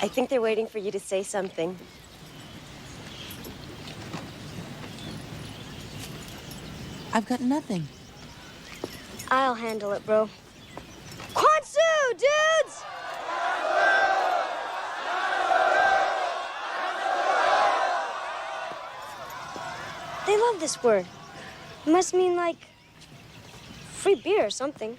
I think they're waiting for you to say something. I've got nothing. I'll handle it, bro. Kwanzaa, dudes! They love this word. It must mean, like, free beer or something.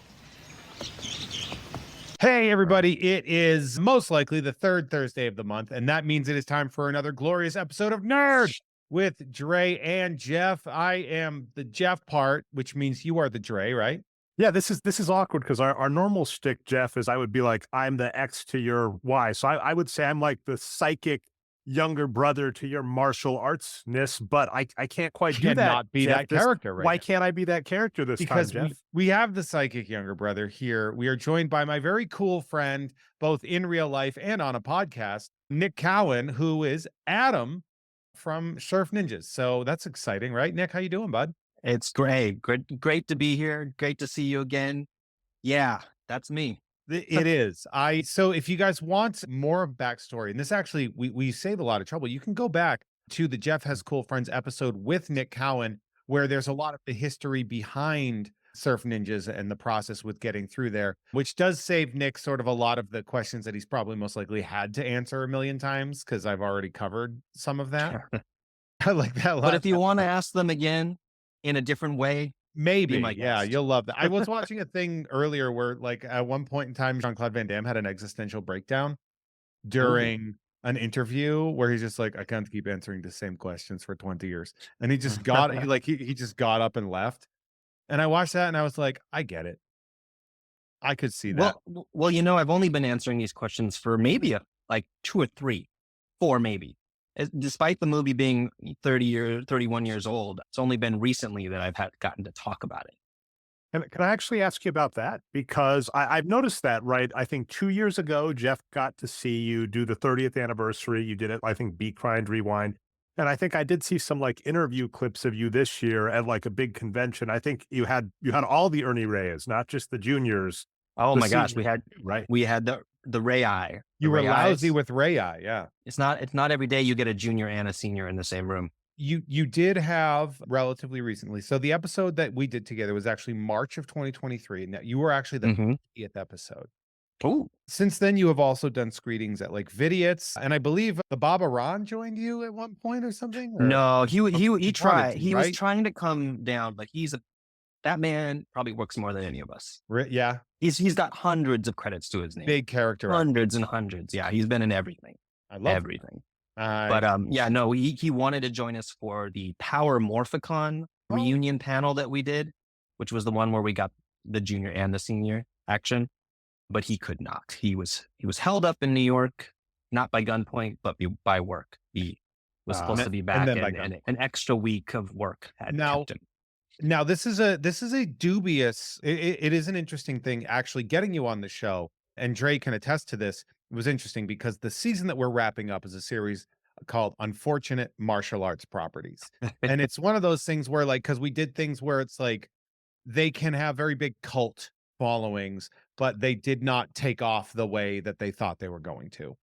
Hey, everybody. It is most likely the third Thursday of the month, and that means it is time for another glorious episode of Nerd with Dre and Jeff. I am the Jeff part, which means you are the Dre, right? Yeah, this is awkward because our normal shtick, Jeff, is I would be like, I'm the X to your Y. So I would say I'm like the psychic younger brother to your martial artsness, but I can't quite do that. Cannot be Jeff. that character right Why now. can't I be that character this Because time, Jeff? we have the psychic younger brother here. We are joined by my very cool friend, both in real life and on a podcast, Nick Cowan, who is Adam from Surf Ninjas. So that's exciting, right? Nick, how you doing, bud? It's great to be here. Great to see you again. Yeah, that's me. It is. So if you guys want more backstory, and this actually we save a lot of trouble, you can go back to the Jeff Has Cool Friends episode with Nick Cowan, where there's a lot of the history behind Surf Ninjas and the process with getting through there, which does save Nick sort of a lot of the questions that he's probably most likely had to answer a million times, because I've already covered some of that. I like that a lot. But if you want to ask them again in a different way, maybe, my yeah, guest. you'll love that. I was watching a thing earlier where, like, at one point in time, Jean-Claude Van Damme had an existential breakdown during an interview where he's just like, I can't keep answering the same questions for 20 years. And he just got he just got up and left. And I watched that and I was like, I get it. I could see that. Well, I've only been answering these questions for maybe like 2 or 3, 4 maybe. Despite the movie being 31 years old, it's only been recently that I've gotten to talk about it. And can I actually ask you about that? Because I've noticed that, right? I think 2 years ago, Jeff got to see you do the 30th anniversary. You did it, I think, Be Kind, Rewind. And I think I did see some like interview clips of you this year at like a big convention. I think you had all the Ernie Reyes, not just the juniors. Oh my gosh, right. we had the Ray Eye. You were lousy with Ray Eye, yeah. It's not every day you get a junior and a senior in the same room. You did have relatively recently. So the episode that we did together was actually March of 2023. And you were actually the 50th episode. Oh. Since then, you have also done screenings at like Vidiots, and I believe the Baba Ron joined you at one point or something. Or? No, he tried. He right? was trying to come down, but that man probably works more than any of us. Yeah, he's got hundreds of credits to his name. Big character, hundreds and hundreds. Yeah, he's been in everything. I love everything. He wanted to join us for the Power Morphicon reunion panel that we did, which was the one where we got the junior and the senior action. But he could not. He was held up in New York, not by gunpoint, but by work. He was supposed to be back, and an extra week of work had kept him. Now this is a dubious. It is an interesting thing actually getting you on the show, and Dre can attest to this. It was interesting because the season that we're wrapping up is a series called Unfortunate Martial Arts Properties, and it's one of those things where, like, because we did things where it's like they can have very big cult followings, but they did not take off the way that they thought they were going to.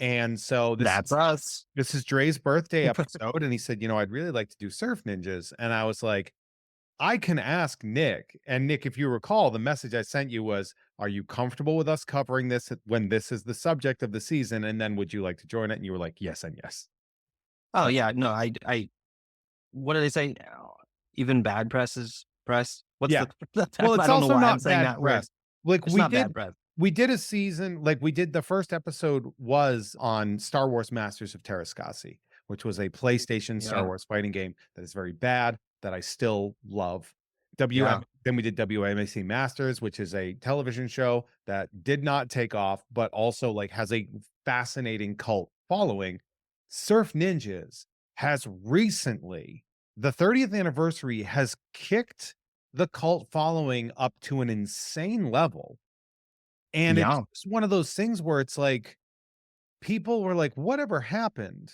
And so that's us. This is Dre's birthday episode, and he said, I'd really like to do Surf Ninjas. And I was like, I can ask Nick. And Nick, if you recall, the message I sent you was, are you comfortable with us covering this when this is the subject of the season? And then would you like to join it? And you were like, yes and yes. Oh yeah, no, I what do they say? Even bad press is press. Well, it's also not bad press. Like we did a season, like we did the first episode was on Star Wars Masters of Terrascasi, which was a PlayStation Star Wars fighting game that is very bad, that I still love. Then we did WMAC Masters, which is a television show that did not take off, but also like has a fascinating cult following. Surf Ninjas has recently, the 30th anniversary has kicked the cult following up to an insane level. And it's one of those things where it's like, people were like, whatever happened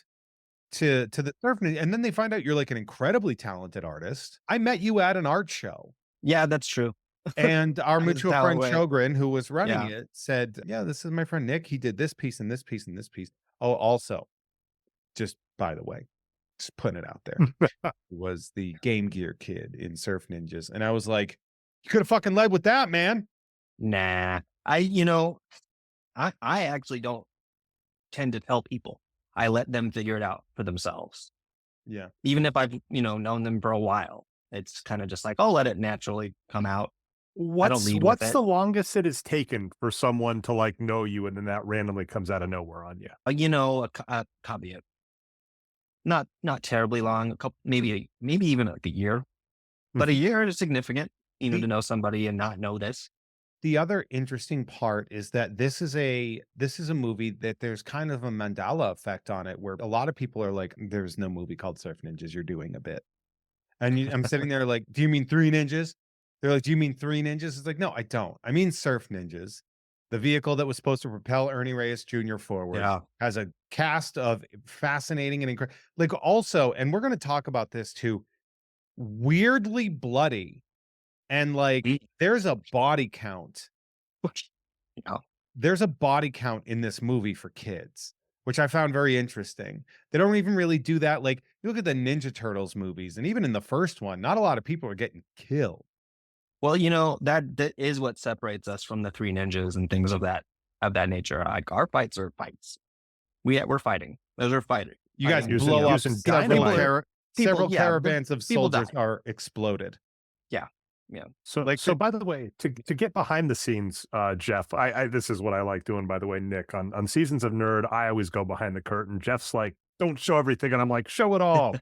to the Surf Ninja? And then they find out you're like an incredibly talented artist. I met you at an art show. Yeah, that's true. And our mutual friend Chogrin, who was running it, said, yeah, this is my friend Nick. He did this piece and this piece and this piece. Oh, also, just by the way, just putting it out there, was the Game Gear kid in Surf Ninjas. And I was like, you could have fucking led with that, man. Nah. I actually don't tend to tell people. I let them figure it out for themselves. Yeah. Even if I've, known them for a while, it's kind of just like, I'll let it naturally come out. What's the longest it has taken for someone to like know you and then that randomly comes out of nowhere on you? A caveat. Not terribly long, a couple, maybe even like a year, but a year is significant, to know somebody and not know this. The other interesting part is that this is a movie that there's kind of a Mandela effect on it, where a lot of people are like, there's no movie called Surf Ninjas, you're doing a bit. And I'm sitting there like, do you mean Three Ninjas? They're like, do you mean Three Ninjas? It's like, no, I don't. I mean Surf Ninjas. The vehicle that was supposed to propel Ernie Reyes Jr. forward has a cast of fascinating and incredible, like, also, and we're going to talk about this too, weirdly bloody. And like, there's a body count. There's a body count in this movie for kids, which I found very interesting. They don't even really do that. Like, you look at the Ninja Turtles movies, and even in the first one, not a lot of people are getting killed. Well, that is what separates us from the Three Ninjas and things of that nature. Like, our fights are fights. We're fighting. Those are fighting. You guys blow up several caravans of soldiers are exploded. Yeah. Yeah. So by the way, to get behind the scenes, Jeff, I this is what I like doing, by the way, Nick, on Seasons of Nerd, I always go behind the curtain. Jeff's like, don't show everything. And I'm like, show it all.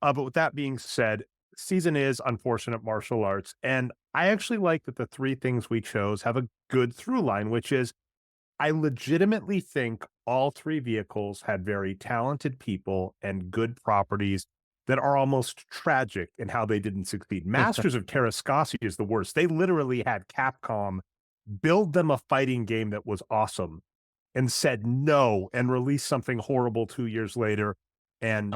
But with that being said, season is unfortunate martial arts. And I actually like that the three things we chose have a good through line, which is I legitimately think all three vehicles had very talented people and good properties that are almost tragic in how they didn't succeed. Masters of Terrascasi is the worst. They literally had Capcom build them a fighting game that was awesome and said no and released something horrible 2 years later. And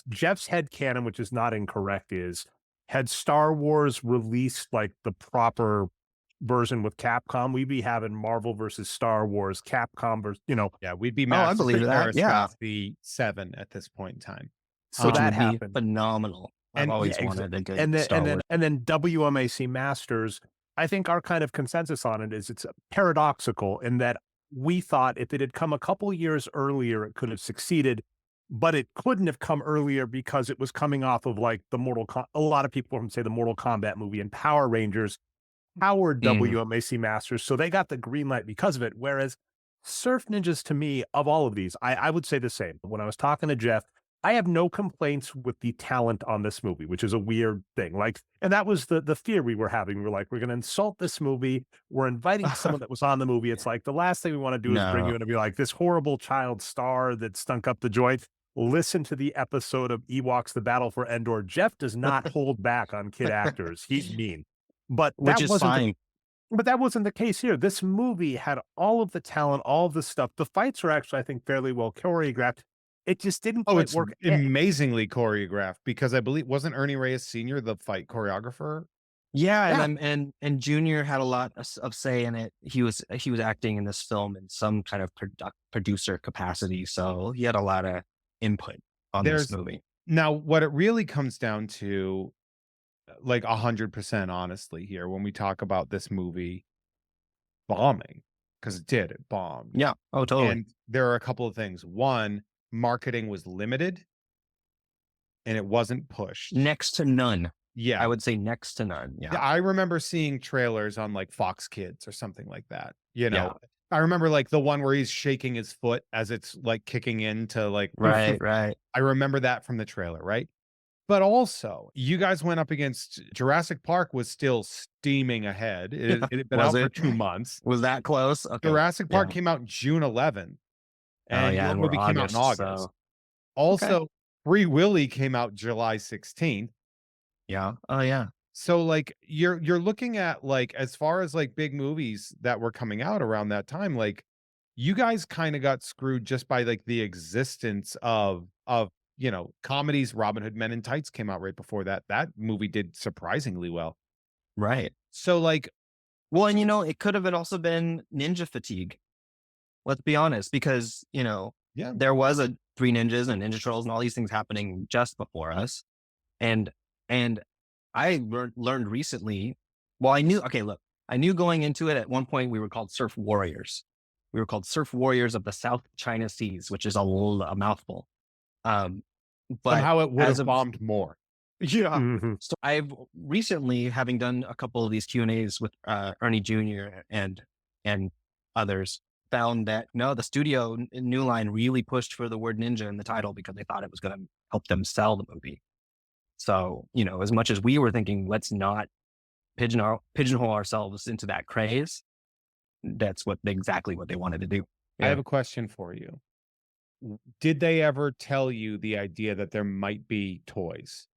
Jeff's headcanon, which is not incorrect, is had Star Wars released like the proper version with Capcom, we'd be having Marvel versus Star Wars, Capcom versus, Yeah, we'd be Masters of Terrascasi 7 at this point in time. So that happened. Phenomenal. I've always wanted a good Star Wars. And then WMAC Masters, I think our kind of consensus on it is it's paradoxical in that we thought if it had come a couple years earlier, it could have succeeded, but it couldn't have come earlier because it was coming off of like a lot of people from say the Mortal Kombat movie and Power Rangers powered WMAC Masters. So they got the green light because of it. Whereas Surf Ninjas, to me, of all of these, I would say the same. When I was talking to Jeff, I have no complaints with the talent on this movie, which is a weird thing. Like, and that was the fear we were having. We were like, we're going to insult this movie. We're inviting someone that was on the movie. It's like the last thing we want to do is bring you in and be like this horrible child star that stunk up the joint. Listen to the episode of Ewoks: The Battle for Endor. Jeff does not hold back on kid actors. He's mean, but which is fine. But that wasn't the case here. This movie had all of the talent, all of the stuff. The fights are actually, I think, fairly well choreographed. It just didn't quite work. Amazingly choreographed, because I believe wasn't Ernie Reyes Sr. the fight choreographer? Yeah. And Junior had a lot of say in it. He was acting in this film in some kind of producer capacity, so he had a lot of input on this movie. Now, what it really comes down to, like 100% honestly here, when we talk about this movie bombing, because it bombed. Yeah. Oh, totally. And there are a couple of things. One, marketing was limited and it wasn't pushed. Next to none. Yeah. I would say next to none. Yeah. I remember seeing trailers on like Fox Kids or something like that. I remember like the one where he's shaking his foot as it's like kicking into like. Right. I remember that from the trailer, right? But also, you guys went up against Jurassic Park was still steaming ahead. It had been out for 2 months. Was that close? Okay. Jurassic Park came out June 11th. And the movie came out in August. So. Also, Free Willy came out July 16th. Yeah. Oh, yeah. So like you're looking at like, as far as like big movies that were coming out around that time, like you guys kind of got screwed just by like the existence of comedies. Robin Hood Men in Tights came out right before that. That movie did surprisingly well. Right. So like, well, and it could have also been ninja fatigue. Let's be honest, because yeah, there was a Three Ninjas and Ninja Turtles and all these things happening just before us, and I learned recently. Well, I knew. Okay, look, I knew going into it at one point we were called Surf Warriors. We were called Surf Warriors of the South China Seas, which is a mouthful. But somehow it would as have of bombed more. yeah, Mhm. so I've recently, having done a couple of these Q&As with Ernie Jr. and others, found that no, the studio New Line really pushed for the word ninja in the title because they thought it was going to help them sell the movie. So, as much as we were thinking, let's not pigeonhole ourselves into that craze, that's exactly what they wanted to do. I have a question for you. Did they ever tell you the idea that there might be toys?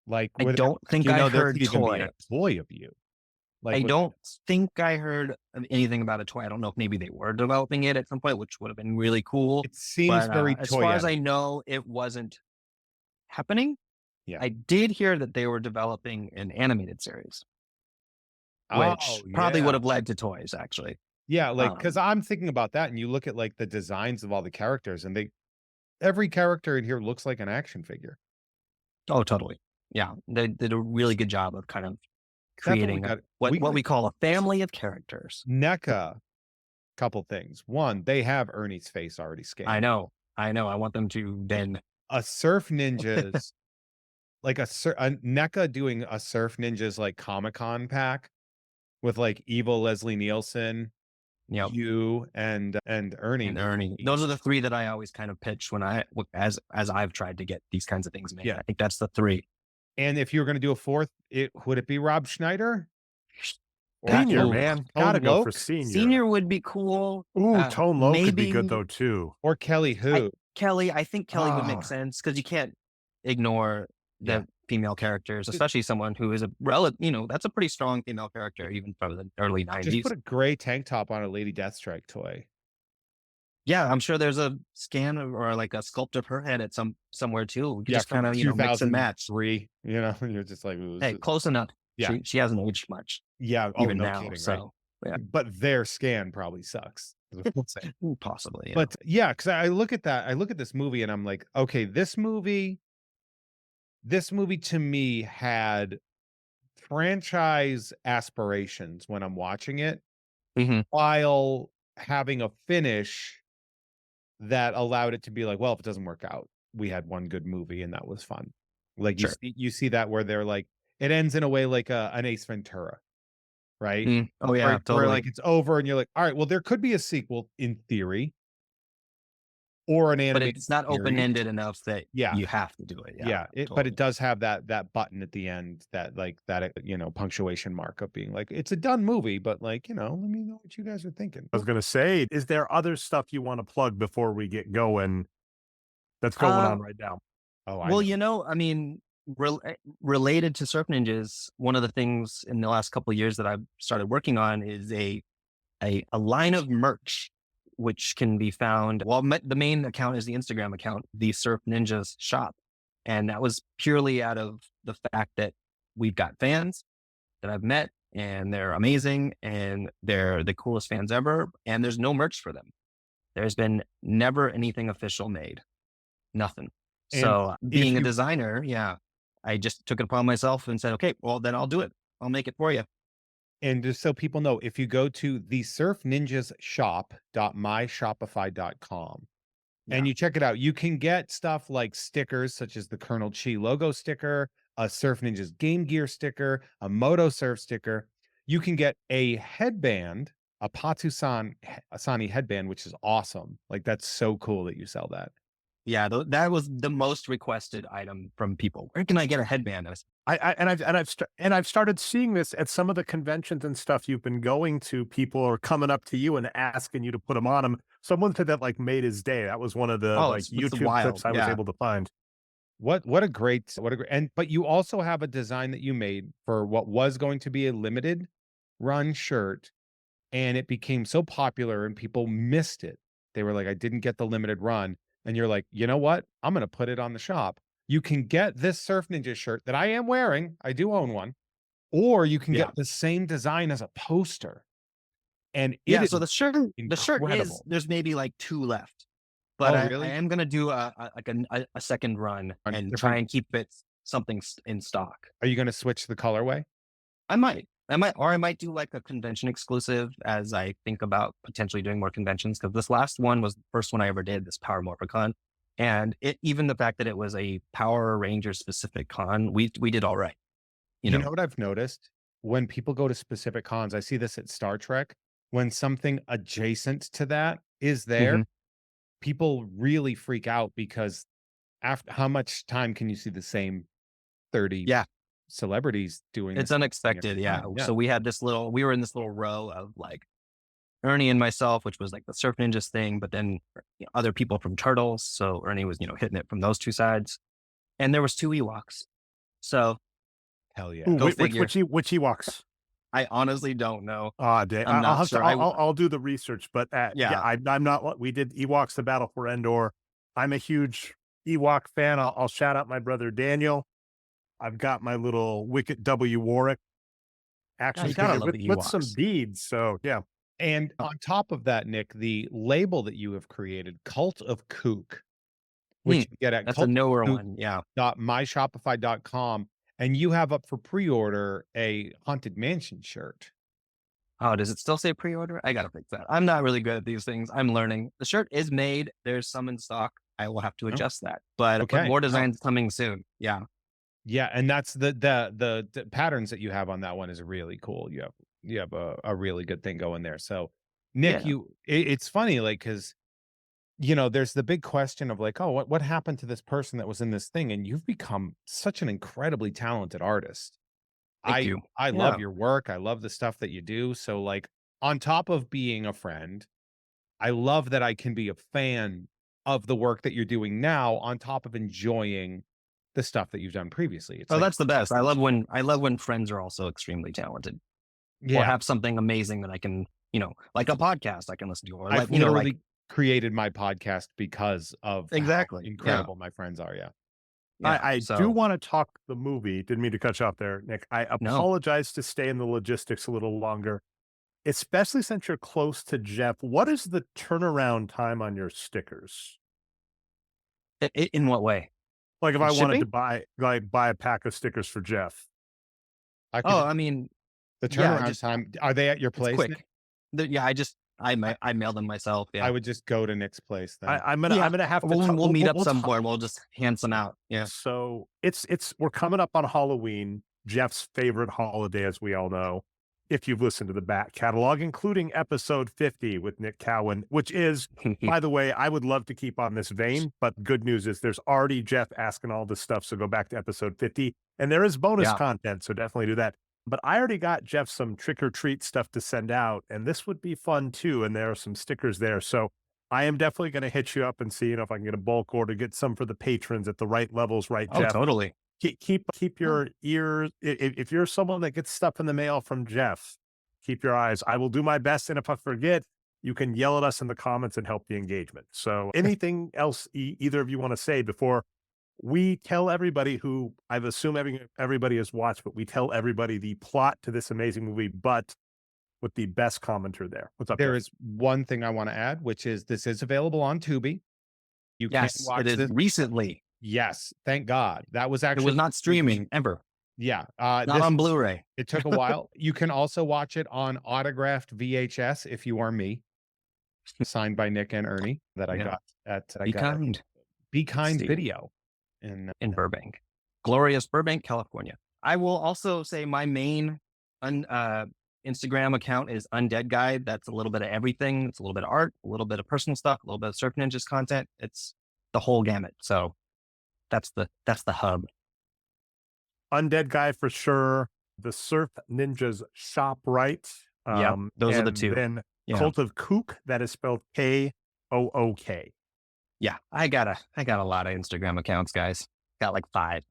Like, I don't think I heard there's gonna be a toy. toy of you. Like, I don't think I heard anything about a toy. I don't know if maybe they were developing it at some point, which would have been really cool. It seems But very as toy. far as I know, it wasn't happening. Yeah. I did hear that they were developing an animated series, which probably would have led to toys, actually. Yeah, like, because I'm thinking about that, and you look at like the designs of all the characters, and every character in here looks like an action figure. Oh, totally. Yeah, they did a really good job of kind of creating what we call a family of characters. NECA, couple things. One, they have Ernie's face already scanned. I know. I want them to then a Surf Ninjas, like a NECA doing a Surf Ninjas like Comic-Con pack with like evil Leslie Nielsen, you and Ernie. And Ernie. Those are the three that I always kind of pitch when as I've tried to get these kinds of things made. Yeah. I think that's the three. And if you were going to do a fourth, would it be Rob Schneider? Senior, man. Gotta go for senior. Senior would be cool. Ooh, Tone Loc could be good though too. Or Kelly Hu. I think Kelly would make sense because you can't ignore the female characters, especially someone who is that's a pretty strong female character, even from the early 90s. Just put a gray tank top on a Lady Deathstrike toy. Yeah, I'm sure there's a scan or like a sculpt of her head at somewhere too. You just kind of mix and match. You're just like, hey, close enough. Yeah, she hasn't aged much. Yeah, even now. Kidding, so, right? Yeah. But their scan probably sucks. Possibly. Yeah. But yeah, because I look at this movie and I'm like, okay, this movie to me had franchise aspirations when I'm watching it, while having a finish that allowed it to be like, well, if it doesn't work out, we had one good movie and that was fun. Like you see that where they're like, it ends in a way like an Ace Ventura, right? Oh yeah, totally. Where like it's over and you're like, all right, well, there could be a sequel in theory, or an animated. But it's not open-ended enough that you have to do it. Totally. But it does have that button at the end, that like that punctuation mark of being like, it's a done movie, but like, let me know what you guys are thinking. I was gonna say, is there other stuff you want to plug before we get going that's going on right now? I mean, related to Surf Ninjas, one of the things in the last couple of years that I've started working on is a line of merch, which can be found. Well, the main account is the Instagram account, the Surf Ninjas shop. And that was purely out of the fact that we've got fans that I've met and they're amazing and they're the coolest fans ever. And there's no merch for them. There's been never anything official made. Nothing. And so being a designer, I just took it upon myself and said, okay, well, then I'll do it. I'll make it for you. And just so people know, if you go to the Surf Ninjas shop.myshopify.com and you check it out, you can get stuff like stickers such as the Colonel Chi logo sticker, a Surf Ninjas Game Gear sticker, a Moto Surf sticker. You can get a headband, a Patsu-Sani headband, which is awesome. Like, that's so cool that you sell that. Yeah, that was the most requested item from people. Where can I get a headband? I've started seeing this at some of the conventions and stuff you've been going to. People are coming up to you and asking you to put them on them. Someone said that like made his day. That was one of the YouTube clips I was able to find. But you also have a design that you made for what was going to be a limited run shirt, and it became so popular and people missed it. They were like, I didn't get the limited run. And you're like, you know what? I'm going to put it on the shop. You can get this Surf Ninja shirt that I am wearing. I do own one. or you can get the same design as a poster. And so the shirt is, there's maybe like 2 left, but I am going to do a second run and try and keep it something in stock. Are you going to switch the colorway? I might, or I might do like a convention exclusive as I think about potentially doing more conventions. Cause this last one was the first one I ever did, this Power Morphicon. And even the fact that it was a Power Ranger specific con, we did all right. You know what I've noticed? When people go to specific cons, I see this at Star Trek, when something adjacent to that is there, people really freak out because after how much time can you see the same 30 celebrities doing it's unexpected. So we were in this little row of like Ernie and myself, which was like the Surf Ninjas thing, but then other people from Turtles. So Ernie was, hitting it from those 2 sides. And there was 2 Ewoks. So hell yeah. Ooh, which Ewoks? I honestly don't know. I'm not sure. I'll do the research, but I'm not. We did Ewoks: The Battle for Endor. I'm a huge Ewok fan. I'll shout out my brother Daniel. I've got my little Wicket W. Warwick action figure with some beads. So yeah. And on top of that, Nick, the label that you have created, Cult of Kook, which you get at that's a newer one. .myshopify.com. And you have up for pre-order a Haunted Mansion shirt. Oh, does it still say pre-order? I got to fix that. I'm not really good at these things. I'm learning. The shirt is made. There's some in stock. I will have to adjust that. But more designs coming soon. Yeah. Yeah. And that's the patterns that you have on that one is really cool. You have a really good thing going there. So Nick, it's funny, like, because there's the big question of like, oh, what happened to this person that was in this thing? And you've become such an incredibly talented artist. Thank you. I love your work. I love the stuff that you do. So like, on top of being a friend, I love that I can be a fan of the work that you're doing now, on top of enjoying the stuff that you've done previously. It's that's the best. I love when friends are also extremely talented. Or have something amazing that I can, like a podcast I can listen to. Or I've literally created my podcast because of how incredible my friends are. I do want to talk the movie. Didn't mean to cut you off there, Nick. I apologize to stay in the logistics a little longer, especially since you're close to Jeff. What is the turnaround time on your stickers? In what way? Like if I wanted to buy a pack of stickers for Jeff. The turnaround time, are they at your place? Quick. I mail them myself. Yeah. I would just go to Nick's place then. I'm gonna have to. We'll meet up somewhere. We'll just hand some out. Yeah. So we're coming up on Halloween, Jeff's favorite holiday, as we all know. If you've listened to the back catalog, including episode 50 with Nick Cowan, which is, by the way, I would love to keep on this vein, but good news is there's already Jeff asking all this stuff. So go back to episode 50 and there is bonus content. So definitely do that. But I already got Jeff some trick or treat stuff to send out, and this would be fun too. And there are some stickers there. So I am definitely going to hit you up and see, if I can get a bulk order, get some for the patrons at the right levels, right, Jeff? Oh, totally. Keep your ears. If you're someone that gets stuff in the mail from Jeff, keep your eyes. I will do my best. And if I forget, you can yell at us in the comments and help the engagement. So anything else either of you want to say before we tell everybody, who I've assumed everybody has watched, but we tell everybody the plot to this amazing movie, but with the best commenter there. What's up? There is one thing I want to add, which is this is available on Tubi. You can watch this recently. Yes, thank God. That was actually, it was not streaming ever. Yeah. Not on Blu-ray. It took a while. You can also watch it on autographed VHS if you are me. Signed by Nick and Ernie that I got at Be Kind Video in Burbank. Glorious Burbank, California. I will also say my main Instagram account is Undead Guy. That's a little bit of everything. It's a little bit of art, a little bit of personal stuff, a little bit of Surf Ninjas content. It's the whole gamut. So that's the hub. Undead Guy for sure. The Surf Ninjas shop, right? Those are the two. Then Cult of Kook, that is spelled Kook. Yeah, I got a lot of Instagram accounts, guys. Got like 5,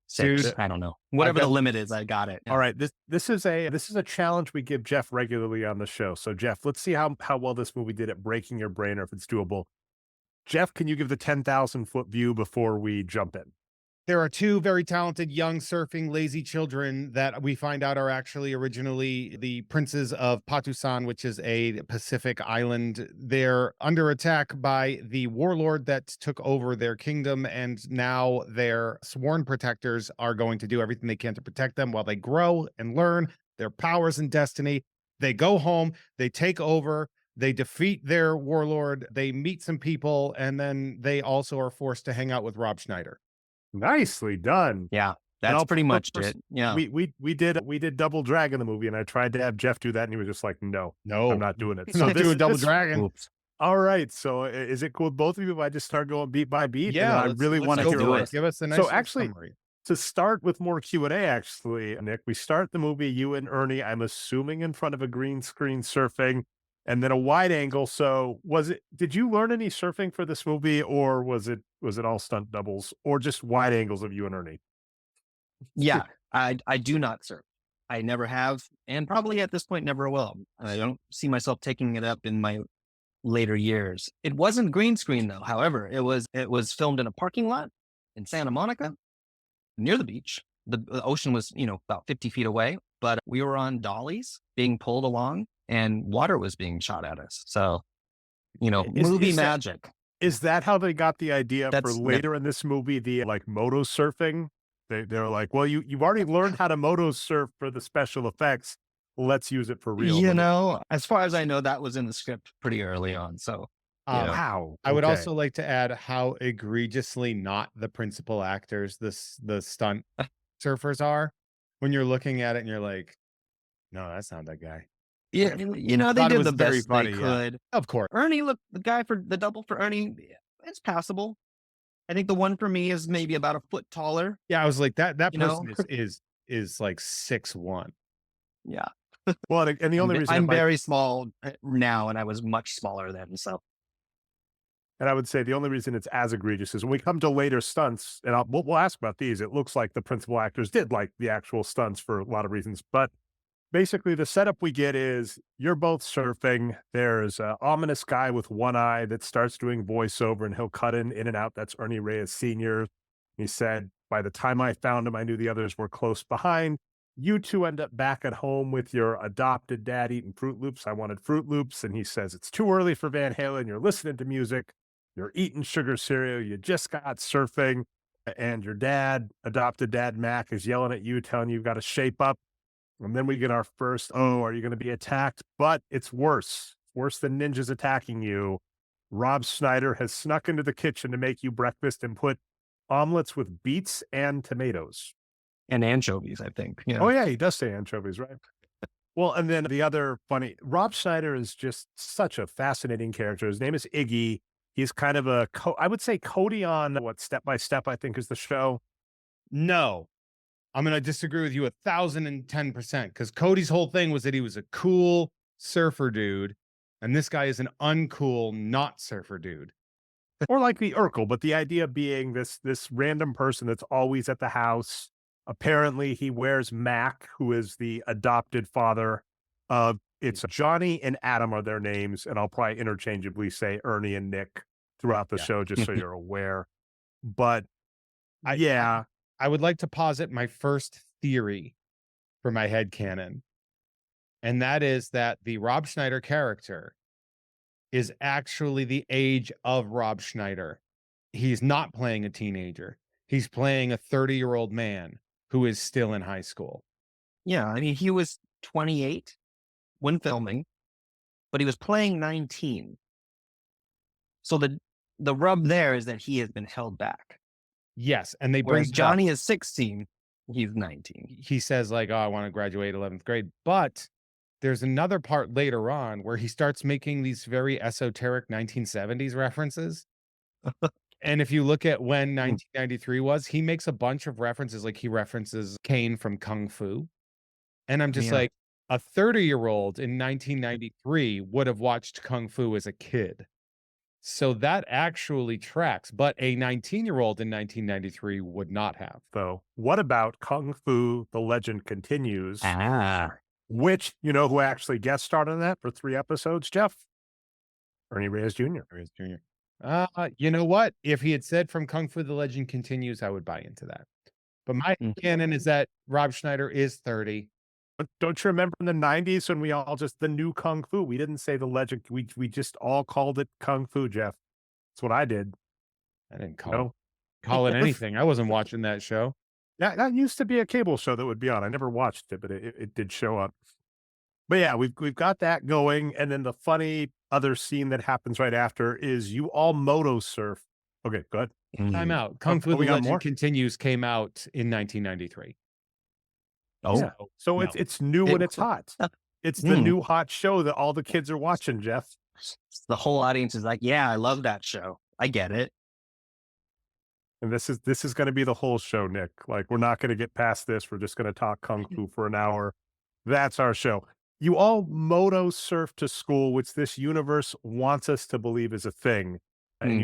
6. Dude, I don't know. Whatever the limit is, I got it. All right. This is a challenge we give Jeff regularly on the show. So Jeff, let's see how well this movie did at breaking your brain, or if it's doable. Jeff, can you give the 10,000 foot view before we jump in? There are two very talented young surfing lazy children that we find out are actually originally the princes of Patusan, which is a Pacific island. They're under attack by the warlord that took over their kingdom, and now their sworn protectors are going to do everything they can to protect them while they grow and learn their powers and destiny. They go home, they take over, they defeat their warlord, they meet some people, and then they also are forced to hang out with Rob Schneider. Nicely done. Yeah, that's pretty much it. Yeah, we did Double Dragon the movie, and I tried to have Jeff do that, and he was just like, "No, I'm not doing it." So doing Double Dragon. Oops. All right. So is it cool with both of you if I just start going beat by beat? Yeah, I really want to hear do it. it. Give us a nice actually, summary. to start with more Q&A, actually, Nick, we start the movie, you and Ernie, I'm assuming in front of a green screen surfing, and then a wide angle. So did you learn any surfing for this movie, or was it all stunt doubles, or just wide angles of you and Ernie? Yeah, I do not surf. I never have, and probably at this point never will. I don't see myself taking it up in my later years. It wasn't green screen though. However, it was filmed in a parking lot in Santa Monica near the beach. The ocean was, about 50 feet away, but we were on dollies being pulled along and water was being shot at us. So, movie magic. Is that how they got the idea for later in this movie, the moto surfing? They're like, well, you've already learned how to moto surf for the special effects. Let's use it for real. As far as I know, that was in the script pretty early on. So, wow. I would also like to add how egregiously not the principal actors the stunt surfers are. When you're looking at it and you're like, no, that's not that guy. Yeah, they did the best they could. Yeah. Of course. Ernie, look, the guy for the double for Ernie, it's passable. I think the one for me is maybe about a foot taller. Yeah, I was like, that person is like 6'1". Yeah. Well, and the only reason I'm very small now, and I was much smaller then. So, and I would say the only reason it's as egregious is when we come to later stunts, and we'll ask about these. It looks like the principal actors did like the actual stunts for a lot of reasons, but basically the setup we get is you're both surfing. There's an ominous guy with one eye that starts doing voiceover, and he'll cut in and out. That's Ernie Reyes Sr. He said, by the time I found him, I knew the others were close behind. You two end up back at home with your adopted dad eating Fruit Loops. I wanted Fruit Loops. And he says, it's too early for Van Halen. You're listening to music. You're eating sugar cereal. You just got surfing. And your adopted dad, Mac, is yelling at you, telling you you've got to shape up. And then we get our first, are you going to be attacked? But it's worse. Worse than ninjas attacking you. Rob Schneider has snuck into the kitchen to make you breakfast and put omelets with beets and tomatoes. And anchovies, I think. Yeah. Oh, yeah, he does say anchovies, right? Well, and then the other funny, Rob Schneider is just such a fascinating character. His name is Iggy. He's kind of I would say Cody on Step by Step, I think is the show. No, I'm going to disagree with you 1,010%, because Cody's whole thing was that he was a cool surfer dude, and this guy is an uncool, not surfer dude. Or like the Urkel, but the idea being this random person that's always at the house. Apparently, he wears Mac, who is the adopted father of, it's Johnny and Adam are their names, and I'll probably interchangeably say Ernie and Nick throughout the show, just so you're aware. But I would like to posit my first theory for my headcanon, and that is that the Rob Schneider character is actually the age of Rob Schneider. He's not playing a teenager. He's playing a 30-year-old man who is still in high school. Yeah, I mean, he was 28 when filming, but he was playing 19. So the rub there is that he has been held back. Yes, and they bring Johnny is 16, he's 19. He says like, "Oh, I want to graduate 11th grade," but there's another part later on where he starts making these very esoteric 1970s references. And if you look at when 1993 was, he makes a bunch of references. Like he references Kane from Kung Fu. And I'm just like, a 30-year-old in 1993 would have watched Kung Fu as a kid. So that actually tracks. But a 19-year-old in 1993 would not have. So what about Kung Fu, The Legend Continues? Which, who actually guest starred on that for 3 episodes, Jeff? Ernie Reyes Jr. You know what? If he had said from Kung Fu the Legend Continues, I would buy into that. But my canon is that Rob Schneider is 30. But don't you remember in the 90s when we all just the new Kung Fu? We didn't say the legend. We just all called it Kung Fu, Jeff. That's what I did. I didn't call it anything. I wasn't watching that show. That used to be a cable show that would be on. I never watched it, but it did show up. But yeah, we've got that going, and then the funny other scene that happens right after is you all moto surf. Okay, go ahead. Time out. Kung Fu the Legend Continues came out in 1993. Oh, yeah. So it's new and it's hot. It's the new hot show that all the kids are watching, Jeff. The whole audience is like, yeah, I love that show. I get it. And this is going to be the whole show, Nick. Like, we're not going to get past this. We're just going to talk Kung Fu for an hour. That's our show. You all moto surf to school, which this universe wants us to believe is a thing. And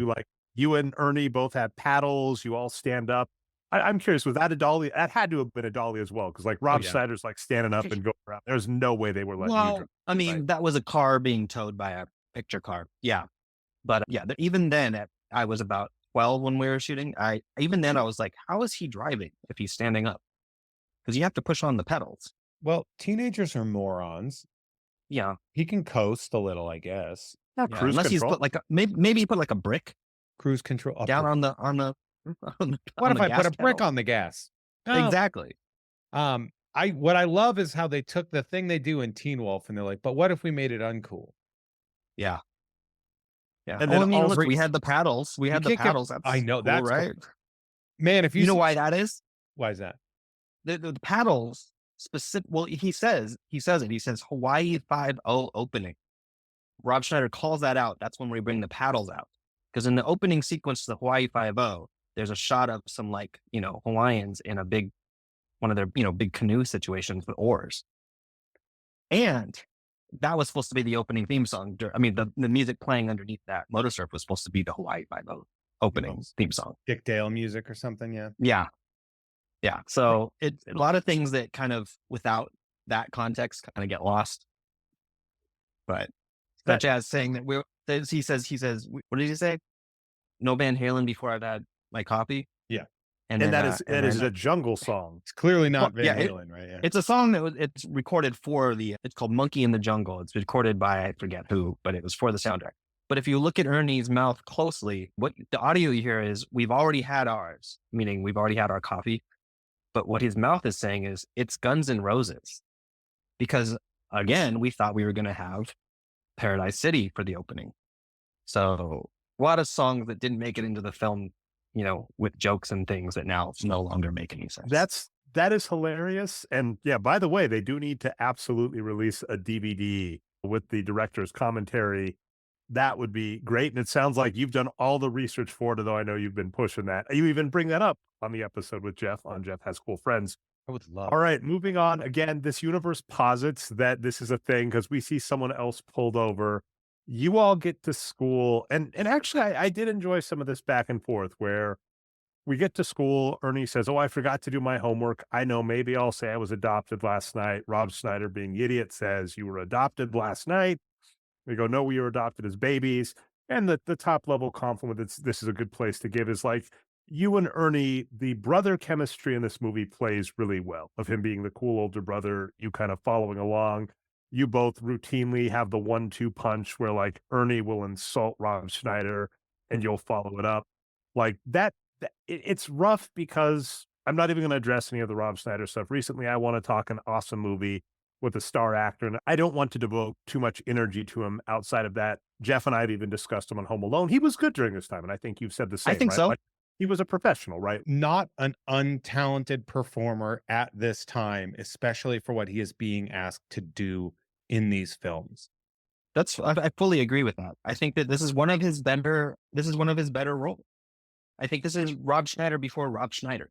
you and Ernie both have paddles. You all stand up. I'm curious, was that a dolly? That had to have been a dolly as well. Cause like Rob Schneider's like standing up and going around. There's no way they were letting you drive. I mean, that was a car being towed by a picture car. Yeah. But yeah, even then I was about 12 when we were shooting. Even then I was like, how is he driving if he's standing up? Because you have to push on the pedals. Well, teenagers are morons. Yeah. He can coast a little, I guess. Yeah, unless he's put like maybe he put like a brick cruise control down on the what if I put a brick on the gas? Exactly. What I love is how they took the thing they do in Teen Wolf and they're like, but what if we made it uncool? Yeah. Yeah. And then look, we had the paddles. We had the paddles. I know, that's right. Cool. Man, if you know why that is? Why is that? The paddles specific. Well, he says it. He says Hawaii 5-0 opening. Rob Schneider calls that out. That's when we bring the paddles out. Because in the opening sequence to the Hawaii 5-0, there's a shot of some Hawaiians in one of their big canoe situations with oars. And that was supposed to be the opening theme song. I mean, the music playing underneath that motor surf was supposed to be the Hawaii 5-0 opening theme song. Dick Dale music or something, yeah. Yeah. Yeah. So a lot of things that kind of without that context kind of get lost. But such as saying that he says, what did he say? No Van Halen before I've had my coffee. Yeah. And that is a jungle song. It's clearly not Van Halen, right? Yeah. It's a song it's recorded for it's called Monkey in the Jungle. It's recorded by, I forget who, but it was for the soundtrack. But if you look at Ernie's mouth closely, what the audio you hear is, we've already had ours, meaning we've already had our coffee. But what his mouth is saying is, it's Guns N' Roses. Because again, we thought we were going to have Paradise City for the opening. So a lot of songs that didn't make it into the film, with jokes and things that now no longer make any sense. That is hilarious. And yeah, by the way, they do need to absolutely release a DVD with the director's commentary. That would be great. And it sounds like you've done all the research for it, although I know you've been pushing that. You even bring that up on the episode with Jeff on Jeff Has Cool Friends. I would love. All right, moving on. Again, this universe posits that this is a thing because we see someone else pulled over. You all get to school. And actually, I did enjoy some of this back and forth where we get to school. Ernie says, oh, I forgot to do my homework. I know, maybe I'll say I was adopted last night. Rob Schneider, being the idiot, says, you were adopted last night. We go, no, we were adopted as babies. And the top level compliment this is a good place to give is like, you and Ernie, the brother chemistry in this movie plays really well, of him being the cool older brother, you kind of following along. You both routinely have the 1-2 punch where like Ernie will insult Rob Schneider and you'll follow it up. Like it's rough because I'm not even going to address any of the Rob Schneider stuff. Recently, I want to talk an awesome movie with a star actor, and I don't want to devote too much energy to him outside of that. Jeff and I have even discussed him on Home Alone. He was good during this time, and I think you've said the same. I think right? so. Like, he was a professional, right? Not an untalented performer at this time, especially for what he is being asked to do in these films. I fully agree with that. I think that this is one of his better roles. I think this is Rob Schneider before Rob Schneider.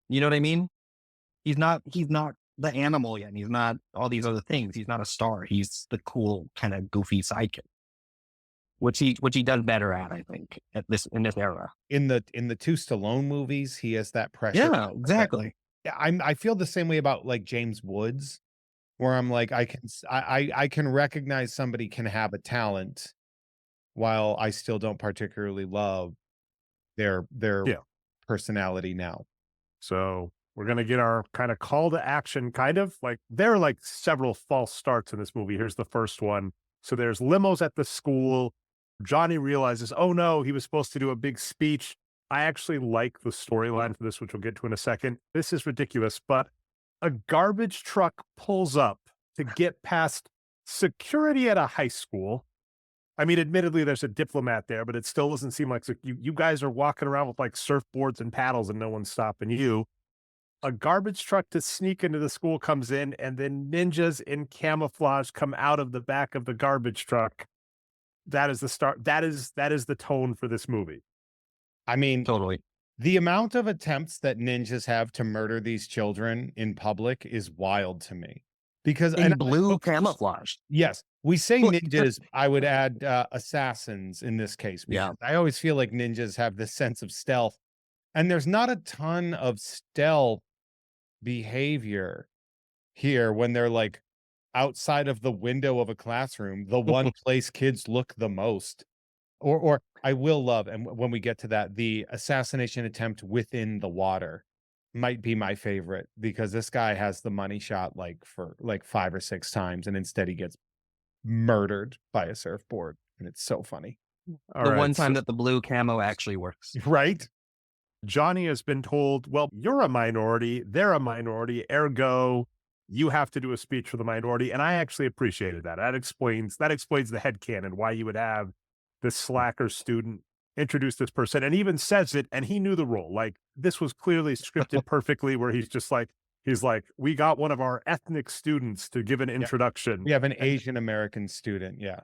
You know what I mean? He's not the animal yet. He's not all these other things. He's not a star. He's the cool kind of goofy sidekick, which he does better at, I think, in this era. In the two Stallone movies, he has that pressure. Yeah, exactly. Yeah, I feel the same way about like James Woods, where I'm like, I can recognize somebody can have a talent, while I still don't particularly love their Yeah. personality now. So we're going to get our kind of call to action, kind of like there are like several false starts in this movie. Here's the first one. So there's limos at the school. Johnny realizes, oh no, he was supposed to do a big speech. I actually like the storyline for this, which we'll get to in a second. This is ridiculous, but a garbage truck pulls up to get past security at a high school. I mean, admittedly, there's a diplomat there, but it still doesn't seem like you guys are walking around with like surfboards and paddles and no one's stopping you. A garbage truck to sneak into the school comes in, and then ninjas in camouflage come out of the back of the garbage truck. That is the start. That is the tone for this movie. I mean, Totally. the amount of attempts that ninjas have to murder these children in public is wild to me. Because In blue camouflage. Yes, we say ninjas. I would add assassins in this case. Yeah. I always feel like ninjas have this sense of stealth, and there's not a ton of stealth behavior here when they're like outside of the window of a classroom, the one place kids look the most. Or I will love, and when we get to that, the assassination attempt within the water might be my favorite, because this guy has the money shot like for like 5 or 6 times, and instead he gets murdered by a surfboard, and it's so funny. The one time that the blue camo actually works. Right? Johnny has been told, well, you're a minority, they're a minority, ergo, you have to do a speech for the minority. And I actually appreciated that. That explains the headcanon, why you would have this slacker student introduce this person, and even says it, and he knew the role. Like, this was clearly scripted perfectly, where he's like, we got one of our ethnic students to give an introduction. We have an Asian American student. Yeah.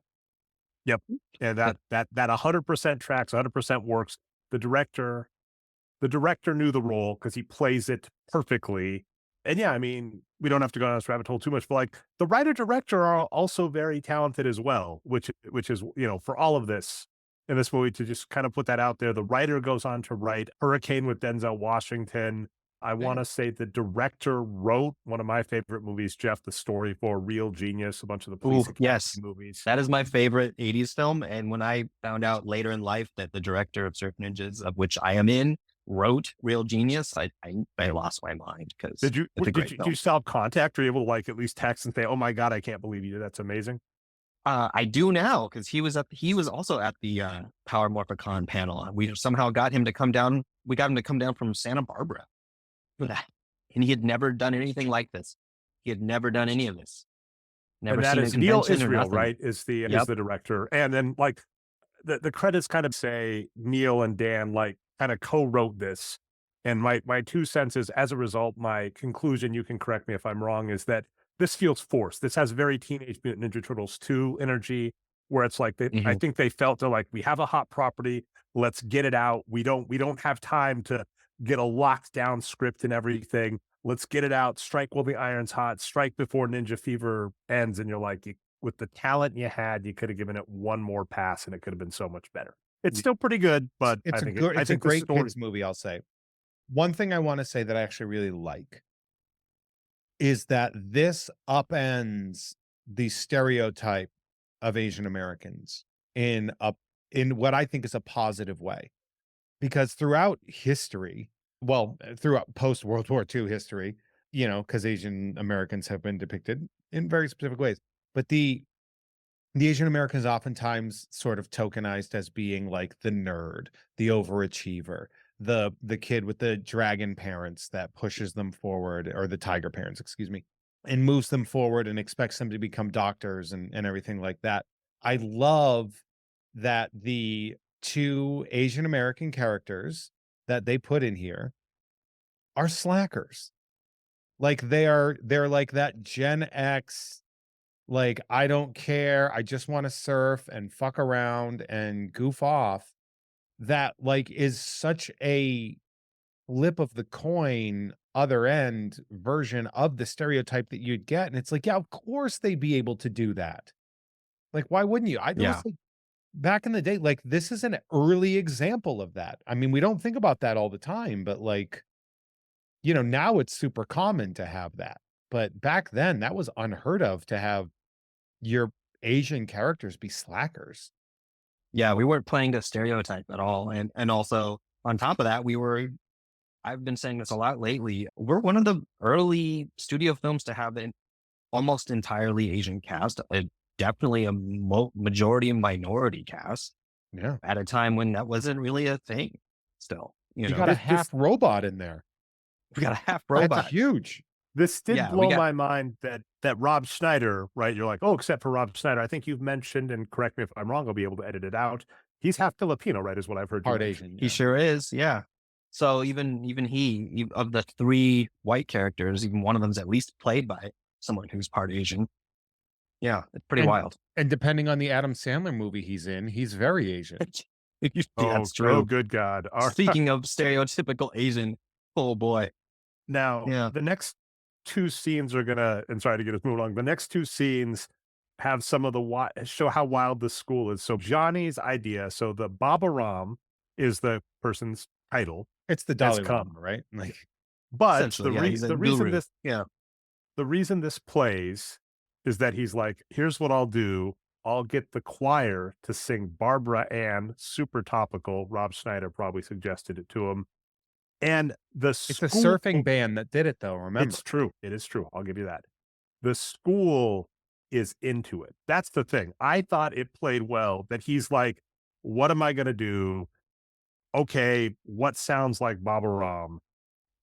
Yep. And that 100% tracks, 100% works. The director knew the role because he plays it perfectly. And yeah, I mean, we don't have to go down this rabbit hole too much, but like the writer director are also very talented as well, which is, for all of this in this movie, to just kind of put that out there. The writer goes on to write Hurricane with Denzel Washington. I want to say the director wrote one of my favorite movies, Jeff, the story for Real Genius, a bunch of the police movies. That is my favorite 80s film. And when I found out later in life that the director of Surf Ninjas, of which I am in, wrote Real Genius, I lost my mind. Because did you still have contact, or able to like at least text and say, oh my God, I can't believe you did, that's amazing? I do now, because he was also at the Power Morphicon panel. We somehow got him to come down. We got him to come down from Santa Barbara for that, and he had never done anything like this. He had never done any of this. Never. And that seen is a Neil convention or Israel, nothing. right? Is the director, and then like the credits kind of say Neil and Dan like kind of co-wrote this. And my 2 cents is, as a result, my conclusion, you can correct me if I'm wrong, is that this feels forced. This has very Teenage Mutant Ninja Turtles 2 energy, where it's like I think they felt they're like, we have a hot property, let's get it out. We don't have time to get a locked down script and everything. Let's get it out. Strike while the iron's hot. Strike before Ninja Fever ends. And you're like, with the talent you had, you could have given it one more pass, and it could have been so much better. It's still pretty good, but it's a great kids movie. I'll say one thing I want to say that I actually really like is that this upends the stereotype of Asian Americans in what I think is a positive way, because throughout history, throughout post World War II history, because Asian Americans have been depicted in very specific ways, but the Asian Americans oftentimes sort of tokenized as being like the nerd, the overachiever, the kid with the dragon parents that pushes them forward, or the tiger parents, excuse me, and moves them forward and expects them to become doctors and everything like that. I love that the 2 Asian American characters that they put in here are slackers. Like they're like that Gen X, like, I don't care, I just want to surf and fuck around and goof off, that like is such a flip of the coin, other end version of the stereotype that you'd get. And it's like, yeah, of course they'd be able to do that. Like, why wouldn't you? Back in the day, like, this is an early example of that. I mean, we don't think about that all the time, but like, now it's super common to have that. But back then, that was unheard of, to have your Asian characters be slackers. Yeah, we weren't playing to stereotype at all. And also on top of that, I've been saying this a lot lately. We're one of the early studio films to have an almost entirely Asian cast, definitely a majority and minority cast. Yeah. At a time when that wasn't really a thing still. You got a half robot in there. We got a half robot. That's huge. This did blow my mind that Rob Schneider, right? You're like, oh, except for Rob Schneider. I think you've mentioned, and correct me if I'm wrong, I'll be able to edit it out. He's half Filipino, right? Is what I've heard. Part Asian. Yeah. He sure is. Yeah. So even he, of the 3 white characters, even one of them is at least played by someone who's part Asian. Yeah, it's pretty wild. And depending on the Adam Sandler movie he's in, he's very Asian. That's true. Oh, good God. Speaking of stereotypical Asian, oh boy. Now, the next 2 scenes are gonna, and sorry to get us moving along. The next 2 scenes have some of the show how wild the school is. So Johnny's idea. So the Baba Ram is the person's title. It's the Dalai Lama, right? Like, but the reason this plays is that he's like, here's what I'll do. I'll get the choir to sing Barbara Ann, super topical. Rob Schneider probably suggested it to him. And it's a surfing band that did it, though. Remember, it's true. It is true. I'll give you that. The school is into it. That's the thing. I thought it played well. That he's like, what am I going to do? Okay, what sounds like Baba Ram?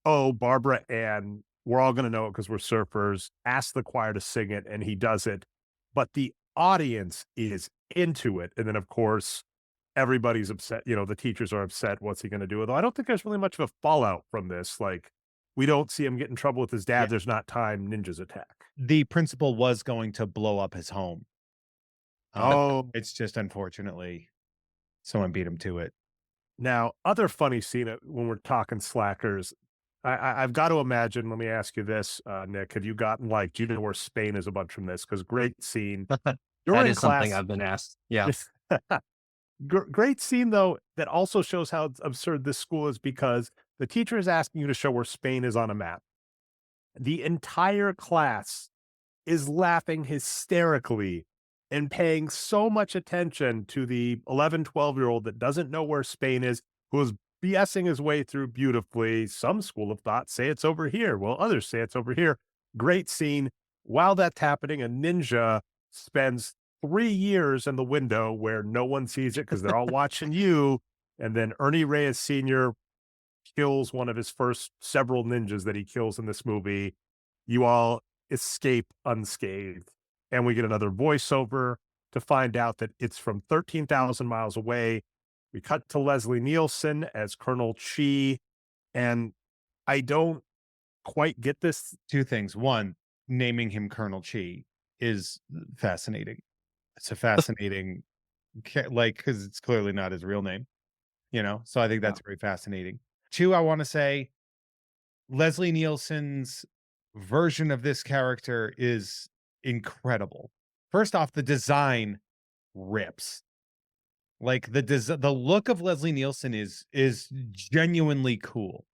Oh, Barbara Ann. We're all going to know it because we're surfers. Ask the choir to sing it, and he does it. But the audience is into it. And then, of course, everybody's upset. The teachers are upset. What's he going to do? Although I don't think there's really much of a fallout from this. Like, we don't see him get in trouble with his dad. Yeah. There's not time. Ninjas attack. The principal was going to blow up his home. It's just unfortunately someone beat him to it. Now, other funny scene when we're talking slackers, I've got to imagine, let me ask you this, Nick, have you gotten do you know where Spain is a bunch from this? Because great scene. That is something I've been asked. Yeah. Great scene, though, that also shows how absurd this school is because the teacher is asking you to show where Spain is on a map. The entire class is laughing hysterically and paying so much attention to the 11, 12-year-old that doesn't know where Spain is, who is BSing his way through beautifully. Some school of thought say it's over here. Well, others say it's over here. Great scene. While that's happening, a ninja spends 3 years in the window where no one sees it because they're all watching you. And then Ernie Reyes Sr. kills one of his first several ninjas that he kills in this movie. You all escape unscathed. And we get another voiceover to find out that it's from 13,000 miles away. We cut to Leslie Nielsen as Colonel Chi. And I don't quite get this. 2 things. One, naming him Colonel Chi is fascinating. It's a fascinating, because it's clearly not his real name, So I think that's very fascinating. 2, I want to say Leslie Nielsen's version of this character is incredible. First off, the design rips. Like the look of Leslie Nielsen is genuinely cool.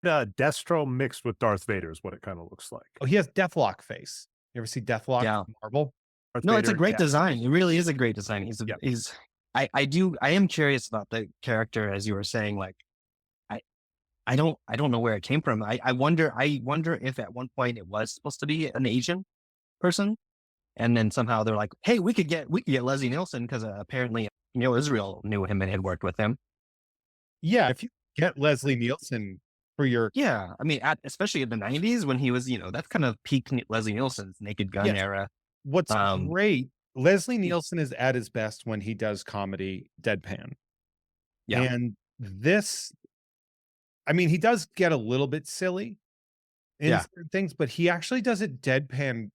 Destro mixed with Darth Vader is what it kind of looks like. Oh, he has Deathlock face. You ever see Deathlock from Marvel? No, it's a great design. It really is a great design. I am curious about the character, as you were saying. Like, I don't know where it came from. I wonder if at one point it was supposed to be an Asian person, and then somehow they're like, hey, we could get Leslie Nielsen because apparently Israel knew him and had worked with him. Yeah, if you get Leslie Nielsen for your especially in the 90s when he was that's kind of peak Leslie Nielsen's Naked Gun era. What's great, Leslie Nielsen is at his best when he does comedy deadpan. Yeah. And this, he does get a little bit silly in certain things, but he actually does it deadpan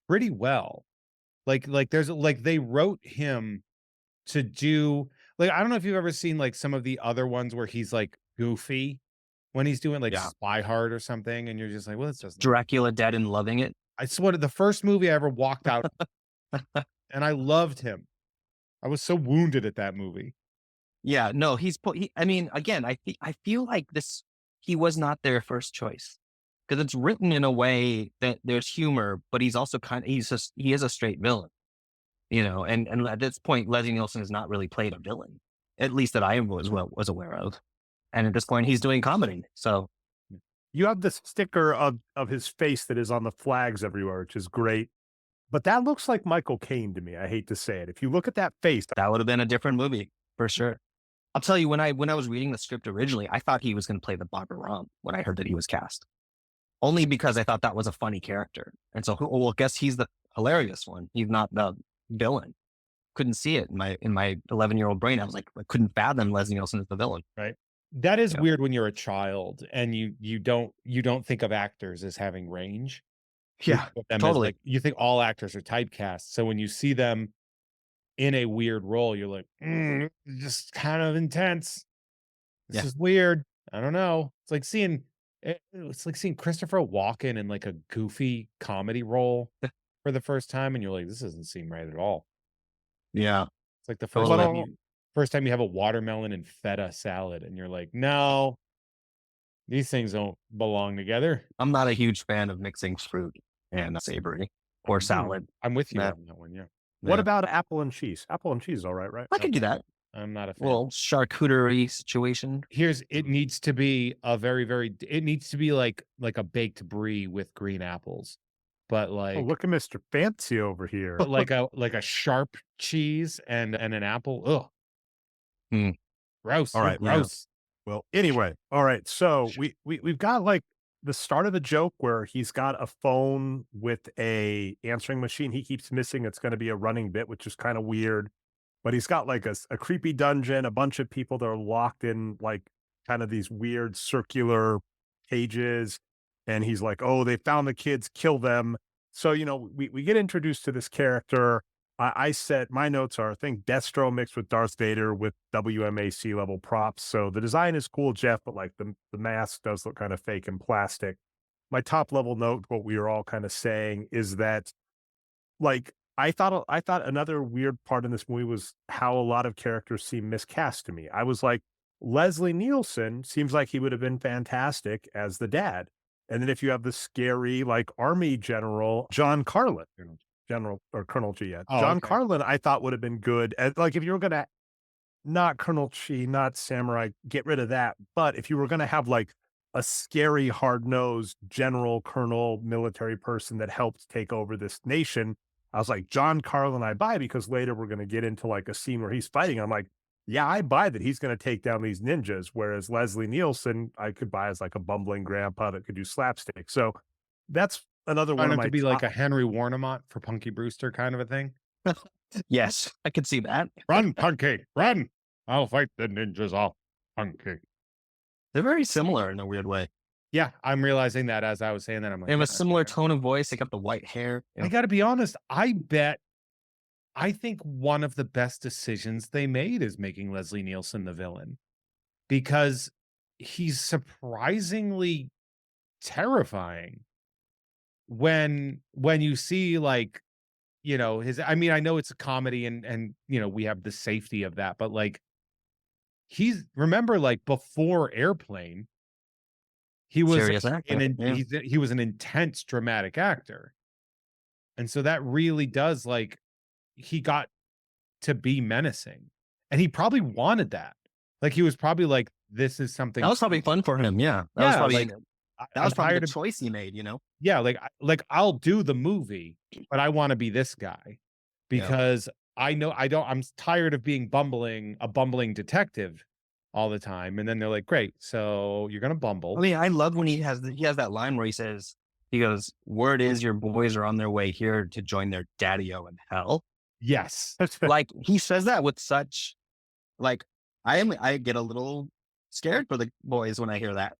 pretty well. Like they wrote him to do, I don't know if you've ever seen some of the other ones where he's goofy when he's doing Spy Hard or something, and you're just like, well, it's just Dracula Dead and Loving It. I swear, the first movie I ever walked out and I loved him. I was so wounded at that movie. Yeah, no, again, I feel like he was not their first choice because it's written in a way that there's humor, but he's also he is a straight villain. and at this point, Leslie Nielsen has not really played a villain, at least that I was aware of. And at this point, he's doing comedy. So you have the sticker of his face that is on the flags everywhere, which is great. But that looks like Michael Caine to me. I hate to say it. If you look at that face, that would have been a different movie for sure. I'll tell you, when I was reading the script originally, I thought he was going to play the Bobber Rom when I heard that he was cast, only because I thought that was a funny character. And so, well, I guess he's the hilarious one. He's not the villain. Couldn't see it in my 11-year-old brain. I was like, I couldn't fathom Leslie Nielsen as the villain. Right. That is weird when you're a child and you don't think of actors as having range. Yeah, totally. Like, you think all actors are typecast. So when you see them in a weird role, you're like, just kind of intense. This is weird. I don't know. It's like seeing Christopher Walken in like a goofy comedy role for the first time, and you're like, this doesn't seem right at all. Yeah. It's like the first time you have a watermelon and feta salad, and you're like, no, these things don't belong together. I'm not a huge fan of mixing fruit and savory or salad. I'm with you on that one. Yeah. What about apple and cheese? Apple and cheese is all right, right? I could do that. I'm not a fan. Well, charcuterie situation. It needs to be a it needs to be like a baked brie with green apples. But like, oh, look at Mr. Fancy over here. But like a sharp cheese and an apple. Ugh. Gross. All right. Gross. Yeah. Well, anyway. All right. So we've got like the start of the joke where he's got a phone with a answering machine he keeps missing. It's going to be a running bit, which is kind of weird. But he's got like a creepy dungeon, a bunch of people that are locked in like kind of these weird circular cages. And he's like, oh, they found the kids, kill them. So, we get introduced to this character. I said, my notes are, I think Destro mixed with Darth Vader with WMAC level props. So the design is cool, Jeff, but like the mask does look kind of fake and plastic. My top level note, what we were all kind of saying is that like, I thought another weird part in this movie was how a lot of characters seem miscast to me. I was like, Leslie Nielsen seems like he would have been fantastic as the dad. And then if you have the scary, like army general, John Carlin, General or Colonel G, John Carlin, I thought would have been good. Like if you were going to, not Colonel Chi, not Samurai, get rid of that. But if you were going to have like a scary, hard-nosed general, colonel, military person that helped take over this nation, I was like, John Carlin, I buy, because later we're going to get into like a scene where he's fighting. I'm like, yeah, I buy that he's going to take down these ninjas. Whereas Leslie Nielsen, I could buy as like a bumbling grandpa that could do slapstick. So that's another one of my. To be like a Henry Warnemont for Punky Brewster kind of a thing. Yes, I could see that. Run, Punky, run! I'll fight the ninjas off, Punky. They're very similar in a weird way. Yeah, I'm realizing that as I was saying that. I'm like, they have a similar tone of voice. They got the white hair. I got to be honest. I think one of the best decisions they made is making Leslie Nielsen the villain, because he's surprisingly terrifying when you see like, I know it's a comedy and we have the safety of that, but like remember like before Airplane, he was he was an intense dramatic actor. And so that really does like, he got to be menacing, and he probably wanted that. Like he was probably like, this is something that was probably fun for him. Yeah. That was probably the choice he made, Yeah. Like I'll do the movie, but I want to be this guy because I'm tired of being a bumbling detective all the time. And then they're like, great. So you're going to bumble. I mean, I love when he has that line where he goes, word is your boys are on their way here to join their daddy-o in hell. Yes. Like he says that with such, like, I get a little scared for the boys when I hear that.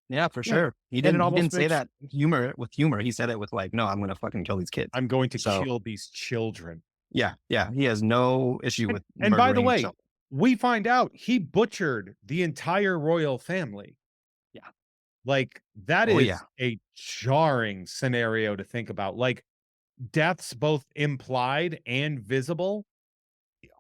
Yeah, for sure. He didn't say that with humor. He said it with like, no, I'm going to fucking kill these kids. I'm going to kill these children. Yeah. Yeah. He has no issue with. And by the way, we find out he butchered the entire royal family. Yeah. Like that is a jarring scenario to think about. Like deaths both implied and visible.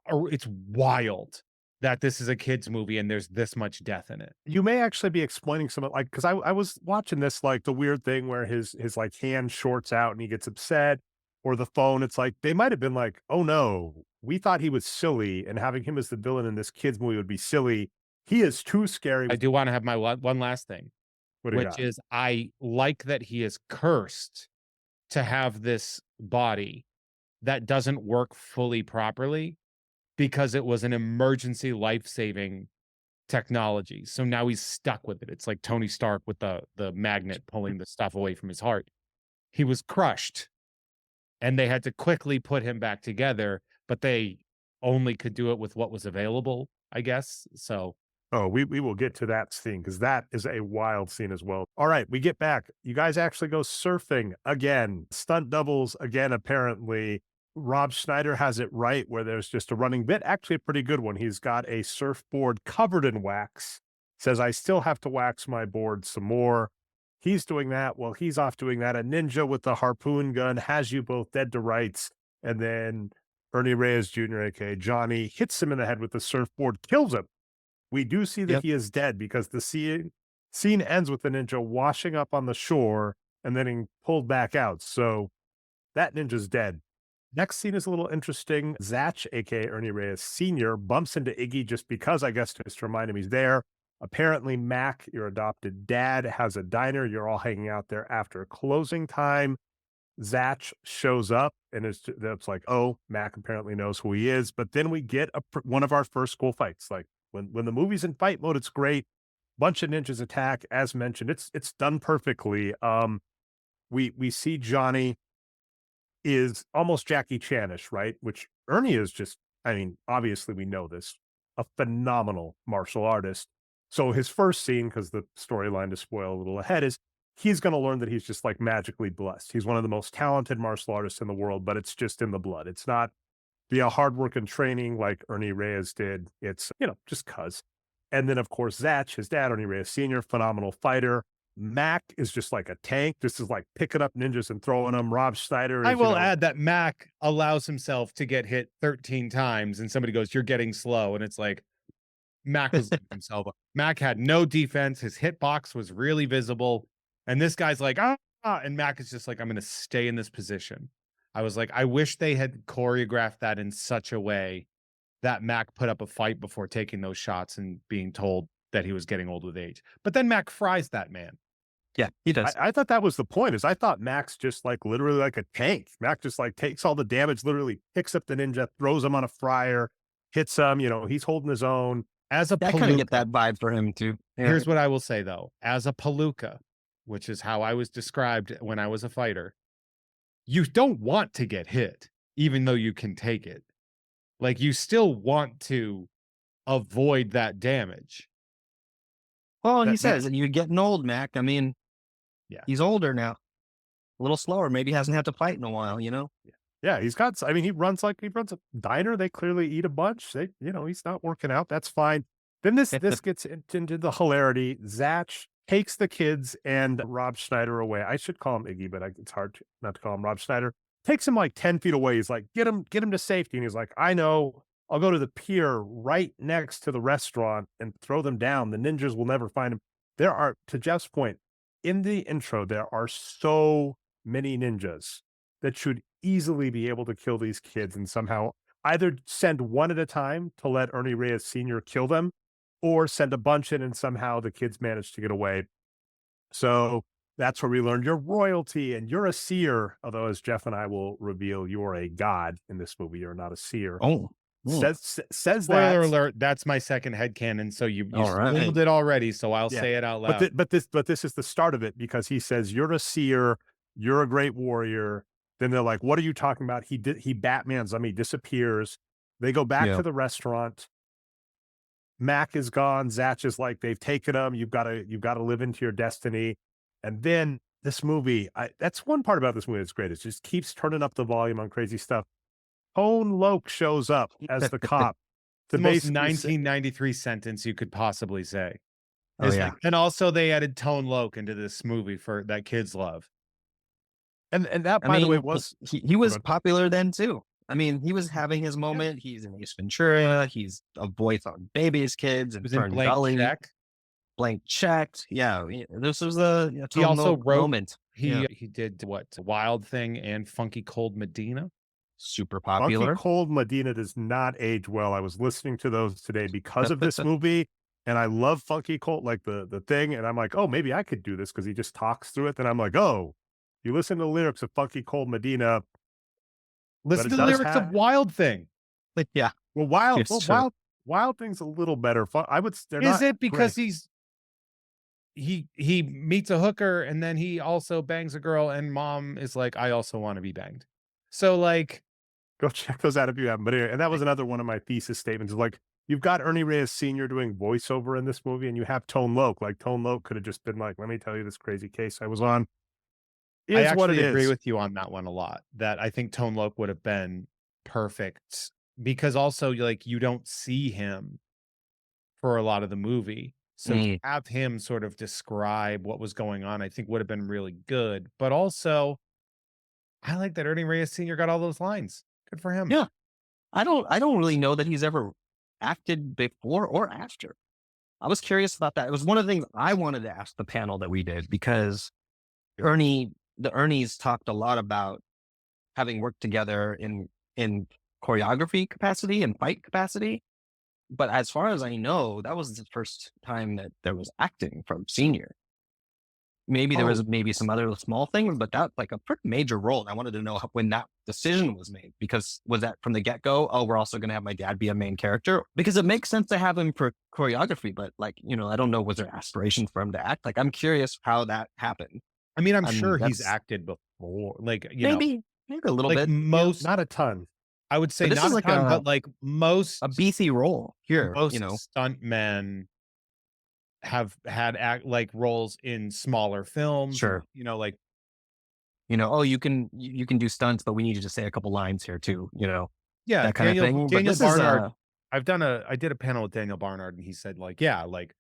It's wild that this is a kid's movie and there's this much death in it. You may actually be explaining some, like, because I was watching this, like the weird thing where his like hand shorts out and he gets upset. or the phone. It's like they might have been like, oh no, we thought he was silly, and having him as the villain in this kids movie would be silly. He is too scary. I do want to have my one last thing, What do you which got? is I like that he is cursed to have this body that doesn't work fully properly because it was an emergency life-saving technology. So now he's stuck with it. It's like Tony Stark with the magnet pulling the stuff away from his heart. He was crushed and they had to quickly put him back together, but they only could do it with what was available, I guess. So Oh, we will get to that scene because that is a wild scene as well. All right, we get back. You guys actually go surfing again. Stunt doubles again, apparently. Rob Schneider has it right where there's just a running bit, actually a pretty good one. He's got a surfboard covered in wax. Says, I still have to wax my board some more. He's doing that. Well, he's off doing that. A ninja with the harpoon gun has you both dead to rights. And then Ernie Reyes Jr., aka Johnny, hits him in the head with the surfboard, kills him. We do see that he is dead because the scene ends with the ninja washing up on the shore and then being pulled back out. So that ninja's dead. Next scene is a little interesting. Zach, aka Ernie Reyes Sr., bumps into Iggy just because, I guess, just to remind him he's there. Apparently, Mac, your adopted dad, has a diner. You're all hanging out there after closing time. Zach shows up and it's like, oh, Mac apparently knows who he is. But then we get one of our first school fights. Like when the movie's in fight mode, it's great. Bunch of ninjas attack, as mentioned. It's done perfectly. We see Johnny is almost Jackie Chanish, right? Which Ernie is just, I mean, obviously we know this, a phenomenal martial artist. So his first scene, because the storyline to spoil a little ahead, is he's going to learn that he's just like magically blessed. He's one of the most talented martial artists in the world, but it's just in the blood. It's not via hard work and training like Ernie Reyes did. It's, just cuz. And then, of course, Zach, his dad, Ernie Reyes Sr., phenomenal fighter. Mac is just like a tank. This is like picking up ninjas and throwing them. Rob Schneider is, I will add that Mac allows himself to get hit 13 times and somebody goes, you're getting slow. And it's like, Mac was himself. Mac had no defense. His hitbox was really visible. And this guy's like, and Mac is just like, I'm going to stay in this position. I was like, I wish they had choreographed that in such a way that Mac put up a fight before taking those shots and being told that he was getting old with age. But then Mac fries that man. Yeah, he does. I thought that was the point, is I thought Mac's just like literally like a tank. Mac just like takes all the damage, literally picks up the ninja, throws him on a fryer, hits him, he's holding his own. As a I kind of get that vibe for him too. Yeah. Here's what I will say though. As a palooka, which is how I was described when I was a fighter, you don't want to get hit, even though you can take it. Like you still want to avoid that damage. Well, and he says, and you're getting old, Mac. I mean, yeah, he's older now, a little slower. Maybe he hasn't had to fight in a while, Yeah, he runs a diner. They clearly eat a bunch. He's not working out. That's fine. Then this gets into the hilarity. Zach takes the kids and Rob Schneider away. I should call him Iggy, but it's hard not to call him Rob Schneider. Takes him like 10 feet away. He's like, get him to safety. And he's like, I know. I'll go to the pier right next to the restaurant and throw them down. The ninjas will never find him. There are, to Jeff's point, in the intro, there are so many ninjas that should easily be able to kill these kids and somehow either send one at a time to let Ernie Reyes Sr. kill them, or send a bunch in and somehow the kids manage to get away. So that's where we learned you're royalty and you're a seer. Although, as Jeff and I will reveal, you're a god in this movie. You're not a seer. Oh. Says Spoiler that. alert, that's my second headcanon, so you spoiled it already, so I'll say it out loud. But this is the start of it, because he says you're a seer, you're a great warrior. Then they're like, what are you talking about? He Batmans them, he disappears. They go back to the restaurant. Mac is gone. Zach is like, they've taken him. You've got to live into your destiny. And then this movie, that's one part about this movie that's great. It just keeps turning up the volume on crazy stuff. Tone Loc shows up as the cop. The most 1993 sentence you could possibly say. And also they added Tone Loc into this movie for that kids love. And that, by the way, was he was popular then too. I mean, he was having his moment. He's in Ace Ventura. He's a voice on Baby's Kids and Blank Check. Blank Check. Yeah, this was a he also wrote moment. He did what? Wild Thing and Funky Cold Medina. Super Funky popular. Cold Medina does not age well. I was listening to those today because of this movie, and I love Funky Cold, like the thing, and I'm like, oh, maybe I could do this because he just talks through it. And I'm like, oh, you listen to the lyrics of Funky Cold Medina. Listen to the lyrics of Wild Thing. Yeah. Well, Wild Thing's a little better. I would. Is it because he meets a hooker and then he also bangs a girl and mom is like, I also want to be banged. So like, go check those out if you haven't. But anyway, and that was another one of my thesis statements. Like, you've got Ernie Reyes Sr. doing voiceover in this movie, and you have Tone Loc. Like, Tone Loc could have just been like, let me tell you this crazy case I was on. I actually agree with you on that one a lot. That I think Tone Loc would have been perfect because also like you don't see him for a lot of the movie. So to have him sort of describe what was going on, I think would have been really good. But also, I like that Ernie Reyes Sr. got all those lines. Good for him. Yeah. I don't really know that he's ever acted before or after. I was curious about that. It was one of the things I wanted to ask the panel that we did because the Ernies talked a lot about having worked together in choreography capacity and fight capacity. But as far as I know, that was the first time that there was acting from Senior. Maybe there was maybe some other small things, but that like a pretty major role. And I wanted to know when that decision was made, because was that from the get-go? Oh, we're also going to have my dad be a main character, because it makes sense to have him for choreography. But like, I don't know, was there aspiration for him to act? Like, I'm curious how that happened. I mean, I'm sure he's acted before, like, maybe a little like bit. Most, not a ton. I would say not a ton, but like most a beefy role here. Most stuntmen have had like roles in smaller films. Sure. Like, you can do stunts, but we need you to say a couple lines here too. Yeah, that kind of thing. Daniel Barnard. I did a panel with Daniel Barnard, and he said like, yeah, like,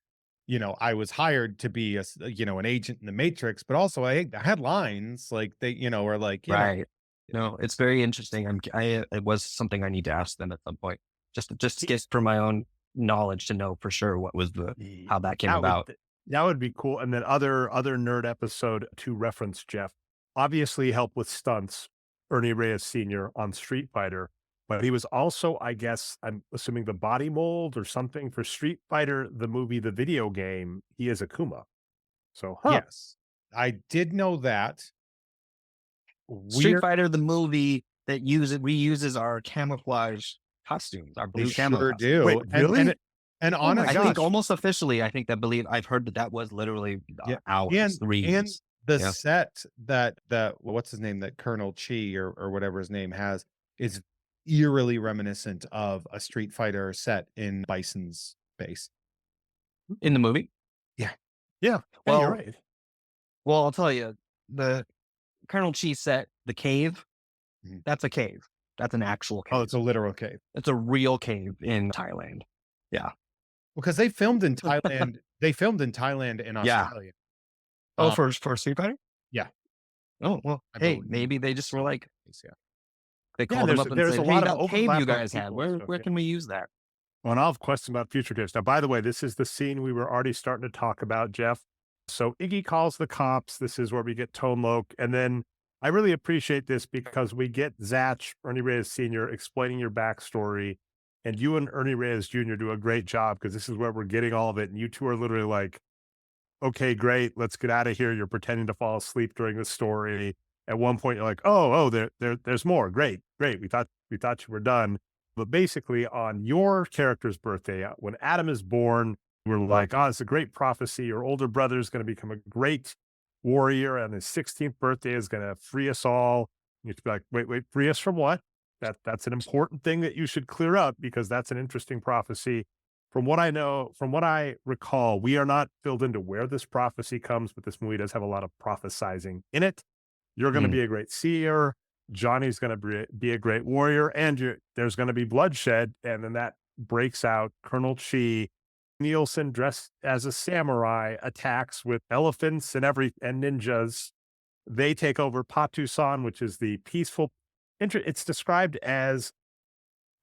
I was hired to be an agent in the Matrix, but also I had lines like they, or like, right. No, it's very interesting. It was something I need to ask them at some point, just for my own knowledge to know for sure what was how that came about. That would be cool. And then other nerd episode to reference, Jeff, obviously helped with stunts, Ernie Reyes Sr. on Street Fighter, but he was also, I guess, I'm assuming the body mold or something for Street Fighter, the movie, the video game. He is Akuma. So, yes, I did know that. Street Fighter, the movie that reuses our camouflage costumes, our blue camo. Sure do. Wait, really? And honestly, I think almost officially, I've heard that was literally hours. And the set that what's his name, that Colonel Chi or whatever his name has, is eerily reminiscent of a Street Fighter set in Bison's base. In the movie? Yeah. Well, you're right. Well, I'll tell you, the Colonel Chi set, the cave, that's a cave. That's an actual cave. Oh, it's a literal cave. It's a real cave in Thailand. Yeah. Because they filmed in Thailand. They filmed in Thailand and Australia. Oh, for Street Fighter? Yeah. Oh, well, hey, maybe they just were like, they called them up and there's said, a lot hey, of that cave you guys people, had, where can we use that? Well, and I'll have questions about future caves. Now, by the way, this is the scene we were already starting to talk about, Jeff. So Iggy calls the cops. This is where we get Tone Loc. And then I really appreciate this because we get Zach, Ernie Reyes Sr., explaining your backstory. And you and Ernie Reyes Jr. do a great job because this is where we're getting all of it. And you two are literally like, okay, great, let's get out of here. You're pretending to fall asleep during the story. At one point, you're like, oh, there's more. Great. We thought you were done. But basically, on your character's birthday, when Adam is born, we're like, oh, it's a great prophecy. Your older brother is going to become a great warrior, and his 16th birthday is going to free us all. You have to be like, wait, free us from what? That's an important thing that you should clear up because that's an interesting prophecy. From what I know, from what I recall, we are not filled into where this prophecy comes, but this movie does have a lot of prophesizing in it. You're going to be a great seer. Johnny's going to be a great warrior, and there's going to be bloodshed. And then that breaks out. Colonel Nielsen, dressed as a samurai, attacks with elephants and ninjas. They take over Patusan, which is the peaceful. It's described as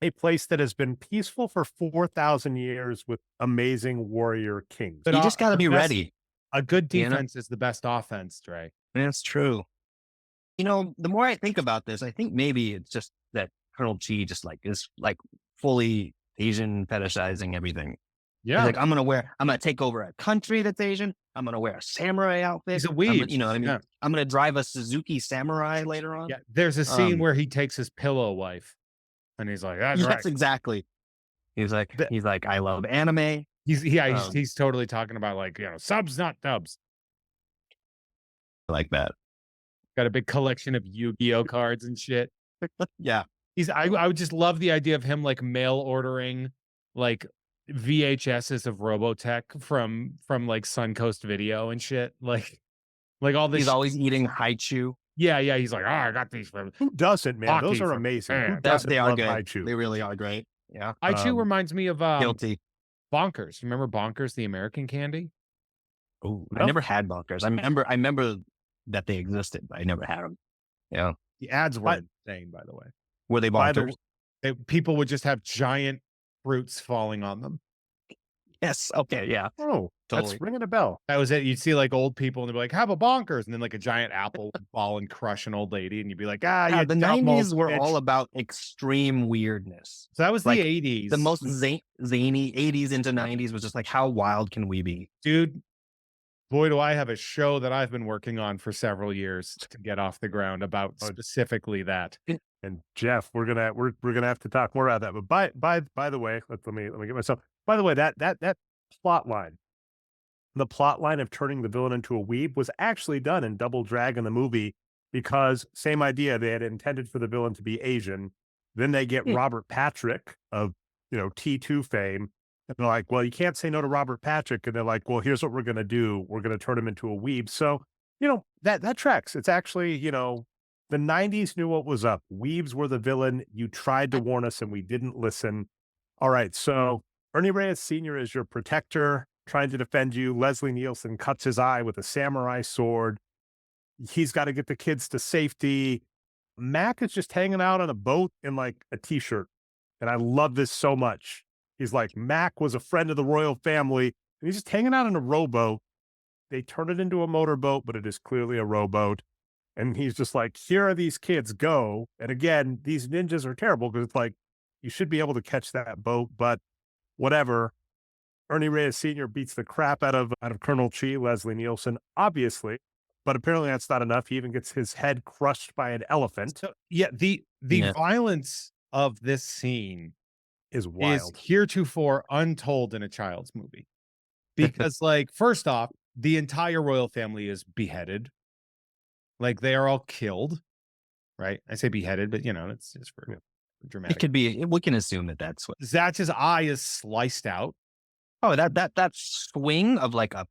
a place that has been peaceful for 4,000 years with amazing warrior kings. You just got to be ready. A good defense is the best offense, Dre. That's true. The more I think about this, I think maybe it's just that Colonel Chi just like is like fully Asian fetishizing everything. Yeah. He's like, I'm gonna take over a country that's Asian. I'm gonna wear a samurai outfit. He's a weeb. You know what I mean? Yeah. I'm gonna drive a Suzuki Samurai later on. Yeah. There's a scene where he takes his pillow wife and he's like, that's right. Exactly. He's like, I love anime. He's totally talking about like, subs, not dubs. Like that. Got a big collection of Yu-Gi-Oh cards and shit. Yeah. I would just love the idea of him like mail ordering like VHSs of Robotech from like Suncoast Video and shit. Like all this. He's always eating haichu. Yeah. He's like, I got these from. Who doesn't, man? Those are amazing. Who doesn't they are love good. haichu? They really are great. Yeah. Haichu reminds me of Guilty. Bonkers. Remember Bonkers, the American candy? Oh, I never had Bonkers. I remember that they existed, but I never had them. Yeah. The ads were insane, by the way. Were they Bonkers? People would just have giant fruits falling on them. Yes. Okay. Yeah. Oh, totally. That's ringing a bell. That was it. You'd see like old people and they'd be like, have a Bonkers. And then like a giant apple would fall and crush an old lady. And you'd be like, the 90s were all about extreme weirdness. So that was like, the 80s. The most zany 80s into 90s was just like, how wild can we be? Dude, boy, do I have a show that I've been working on for several years to get off the ground about specifically that. And Jeff, we're gonna have to talk more about that. But by the way, let me get myself. By the way, that plot line, the plot line of turning the villain into a weeb was actually done in Double Dragon, the movie, because same idea. They had intended for the villain to be Asian. Then they get Robert Patrick of T2 fame. And they're like, well, you can't say no to Robert Patrick. And they're like, well, here's what we're going to do. We're going to turn him into a weeb. So, that tracks. It's actually, the 90s knew what was up. Weebs were the villain. You tried to warn us and we didn't listen. All right. So Ernie Reyes Sr. is your protector, trying to defend you. Leslie Nielsen cuts his eye with a samurai sword. He's got to get the kids to safety. Mac is just hanging out on a boat in like a t-shirt. And I love this so much. He's like, Mac was a friend of the royal family. And he's just hanging out in a rowboat. They turn it into a motorboat, but it is clearly a rowboat. And he's just like, here are these kids, go. And again, these ninjas are terrible because it's like, you should be able to catch that boat, but whatever. Ernie Reyes Sr. beats the crap out of Colonel Chi, Leslie Nielsen, obviously. But apparently that's not enough. He even gets his head crushed by an elephant. So, the violence of this scene is wild. Is heretofore untold in a child's movie. Because like, first off, the entire royal family is beheaded. Like they are all killed, right? I say beheaded, but it's just for dramatic. It could be. We can assume that that's what. Zatch's eye is sliced out. Oh, that swing of like a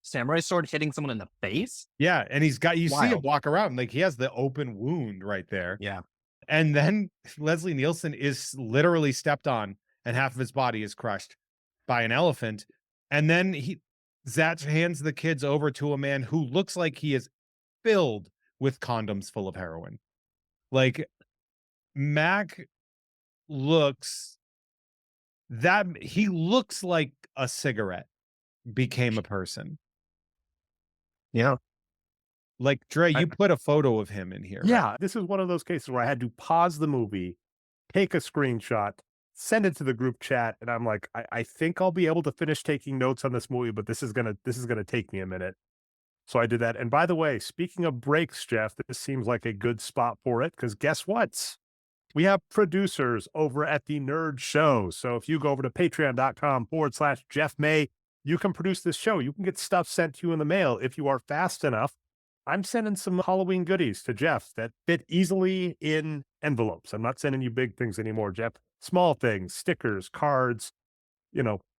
samurai sword hitting someone in the face. Yeah, and he's got see him walk around like he has the open wound right there. Yeah, and then Leslie Nielsen is literally stepped on, and half of his body is crushed by an elephant, and then Zatch hands the kids over to a man who looks like he is filled with condoms full of heroin. Like Mac looks like a cigarette became a person. Yeah. Like Dre, you put a photo of him in here. Yeah. Right? This is one of those cases where I had to pause the movie, take a screenshot, send it to the group chat. And I'm like, I think I'll be able to finish taking notes on this movie, but this is going to take me a minute. So I did that. And by the way, speaking of breaks, Jeff, this seems like a good spot for it because guess what? We have producers over at the Nerd Show. So if you go over to patreon.com/Jeff May, you can produce this show. You can get stuff sent to you in the mail if you are fast enough. I'm sending some Halloween goodies to Jeff that fit easily in envelopes. I'm not sending you big things anymore, Jeff. Small things, stickers, cards,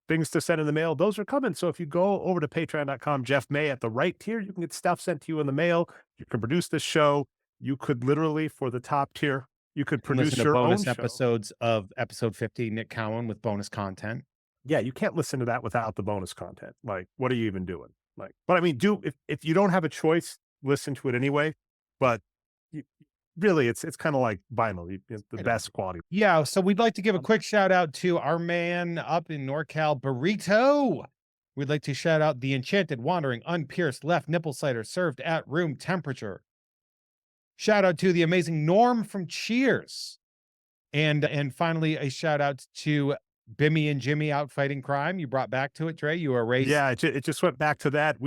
things to send in the mail, those are coming. So if you go over to patreon.com/Jeff May at the right tier, you can get stuff sent to you in the mail. You can produce this show. You could literally, for the top tier, you could produce your bonus own episodes of episode 50, Nick Cowan with bonus content. Yeah, you can't listen to that without the bonus content. Like, what are you even doing? Like, but I mean, if you don't have a choice, listen to it anyway. But really, it's kind of like vinyl. It's the best quality. Yeah, so we'd like to give a quick shout out to our man up in NorCal, Burrito. We'd like to shout out the enchanted, wandering, unpierced left nipple cider served at room temperature. Shout out to the amazing Norm from Cheers. And finally, a shout out to Bimmy and Jimmy out fighting crime. You brought back to it, Dre. You erased. Yeah, it just went back to that.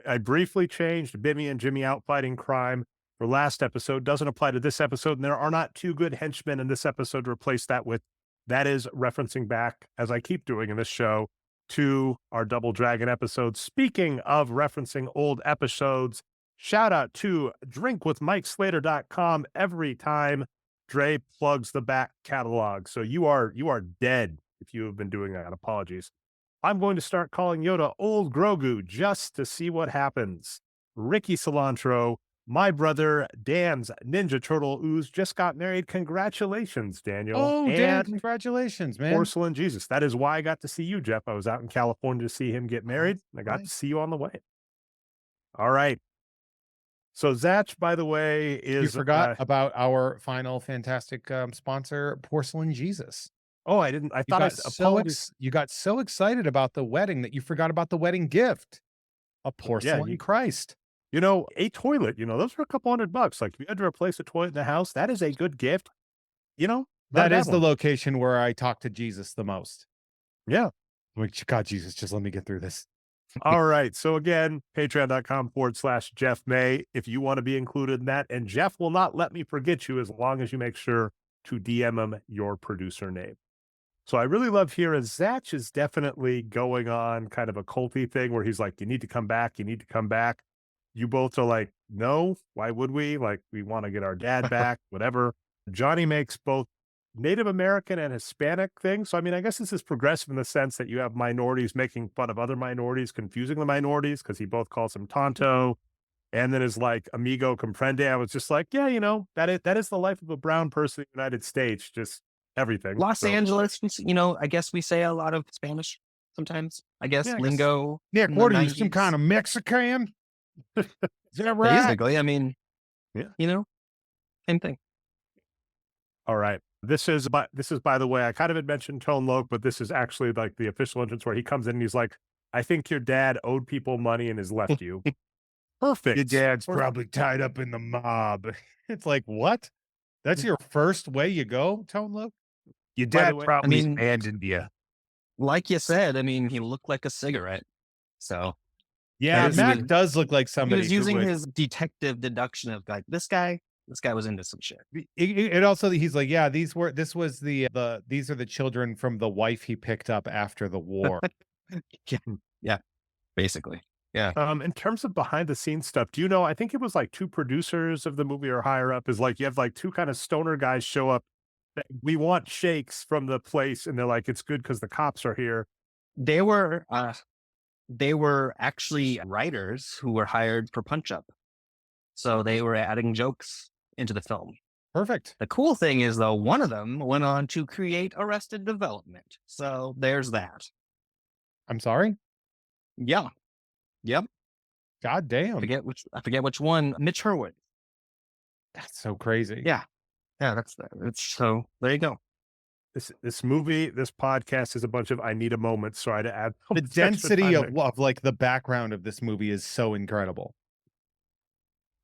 I briefly changed Bimmy and Jimmy out fighting crime for last episode. Doesn't apply to this episode. And there are not two good henchmen in this episode to replace that with. That is referencing back, as I keep doing in this show, to our Double Dragon episode. Speaking of referencing old episodes, shout out to drinkwithmikeslater.com every time Dre plugs the back catalog. So you are dead if you have been doing that. Apologies. I'm going to start calling Yoda Old Grogu just to see what happens. Ricky Cilantro, my brother Dan's Ninja Turtle Ooze just got married. Congratulations, Daniel. Oh, Dan, congratulations, man. Porcelain Jesus. That is why I got to see you, Jeff. I was out in California to see him get married. And I got to see you on the way. All right. So Zach, by the way, is... You forgot about our final fantastic sponsor, Porcelain Jesus. Oh, I didn't. I thought you got so excited about the wedding that you forgot about the wedding gift. A porcelain Christ. You know, a toilet, those are a couple $100. Like, if you had to replace a toilet in the house, that is a good gift. That is the location where I talk to Jesus the most. Yeah. I'm like, God, Jesus, just let me get through this. All right. So again, patreon.com/Jeff May, if you want to be included in that. And Jeff will not let me forget you as long as you make sure to DM him your producer name. So I really love here as Zach is definitely going on kind of a culty thing where he's like, you need to come back. You need to come back. You both are like, no, why would we? Like, we want to get our dad back, whatever. Johnny makes both Native American and Hispanic things. So, I mean, I guess this is progressive in the sense that you have minorities making fun of other minorities, confusing the minorities, because he both calls him Tonto and then is like, amigo comprende. I was just like, yeah, that is the life of a brown person in the United States, just everything. Los Angeles, I guess we say a lot of Spanish sometimes. I guess lingo. Nick, what are you, some kind of Mexican? Is that right? Basically, I mean, same thing. All right. This is, by the way, I kind of had mentioned Tone Loc, but this is actually like the official entrance where he comes in and he's like, I think your dad owed people money and has left you. Perfect. Your dad's probably tied up in the mob. It's like, what? That's your first way you go, Tone Loc? Your dad probably abandoned you. Like you said, I mean, he looked like a cigarette. So. Yeah, Mac does look like somebody. He was using his detective deduction of like, this guy was into some shit. It also, he's like, yeah, these are the children from the wife he picked up after the war. Yeah, basically. Yeah. In terms of behind the scenes stuff, do you know, I think it was like two producers of the movie or higher up is like, you have like two kind of stoner guys show up. We want shakes from the place. And they're like, it's good because the cops are here. They were actually writers who were hired for Punch Up. So they were adding jokes into the film. Perfect. The cool thing is, though, one of them went on to create Arrested Development. So there's that. I'm sorry? Yeah. Yep. God damn. I forget which one. Mitch Hurwitz. That's so crazy. Yeah. Yeah, so there you go. This movie, this podcast is a bunch of I need a moment. Sorry to add. The density of like the background of this movie is so incredible.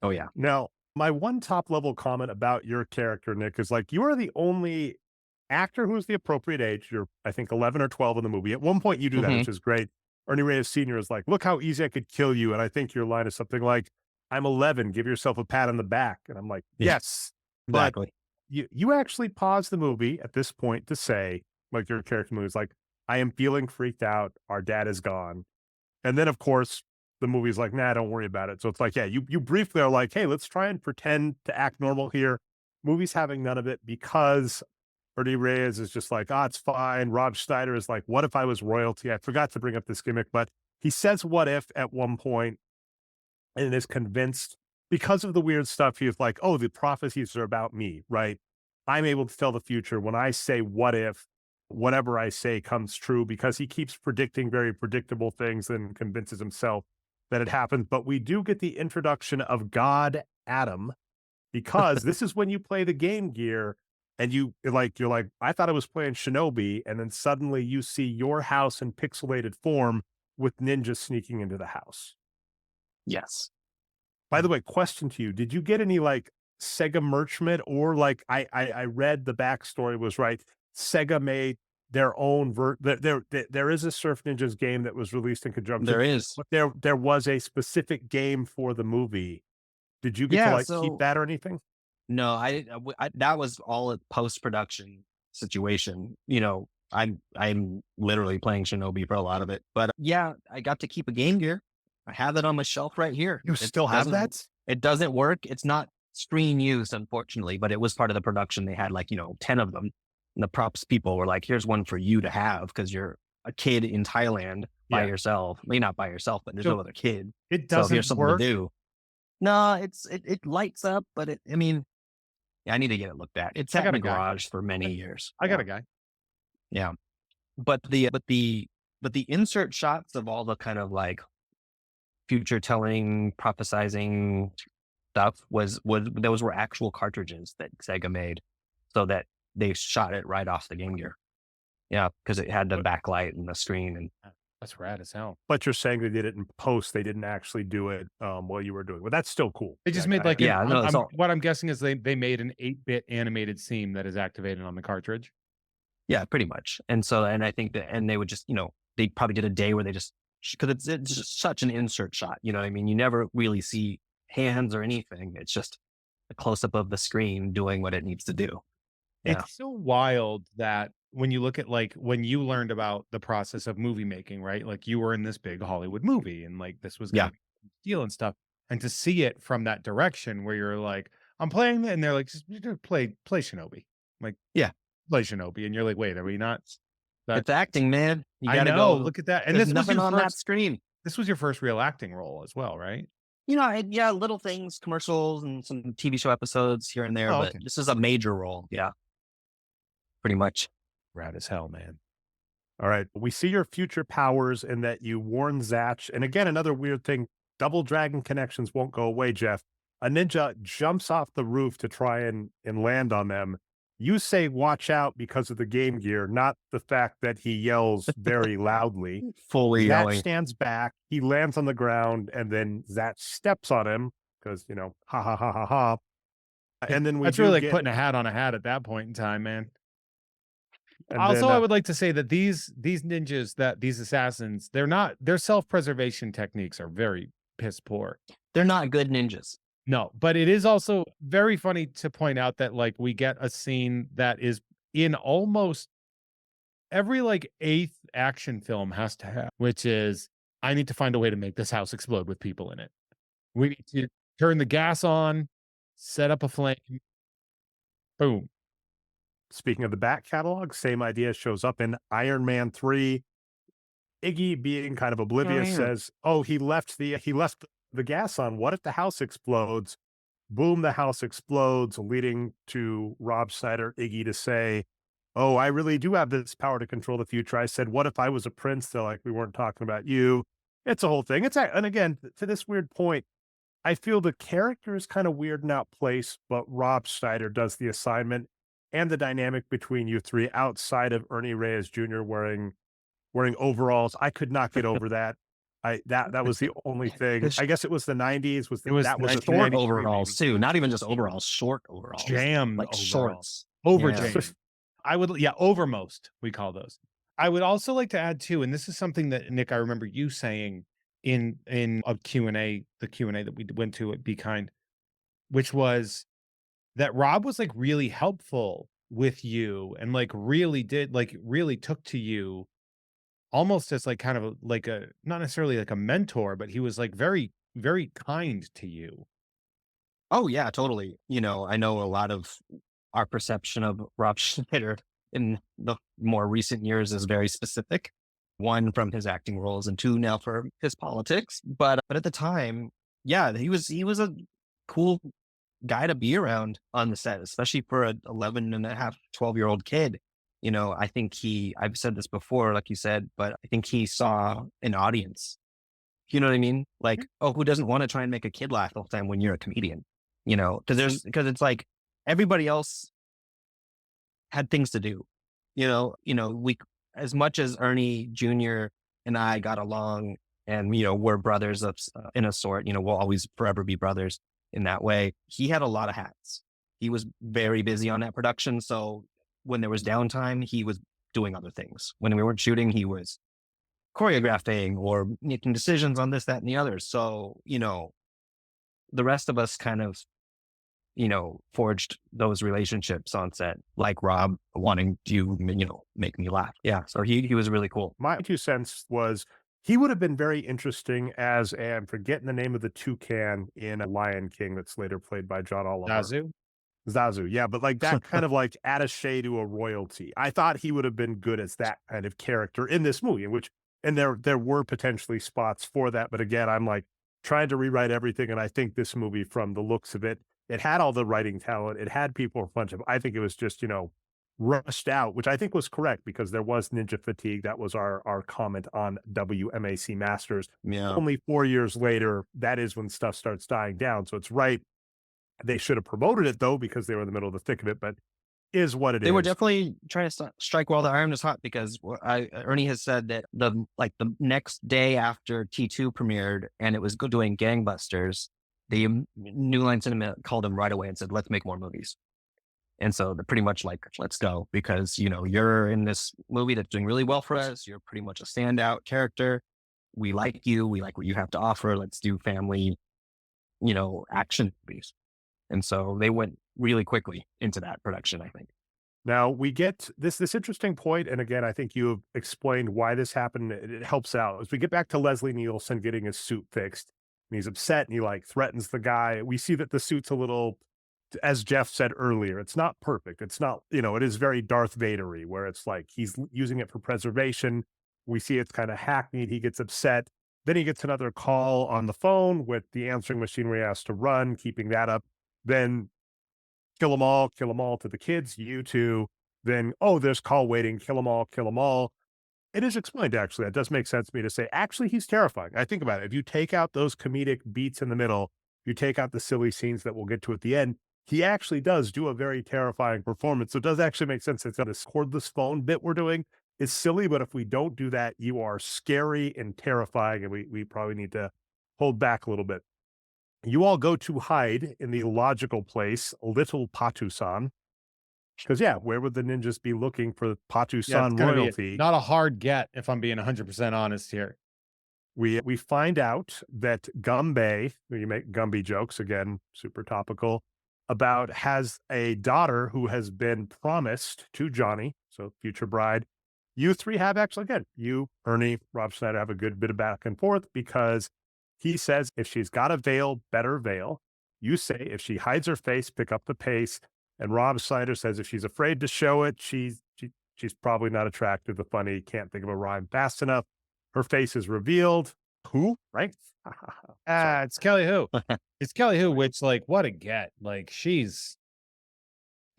Oh, yeah. Now, my one top level comment about your character, Nick, is like, you are the only actor who's the appropriate age. You're, I think, 11 or 12 in the movie. At one point, you do that, which is great. Ernie Reyes Sr. is like, look how easy I could kill you. And I think your line is something like, I'm 11, give yourself a pat on the back. And I'm like, yes, exactly. But you actually pause the movie at this point to say, like your character movie is like, I am feeling freaked out. Our dad is gone. And then, of course, the movie's like, nah, don't worry about it. So it's like, yeah, you briefly are like, hey, let's try and pretend to act normal here. Movie's having none of it because Ernie Reyes is just like, it's fine. Rob Schneider is like, what if I was royalty? I forgot to bring up this gimmick, but he says what if at one point and is convinced because of the weird stuff. He's like, oh, the prophecies are about me, right? I'm able to tell the future. When I say what if, whatever I say comes true, because he keeps predicting very predictable things and convinces himself that it happens. But we do get the introduction of God Adam, because this is when you play the Game Gear and you're like, I thought I was playing Shinobi. And then suddenly you see your house in pixelated form with ninjas sneaking into the house. Yes. By the way, question to you: did you get any like Sega merchant, or like I read the backstory was right? Sega made their own there is a Surf Ninjas game that was released in conjunction. There is, but there was a specific game for the movie. Did you get to like keep that or anything? No, I that was all a post-production situation. I'm literally playing Shinobi for a lot of it, but yeah, I got to keep a Game Gear. I have it on my shelf right here. You still have that? It doesn't work. It's not screen used, unfortunately, but it was part of the production. They had 10 of them. And the props people were like, here's one for you to have because you're a kid in Thailand by yourself. I mean, not by yourself, but there's no other kid. It doesn't here's something work. to do. No, it lights up, but I need to get it looked at. It's in the garage for many years. I got a guy. Yeah. But the insert shots of all the kind of like future telling, prophesizing stuff was those were actual cartridges that Sega made, so that they shot it right off the Game Gear. Yeah, because it had the backlight and the screen, and that's rad as hell. But you're saying they did it in post; they didn't actually do it while you were doing it. But that's still cool. They just made like what I'm guessing is they made an 8-bit animated scene that is activated on the cartridge. Yeah, pretty much. And I think that, and they would just, they probably did a day where they just, because it's just such an insert shot, you know what I mean? You never really see hands or anything. It's just a close up of the screen doing what it needs to do. Yeah. It's so wild that when you look at like when you learned about the process of movie making, right? Like you were in this big Hollywood movie and like this was gonna be deal and stuff. And to see it from that direction where you're like, I'm playing and they're like, just play Shinobi. I'm like, yeah, play Shinobi. And you're like, wait, are we not? It's acting, man. You gotta go. Look at that. And there's nothing on that screen. This was your first real acting role as well, right? Little things, commercials and some TV show episodes here and there, but this is a major role. Yeah. Pretty much. Rad as hell, man. All right. We see your future powers and that you warn Zatch. And again, another weird thing, double dragon connections won't go away, Jeff. A ninja jumps off the roof to try and land on them. You say, watch out because of the Game Gear, not the fact that he yells very loudly. Fully yelling. Zatch stands back. He lands on the ground and then Zatch steps on him because, ha, ha, ha, ha, ha. And then that's really like putting a hat on a hat at that point in time, man. And also, I would like to say that these ninjas, these assassins, their self-preservation techniques are very piss poor. They're not good ninjas. No, but it is also very funny to point out that like we get a scene that is in almost every like 8th action film has to have, which is I need to find a way to make this house explode with people in it. We need to turn the gas on, set up a flame, boom. Speaking of the back catalog, same idea shows up in Iron Man 3. Iggy, being kind of oblivious, says, he left the gas on. What if the house explodes? Boom, the house explodes, leading to Rob Schneider, Iggy, to say, I really do have this power to control the future. I said, what if I was a prince? They're like, we weren't talking about you. It's a whole thing. And again, to this weird point, I feel the character is kind of weird and out of place, but Rob Schneider does the assignment. And the dynamic between you three outside of Ernie Reyes Jr. wearing overalls, I could not get over that. That was the only thing. I guess it was the 90s. That was short overalls too, not even just overalls, short overalls, jammed like shorts, over jammed. I would, overmost we call those. I would also like to add too, and this is something that Nick, I remember you saying in a Q&A, the Q&A that we went to at Be Kind, which was that Rob was like really helpful with you and like really took to you almost as like kind of like a, not necessarily like a mentor, but he was like very, very kind to you. Oh yeah, totally. I know a lot of our perception of Rob Schneider in the more recent years is very specific. One, from his acting roles, and two, now for his politics. But at the time, yeah, he was a cool guy to be around on the set, especially for an 11 and a half, 12-year-old kid. I think I've said this before, like you said, but I think he saw an audience. You know what I mean? Like, who doesn't want to try and make a kid laugh all the time when you're a comedian? Because it's like everybody else had things to do. We, as much as Ernie Jr. and I got along, and we're brothers of in a sort. We'll always forever be brothers in that way. He had a lot of hats. He was very busy on that production, so when there was downtime, he was doing other things. When we weren't shooting, he was choreographing or making decisions on this, that, and the other. So the rest of us kind of forged those relationships on set, like Rob wanting to, make me laugh. Yeah. So he was really cool. My 2 cents was he would have been very interesting as, I'm forgetting the name of the toucan in Lion King that's later played by John Oliver. Zazu. Yeah. But like that kind of like attaché to a royalty. I thought he would have been good as that kind of character in this movie, and there were potentially spots for that. But again, I'm like trying to rewrite everything. And I think this movie, from the looks of it, it had all the writing talent. It had people a bunch of, I think it was just, rushed out, which I think was correct because there was ninja fatigue. That was our comment on WMAC Masters. Yeah. Only 4 years later, that is when stuff starts dying down. So it's right. They should have promoted it though, because they were in the middle of the thick of it, but is what it is. They were definitely trying to strike while the iron is hot, because Ernie has said that the next day after T2 premiered and it was doing gangbusters, the New Line Cinema called him right away and said, let's make more movies. And so they're pretty much like, let's go, because, you're in this movie that's doing really well for us. You're pretty much a standout character. We like you. We like what you have to offer. Let's do family, action movies. And so they went really quickly into that production, I think. Now we get this interesting point, and again, I think you have explained why this happened. It helps out as we get back to Leslie Nielsen getting his suit fixed. And he's upset and he threatens the guy. We see that the suit's a little, as Jeff said earlier, it's not perfect. It's not, it is very Darth Vader-y, where it's like he's using it for preservation. We see it's kind of hackneyed. He gets upset. Then he gets another call on the phone with the answering machine where he has to run, keeping that up. Then kill them all to the kids, you too. Then, there's call waiting, kill them all. It is explained, actually. That does make sense to me to say, actually, he's terrifying. I think about it. If you take out those comedic beats in the middle, you take out the silly scenes that we'll get to at the end, he actually does do a very terrifying performance. So it does actually make sense that this cordless phone bit we're doing is silly, but if we don't do that, you are scary and terrifying, and we probably need to hold back a little bit. You all go to hide in the logical place, Little Patu-san. Because, where would the ninjas be looking for Patu-san royalty? Not a hard get, if I'm being 100% honest here. We find out that Gumby, you make Gumby jokes, again, super topical, has a daughter who has been promised to Johnny, so future bride. You three have actually, again, you, Ernie, Rob Schneider have a good bit of back and forth, because he says if she's got a veil, better veil. You say if she hides her face, pick up the pace. And Rob Schneider says if she's afraid to show it, she's probably not attractive. The funny, can't think of a rhyme fast enough. Her face is revealed. Who? Right? It's Kelly Who. It's Kelly Who, which, what a get. She's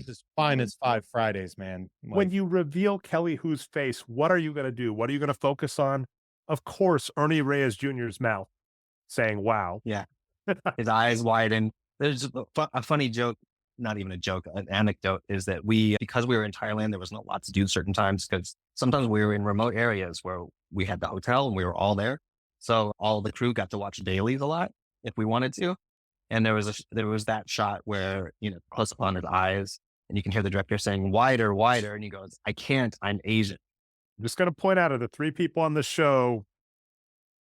as fine as 5 Fridays, man. When you reveal Kelly Who's face, what are you going to do? What are you going to focus on? Of course, Ernie Reyes Jr.'s mouth saying, wow. Yeah. His eyes widen. There's a funny joke, not even a joke, an anecdote, is that because we were in Thailand, there was not a lot to do certain times, because sometimes we were in remote areas where we had the hotel and we were all there. So all the crew got to watch dailies a lot if we wanted to. And there was that shot where, close up on his eyes, and you can hear the director saying, wider, wider. And he goes, I can't, I'm Asian. I'm just going to point out of the 3 people on the show,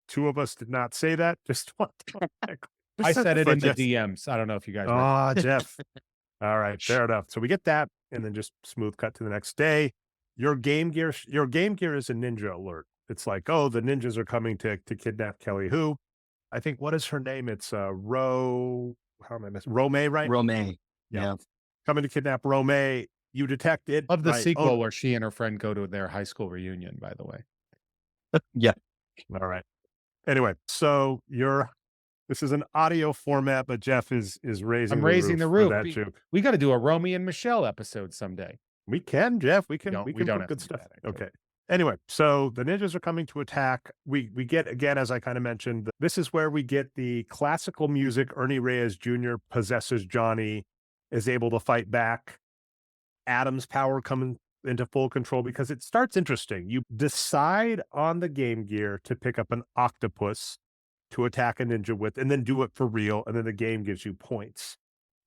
2 of us did not say that. Just want to I said it in the DMs. I don't know if you guys read. Jeff. All right, fair enough. So we get that, and then just smooth cut to the next day. Your Game Gear is a ninja alert. It's like, the ninjas are coming to kidnap Kelly Who. I think, what is her name? It's Rome, right? Rome. Yeah. Coming to kidnap Rome. You detect it. Love the sequel where she and her friend go to their high school reunion, by the way. Yeah. All right. Anyway, so this is an audio format, but Jeff is raising. I'm raising the roof. We got to do a Romy and Michelle episode someday. We can, Jeff. We can put good stuff. Okay. Anyway, so the ninjas are coming to attack. We get, again, as I kind of mentioned, this is where we get the classical music. Ernie Reyes Jr. possesses Johnny, is able to fight back. Adam's power comes into full control because it starts interesting. You decide on the Game Gear to pick up an octopus to attack a ninja with, and then do it for real, and then the game gives you points.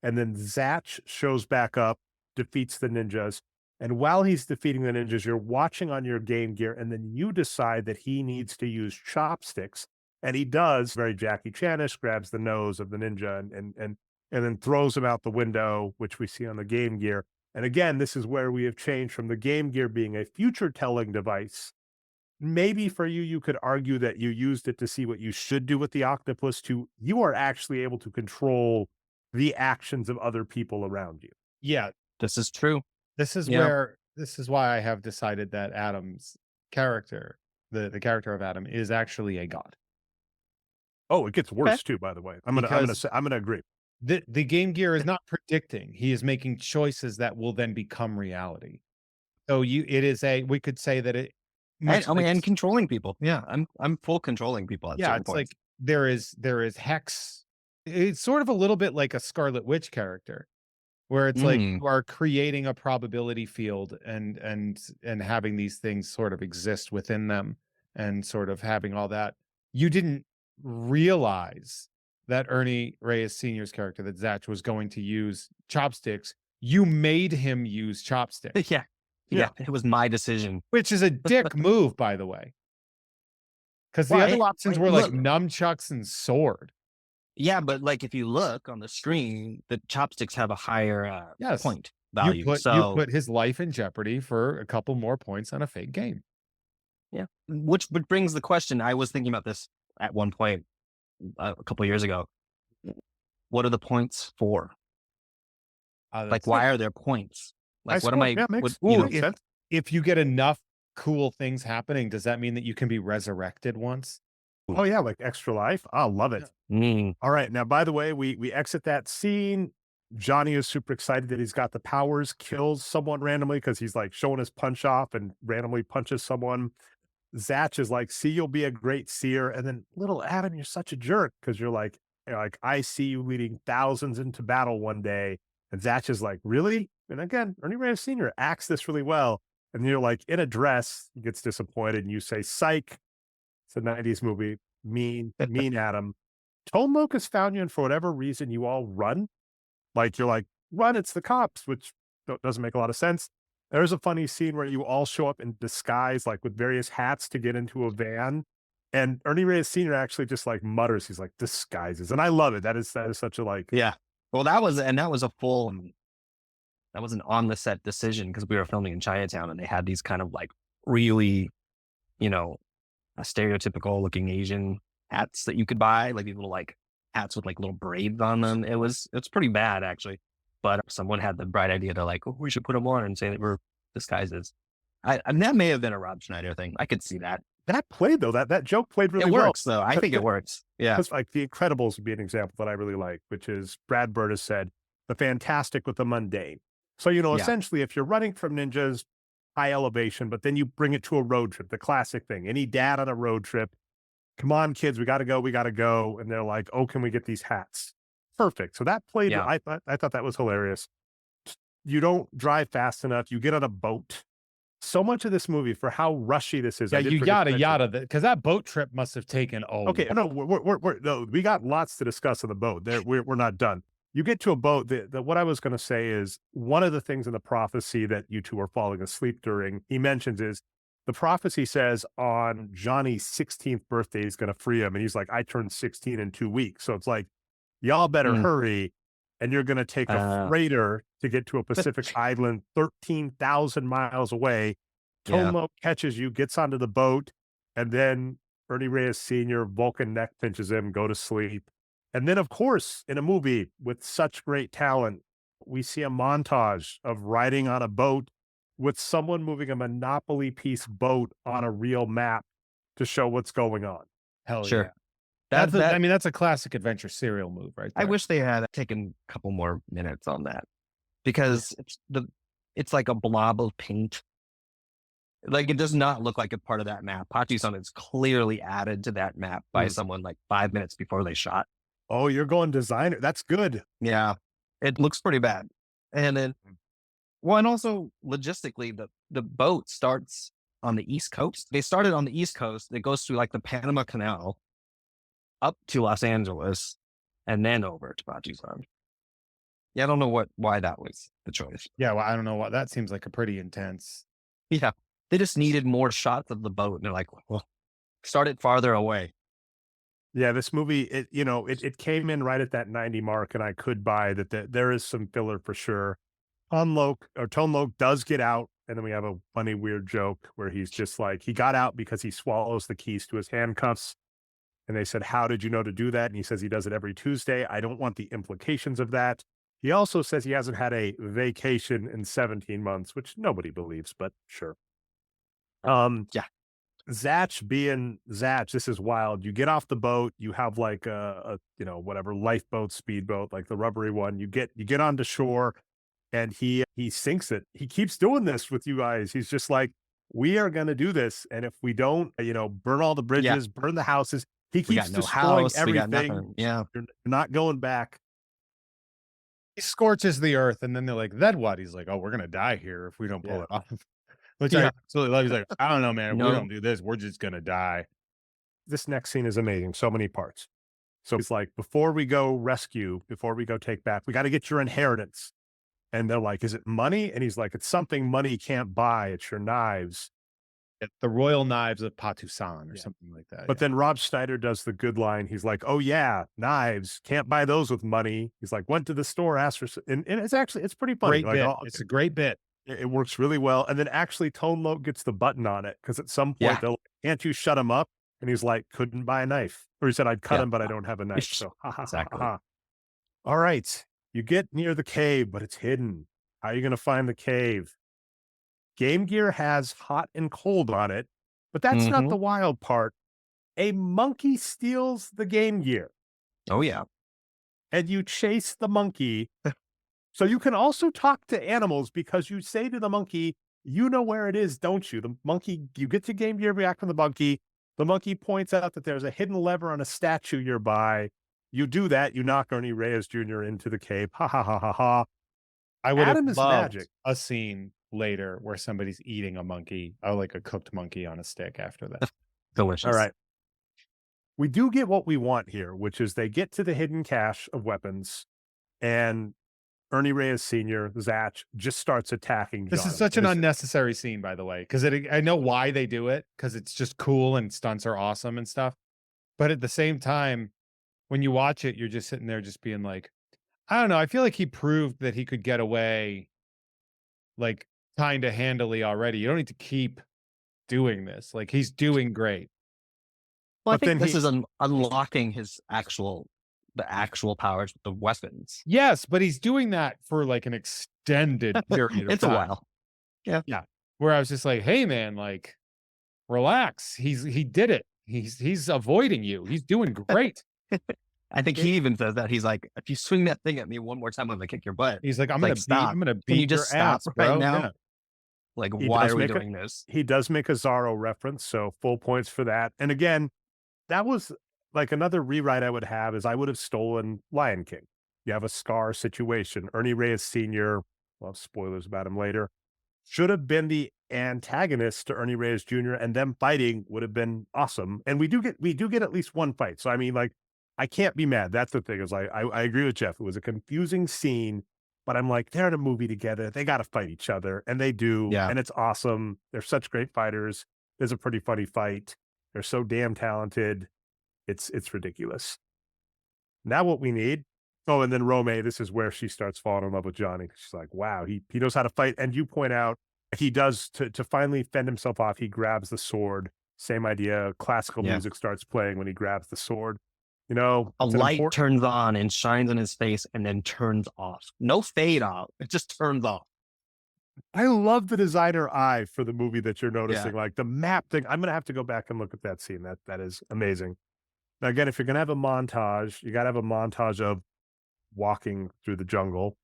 And then Zatch shows back up, defeats the ninjas, and while he's defeating the ninjas, you're watching on your Game Gear, and then you decide that he needs to use chopsticks, and he does, very Jackie Chan-ish, grabs the nose of the ninja and then throws him out the window, which we see on the Game Gear. And again, this is where we have changed from the Game Gear being a future-telling device. Maybe for you, you could argue that you used it to see what you should do with the octopus to you are actually able to control the actions of other people around you. Yeah, this is true. This is why I have decided that Adam's character, the character of Adam, is actually a god. Oh, it gets worse too, by the way. I'm gonna agree. The Game Gear is not predicting; he is making choices that will then become reality. So we could say that it, and controlling people. Yeah, I'm full controlling people. At it's points. like there is hex. It's sort of a little bit like a Scarlet Witch character, where it's like you are creating a probability field and having these things sort of exist within them, and sort of having all that. You didn't realize that Ernie Reyes Sr.'s character, that Zatch, was going to use chopsticks. You made him use chopsticks. Yeah, it was my decision. Which is a dick move, by the way. Because the other options were like nunchucks and sword. Yeah, but like if you look on the screen, the chopsticks have a higher point value. You put his life in jeopardy for a couple more points on a fake game. Yeah, which brings the question. I was thinking about this at one point a couple of years ago. What are the points for? Why are there points? Like, what am I? If you get enough cool things happening, does that mean that you can be resurrected once? Oh yeah, like extra life. I love it. All right, now by the way, we exit that scene. Johnny is super excited that he's got the powers, kills someone randomly because he's like showing his punch off and randomly punches someone. Zatch is like, "See, you'll be a great seer," and then little Adam, you're such a jerk because you're like, "I see you leading thousands into battle one day," and Zatch is like, "Really?" And again, Ernie Reyes Sr. acts this really well, and you're like in a dress, he gets disappointed, and you say, "Psych." It's a 90s movie. Mean Adam. Tomoke has found you, and for whatever reason, you all run. Like, you're like, "Run, it's the cops," which doesn't make a lot of sense. There's a funny scene where you all show up in disguise, like with various hats to get into a van. And Ernie Reyes Sr. actually just like mutters, he's like, "Disguises." And I love it. That is such a like. Yeah. Well, that was an on the set decision because we were filming in Chinatown and they had these kind of like really, stereotypical looking Asian hats that you could buy, like these little like hats with like little braids on them. It's pretty bad actually, but someone had the bright idea to like, we should put them on and say that we're disguises. And that may have been a Rob Schneider thing. I could see that. That played though. That joke played really well. It works though. I think it works. Yeah. Because like The Incredibles would be an example that I really like, which is Brad Bird has said, the fantastic with the mundane. So, essentially if you're running from ninjas, high elevation, but then you bring it to a road trip, the classic thing. Any dad on a road trip, "Come on, kids, we got to go. And they're like, "Oh, can we get these hats?" Perfect. So that played, I thought that was hilarious. You don't drive fast enough. You get on a boat. So much of this movie for how rushy this is. Yeah, you yada, because that boat trip must have taken, okay, no, we got lots to discuss on the boat. We're not done. You get to a boat. What I was going to say is one of the things in the prophecy that you two are falling asleep during, he mentions is the prophecy says on Johnny's 16th birthday, he's going to free him. And he's like, "I turned 16 in 2 weeks." So it's like, y'all better hurry. And you're going to take a freighter to get to a Pacific island 13,000 miles away. Tomo catches you, gets onto the boat. And then Ernie Reyes Sr., Vulcan neck pinches him, go to sleep. And then, of course, in a movie with such great talent, we see a montage of riding on a boat with someone moving a Monopoly piece boat on a real map to show what's going on. Hell yeah. That's a classic adventure serial move, right there. I wish they had taken a couple more minutes on that because it's like a blob of paint. Like, it does not look like a part of that map. Pachi-san is clearly added to that map by someone like 5 minutes before they shot. Oh, you're going designer. That's good. Yeah. It looks pretty bad. And then, and also logistically, the boat starts on the East Coast. They started on the East Coast. It goes through like the Panama Canal up to Los Angeles and then over to Patusan. Yeah, I don't know why that was the choice. Yeah, well, I don't know what that seems like a pretty intense. Yeah, they just needed more shots of the boat, and they're like, well, start it farther away. Yeah, this movie, it came in right at that 90 mark, and I could buy that there is some filler for sure. Tone Loc does get out, and then we have a funny, weird joke where he's just like, he got out because he swallows the keys to his handcuffs. And they said, how did you know to do that? And he says he does it every Tuesday. I don't want the implications of that. He also says he hasn't had a vacation in 17 months, which nobody believes, but sure. Yeah. Zatch being Zatch, this is wild. You get off the boat, you have like a whatever lifeboat, speedboat, like the rubbery one. You get onto shore, and he sinks it. He keeps doing this with you guys. He's just like, we are going to do this, and if we don't, burn all the bridges, burn the houses. He keeps destroying everything. Yeah, you're not going back. He scorches the earth, and then they're like, "Then what?" He's like, "Oh, we're gonna die here if we don't pull it off." Which I absolutely love. He's like, "I don't know, man. If we don't do this, we're just gonna die." This next scene is amazing. So many parts. So it's like, before we go rescue, before we go take back, we got to get your inheritance. And they're like, "Is it money?" And he's like, "It's something money can't buy. It's your knives." The royal knives of Patusan or something like that. But then Rob Schneider does the good line. He's like, "Oh yeah, knives, can't buy those with money." He's like, "Went to the store, asked for," and it's pretty funny. Great bit. It's a great bit. It works really well. And then actually Tone Loc gets the button on it, because at some point they're like, "Can't you shut him up?" And he's like, "Couldn't buy a knife." Or he said, "I'd cut him, but I don't have a knife." So exactly. All right. You get near the cave, but it's hidden. How are you going to find the cave? Game Gear has hot and cold on it, but that's not the wild part. A monkey steals the Game Gear. Oh, yeah. And you chase the monkey. So you can also talk to animals, because you say to the monkey, "You know where it is, don't you?" The monkey, you get your Game Gear back from the monkey. The monkey points out that there's a hidden lever on a statue nearby. You do that. You knock Ernie Reyes Jr. into the cave. Ha ha ha ha ha. I would Adam have is loved magic. a scene later where somebody's eating a monkey, or like a cooked monkey on a stick after that. Delicious. All right. We do get what we want here, which is they get to the hidden cache of weapons, and Ernie Reyes Sr., Zatch, just starts attacking John. This is such an unnecessary scene, by the way, because I know why they do it, because it's just cool and stunts are awesome and stuff. But at the same time, when you watch it, you're just sitting there just being like, I don't know. I feel like he proved that he could get away like kind of handily already. You don't need to keep doing this. Like, he's doing great. Well, I think this is unlocking the actual powers with the weapons. Yes, but he's doing that for like an extended period of it's time. a while. Yeah. Where I was just like, hey man, like, relax. He did it. He's avoiding you. He's doing great. I think he even says that. He's like, if you swing that thing at me one more time, I'm gonna kick your butt. He's like, I'm gonna beat Can you just stop ass, bro? right now? Yeah. Like, why are we doing this? He does make a Zorro reference, so full points for that. And again, that was like another rewrite I would have, is I would have stolen Lion King. You have a Scar situation. Ernie Reyes Sr., well, spoilers about him later, should have been the antagonist to Ernie Reyes Jr., and them fighting would have been awesome. And we do get at least one fight. So I mean, like, I can't be mad. That's the thing, is I agree with Jeff. It was a confusing scene, but I'm like, they're in a movie together. They got to fight each other, and they do. Yeah. And it's awesome. They're such great fighters. There's a pretty funny fight. They're so damn talented. It's ridiculous. Now what we need. Oh, and then Rome, this is where she starts falling in love with Johnny. She's like, wow, he knows how to fight. And you point out, he does, to finally fend himself off, he grabs the sword. Same idea. Classical music starts playing when he grabs the sword. You know, a light turns on and shines in his face and then turns off. No fade off. It just turns off. I love the designer eye for the movie that you're noticing, like the map thing. I'm going to have to go back and look at that scene. That is amazing. Now, again, if you're going to have a montage, you got to have a montage of walking through the jungle.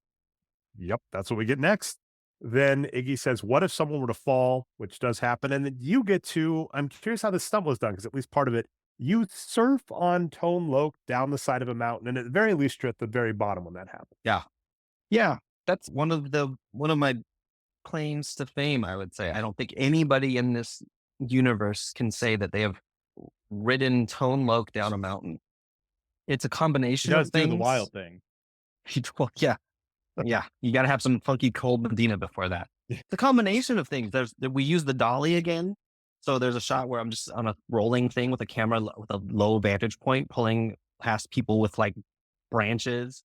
Yep, that's what we get next. Then Iggy says, what if someone were to fall, which does happen? And then you get to, I'm curious how this stunt was done, because at least part of it, you surf on Tone Loc down the side of a mountain, and at the very least, you're at the very bottom when that happens. Yeah. That's one of my claims to fame, I would say. I don't think anybody in this universe can say that they have ridden Tone Loc down a mountain. It's a He combination does of do things. the wild thing. Well, yeah. Yeah. You got to have some funky cold Medina before that. The combination of things. We use the dolly again. So there's a shot where I'm just on a rolling thing with a camera with a low vantage point, pulling past people with like branches.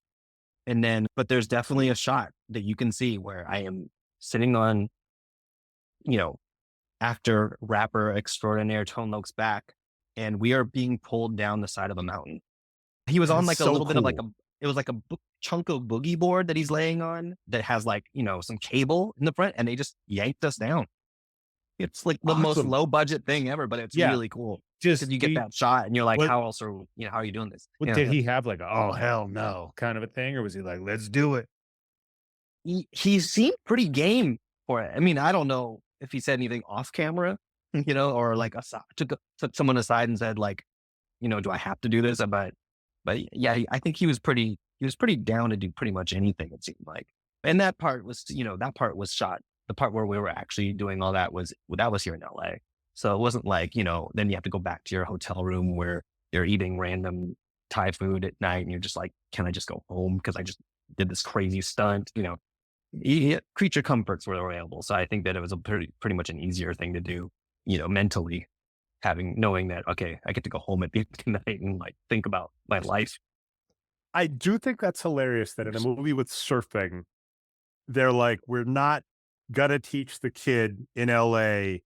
And then, but there's definitely a shot that you can see where I am sitting on, actor, rapper extraordinaire Tone Loc's back, and we are being pulled down the side of a mountain. He was on like a little bit of like it was like a chunk of boogie board that he's laying on that has like, some cable in the front, and they just yanked us down. It's like the most low budget thing ever, but it's really cool. Just you get that shot and you're like, how else how are you doing this? Did he have like, oh, hell no kind of a thing? Or was he like, let's do it? He seemed pretty game for it. I mean, I don't know if he said anything off camera, or like took someone aside and said like, do I have to do this? But yeah, I think he was pretty down to do pretty much anything, it seemed like. And that part was, shot. The part where we were actually doing all that was here in LA. So it wasn't like, then you have to go back to your hotel room where you're eating random Thai food at night and you're just like, can I just go home? Because I just did this crazy stunt, creature comforts were available. So I think that it was a pretty much an easier thing to do, mentally, knowing that, okay, I get to go home at the end of the night and like think about my life. I do think that's hilarious that in a movie with surfing, they're like, we're not gonna teach the kid in LA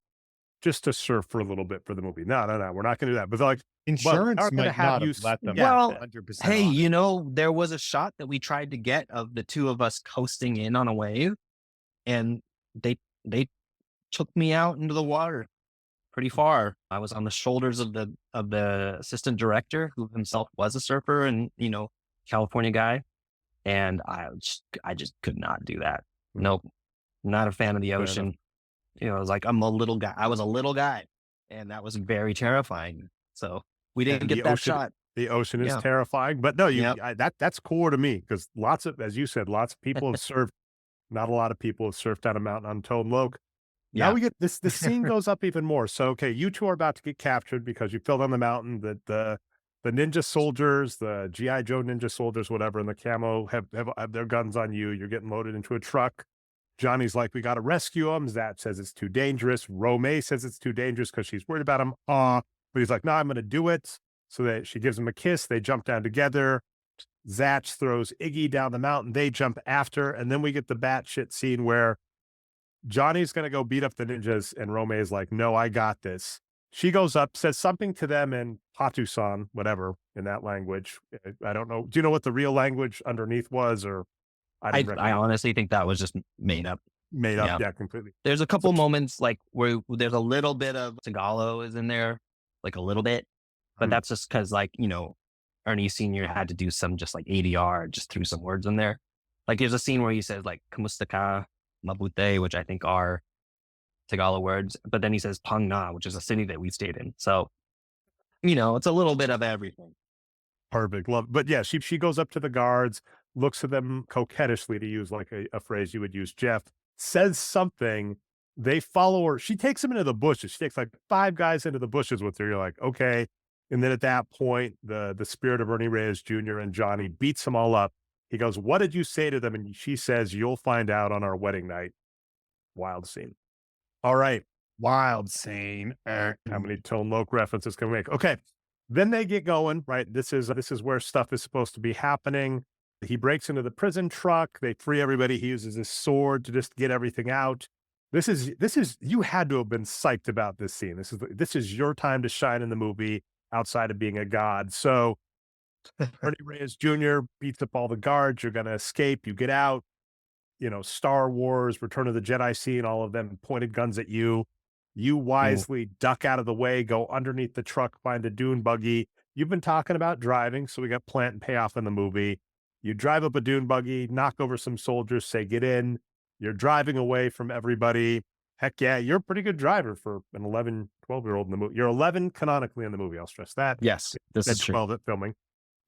just to surf for a little bit for the movie. No, we're not gonna do that. But they're like, insurance might not have let them. Well, 100% hey, there was a shot that we tried to get of the two of us coasting in on a wave, and they took me out into the water pretty far. I was on the shoulders of the assistant director, who himself was a surfer and California guy, and I just could not do that. Nope, not a fan of the ocean. It was like I was a little guy, and that was very terrifying. So we didn't get that shot. The ocean is terrifying, but no, that's cool to me because as you said, lots of people have surfed. Not a lot of people have surfed down a mountain on Tone Loc. Now we get this. The scene goes up even more. So okay, you two are about to get captured because you fell down the mountain. That the ninja soldiers, the GI Joe ninja soldiers, whatever, and the camo have their guns on you. You're getting loaded into a truck. Johnny's like, we got to rescue him. Zach says it's too dangerous. Romeo says it's too dangerous because she's worried about him. But he's like, no, I'm going to do it. So she gives him a kiss. They jump down together. Zach throws Iggy down the mountain. They jump after. And then we get the batshit scene where Johnny's going to go beat up the ninjas. And Romeo is like, no, I got this. She goes up, says something to them in Patusan, whatever, in that language. I don't know. Do you know what the real language underneath was? Or I honestly think that was just made up. Yeah, completely. There's a couple moments like where there's a little bit of Tagalog is in there, like a little bit, but that's just because like, Ernie Sr. had to do some just like ADR, just threw some words in there. Like there's a scene where he says like, kamusta ka, mabuti, which I think are Tagalog words, but then he says Pang Na, which is a city that we stayed in. So, it's a little bit of everything. Perfect. Love. But yeah, she goes up to the guards, looks at them coquettishly, to use like a phrase you would use, Jeff, says something. They follow her. She takes them into the bushes. She takes like 5 guys into the bushes with her. You're like, okay. And then at that point, the spirit of Ernie Reyes Jr. and Johnny beats them all up. He goes, what did you say to them? And she says, you'll find out on our wedding night. Wild scene. All right. Wild scene. How many Tone Loc references can we make? Okay. Then they get going, right? This is where stuff is supposed to be happening. He breaks into the prison truck. They free everybody. He uses his sword to just get everything out. This is you had to have been psyched about this scene. This is your time to shine in the movie outside of being a god. So Ernie Reyes Jr. beats up all the guards. You're going to escape. You get out. Star Wars, Return of the Jedi scene, all of them pointed guns at you. You wisely duck out of the way, go underneath the truck, find a dune buggy. You've been talking about driving, so we got plant and payoff in the movie. You drive up a dune buggy, knock over some soldiers, say, get in. You're driving away from everybody. Heck yeah, you're a pretty good driver for an 11, 12-year-old in the movie. You're 11 canonically in the movie, I'll stress that. Yes, this is 12 at filming.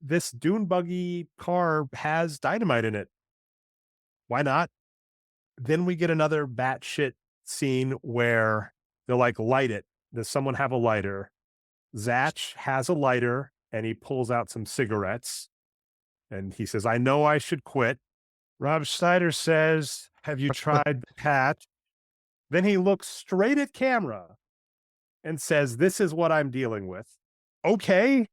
This dune buggy car has dynamite in it. Why not? then we get another batshit scene where they're like, light it. Does someone have a lighter? Zach has a lighter and he pulls out some cigarettes and he says, I know I should quit. Rob Schneider says, have you tried the patch? Then he looks straight at camera and says, this is what I'm dealing with. Okay.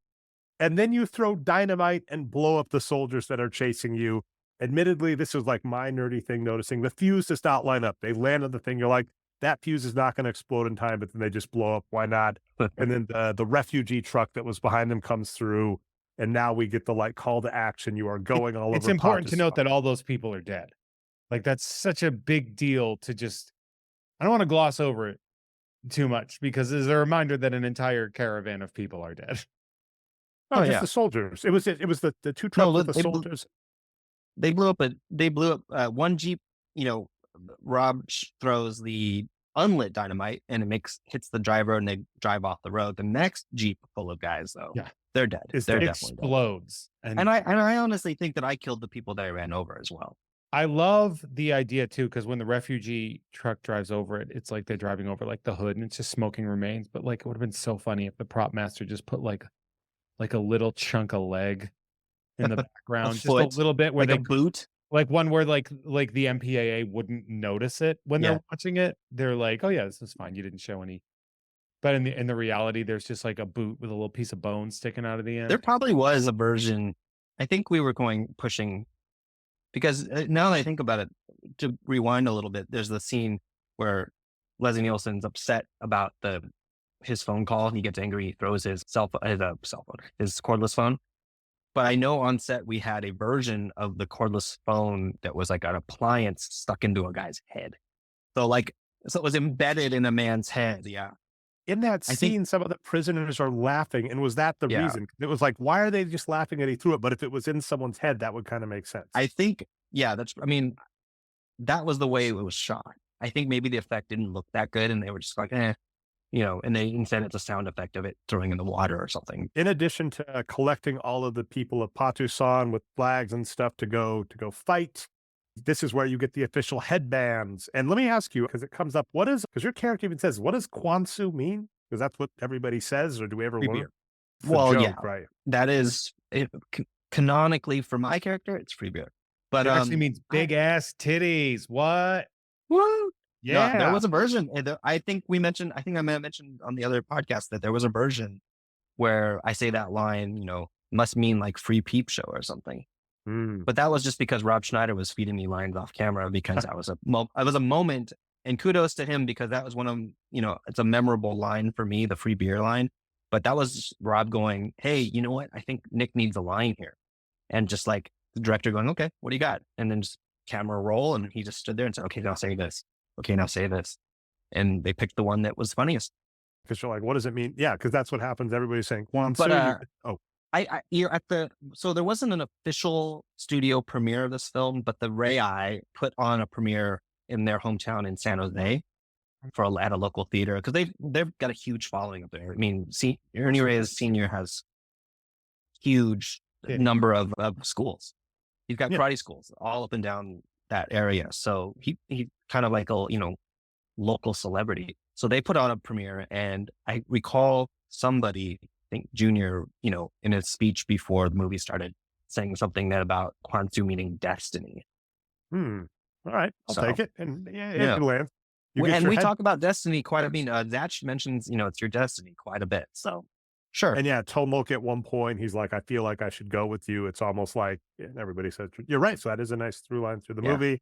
And then you throw dynamite and blow up the soldiers that are chasing you. Admittedly, this was like my nerdy thing, noticing the fuse does not line up. They land on the thing. You're like, that fuse is not going to explode in time, but then they just blow up. Why not? And then the refugee truck that was behind them comes through. And now we get the like call to action. You are going all over. It's important to note that all those people are dead. Like that's such a big deal to just, I don't want to gloss over it too much because there's a reminder that an entire caravan of people are dead. Oh, just the soldiers. It was the two trucks with the soldiers. They blew up one Jeep, Rob throws the unlit dynamite and it hits the driver and they drive off the road. The next Jeep full of guys though, they're dead. They're definitely explodes. Dead. And I honestly think that I killed the people that I ran over as well. I love the idea too, because when the refugee truck drives over it, it's like they're driving over like the hood and it's just smoking remains. But like it would have been so funny if the prop master just put like a little chunk of leg in the background, just a little bit where like a boot, like one where like the MPAA wouldn't notice it when they're watching it. They're like, oh yeah, this is fine. You didn't show any. But in the reality, there's just like a boot with a little piece of bone sticking out of the end. There probably was a version. I think we were pushing because now that I think about it, to rewind a little bit, there's the scene where Leslie Nielsen's upset about his phone call. He gets angry. He throws his his cordless phone. But I know on set we had a version of the cordless phone that was like an appliance stuck into a guy's head. So it was embedded in a man's head. Yeah. In that scene, some of the prisoners are laughing. And was that the reason? It was like, why are they just laughing that he threw it? But if it was in someone's head, that would kind of make sense. I think, that was the way it was shot. I think maybe the effect didn't look that good and they were just like, and they instead it's a sound effect of it throwing in the water or something. In addition to collecting all of the people of Patusan with flags and stuff to go fight, this is where you get the official headbands. And let me ask you, because it comes up, because your character even says, what does Kwansu mean? Because that's what everybody says, or do we ever learn? Well, joke, right. That is, canonically for my character, it's free beer. But it actually means big ass titties. What? Yeah, no, there was a version. I think I may have mentioned on the other podcast that there was a version where I say that line, must mean like free peep show or something. But that was just because Rob Schneider was feeding me lines off camera because that was a moment, and kudos to him because that was one of, it's a memorable line for me, the free beer line. But that was Rob going, hey, you know what? I think Nick needs a line here. And just like the director going, okay, what do you got? And then just camera roll. And he just stood there and said, okay, now say this. Okay, now say this. And they picked the one that was funniest. Because you're like, what does it mean? Yeah, because that's what happens. Everybody's saying, so there wasn't an official studio premiere of this film, but the Rai put on a premiere in their hometown in San Jose at a local theater because they've got a huge following up there. I mean, Ernie Reyes Sr. has huge number of schools. He's got karate schools all up and down that area. So he kind of like a local celebrity. So they put on a premiere, and I recall somebody, I think Junior, in his speech before the movie started, saying something about Kwansu meaning destiny. All right, I'll take it. And it can land. And we talk about destiny quite a bit. Zach mentions, it's your destiny quite a bit. So sure. And Tomok at one point, he's like, I feel like I should go with you. It's almost like everybody says, you're right. So that is a nice through line through the movie.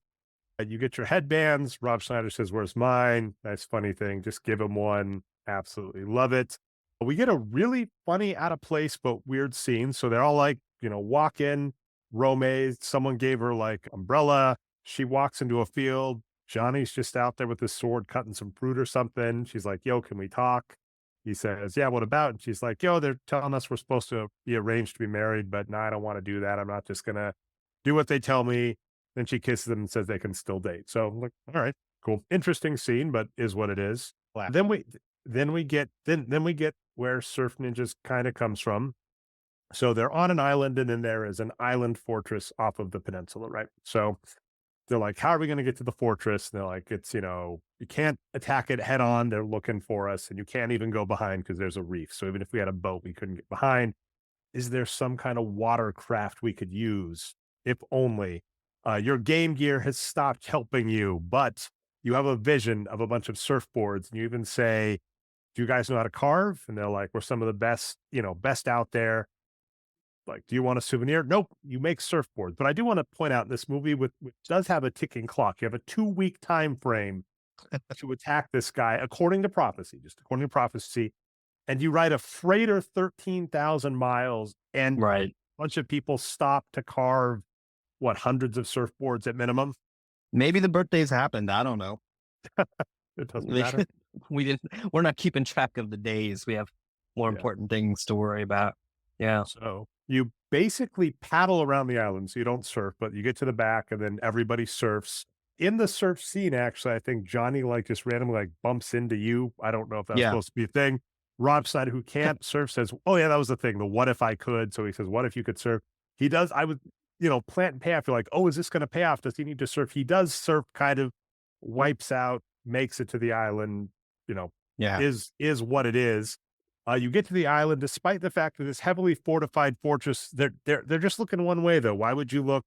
You get your headbands. Rob Schneider says, where's mine? Nice funny thing. Just give him one. Absolutely love it. We get a really funny, out of place, but weird scene. So they're all like, walk in, Rome, someone gave her like umbrella. She walks into a field. Johnny's just out there with his sword cutting some fruit or something. She's like, yo, can we talk? He says, yeah, what about? And she's like, yo, they're telling us we're supposed to be arranged to be married, but no, I don't want to do that. I'm not just going to do what they tell me. Then she kisses them and says they can still date. So I'm like, all right, cool. Interesting scene, but is what it is. Wow. Then we get where Surf Ninjas kind of comes from. So they're on an island, and then there is an island fortress off of the peninsula, right? So they're like, how are we going to get to the fortress? And they're like, it's, you can't attack it head on. They're looking for us, and you can't even go behind because there's a reef. So even if we had a boat, we couldn't get behind. Is there some kind of watercraft we could use? If only. Your Game Gear has stopped helping you, but you have a vision of a bunch of surfboards, and you even say, do you guys know how to carve? And they're like, we're some of the best, best out there. Like, do you want a souvenir? Nope. You make surfboards. But I do want to point out this movie, which does have a ticking clock. You have a 2-week time frame to attack this guy, according to prophecy, just according to prophecy. And you ride a freighter 13,000 miles, and a bunch of people stop to carve, hundreds of surfboards at minimum? Maybe the birthdays happened. I don't know. It doesn't matter. We're not keeping track of the days. We have more important things to worry about. Yeah. So you basically paddle around the island. So you don't surf, but you get to the back, and then everybody surfs. In the surf scene, actually, I think Johnny just randomly bumps into you. I don't know if that's supposed to be a thing. Rob Snyder, who can't surf, says, oh yeah, that was the thing. The what if I could. So he says, what if you could surf? He does. I would, plant and pay off. You're like, oh, is this going to pay off? Does he need to surf? He does surf, kind of wipes out, makes it to the island, is what it is. You get to the island, despite the fact that this heavily fortified fortress, they're just looking one way, though. Why would you look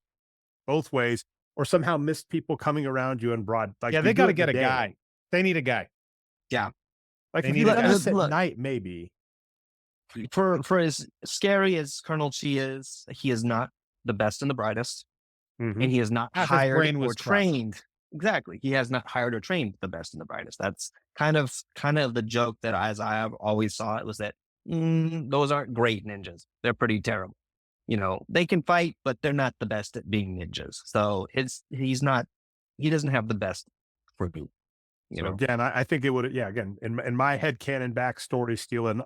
both ways, or somehow miss people coming around you in broad? They got to get a guy. They need a guy. Yeah. Like, if you look at night, maybe. For as scary as Colonel Chi is, he is not the best and the brightest. Mm-hmm. And he is not hired or trained. Exactly. He has not hired or trained the best and the brightest. That's kind of the joke that, as I have always saw it, was that those aren't great ninjas. They're pretty terrible. They can fight, but they're not the best at being ninjas. So he doesn't have the best for me. Again, I think it would, again, in my headcanon backstory, stealing,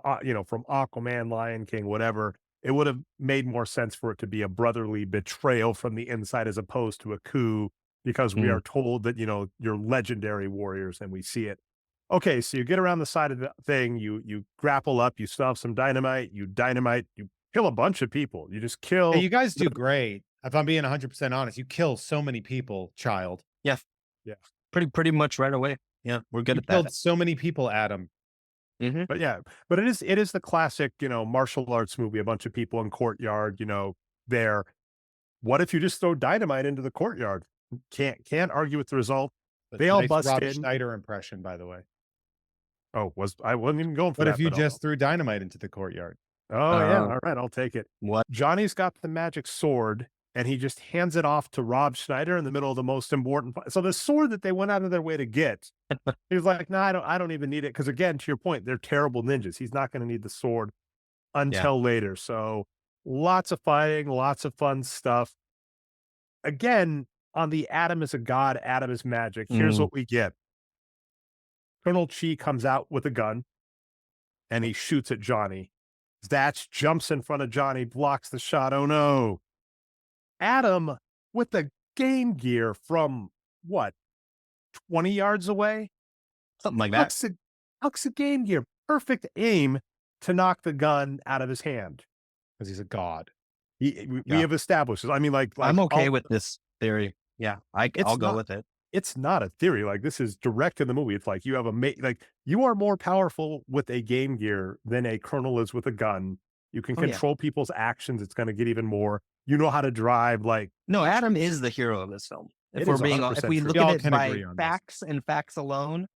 from Aquaman, Lion King, whatever, it would have made more sense for it to be a brotherly betrayal from the inside as opposed to a coup, because we are told that, you're legendary warriors, and we see it. Okay, so you get around the side of the thing, you grapple up, you still have some dynamite, you kill a bunch of people. You just kill. Hey, you guys do great. If I'm being 100% honest, you kill so many people, child. Yeah. Yeah. Pretty much right away. Yeah, we're good at that. Killed so many people, Adam. Mm-hmm. But it is the classic, martial arts movie. A bunch of people in courtyard, there. What if you just throw dynamite into the courtyard? Can't argue with the result. They all bust Rob in. Schneider impression, by the way. Oh, I wasn't even going for that. What if you just threw dynamite into the courtyard? Oh yeah, all right, I'll take it. What? Johnny's got the magic sword, and he just hands it off to Rob Schneider in the middle of the most important. So the sword that they went out of their way to get, he was like, "No, I don't even need it." Because again, to your point, they're terrible ninjas. He's not going to need the sword until later. So lots of fighting, lots of fun stuff. Again, on the Adam is a god, Adam is magic. Here's what we get. Colonel Chi comes out with a gun, and he shoots at Johnny. Zatch jumps in front of Johnny, blocks the shot. Oh no. Adam, with the Game Gear from 20 yards away? Something like that. Hucks a Game Gear. Perfect aim to knock the gun out of his hand. Because he's a god. We have established this. I mean, like I'm okay with this theory. Yeah, I'll go with it. It's not a theory. Like, this is direct in the movie. It's like you have you are more powerful with a Game Gear than a colonel is with a gun. You can control people's actions. It's going to get even more. You know how to drive. No, Adam is the hero of this film. If we look at it by facts and facts alone,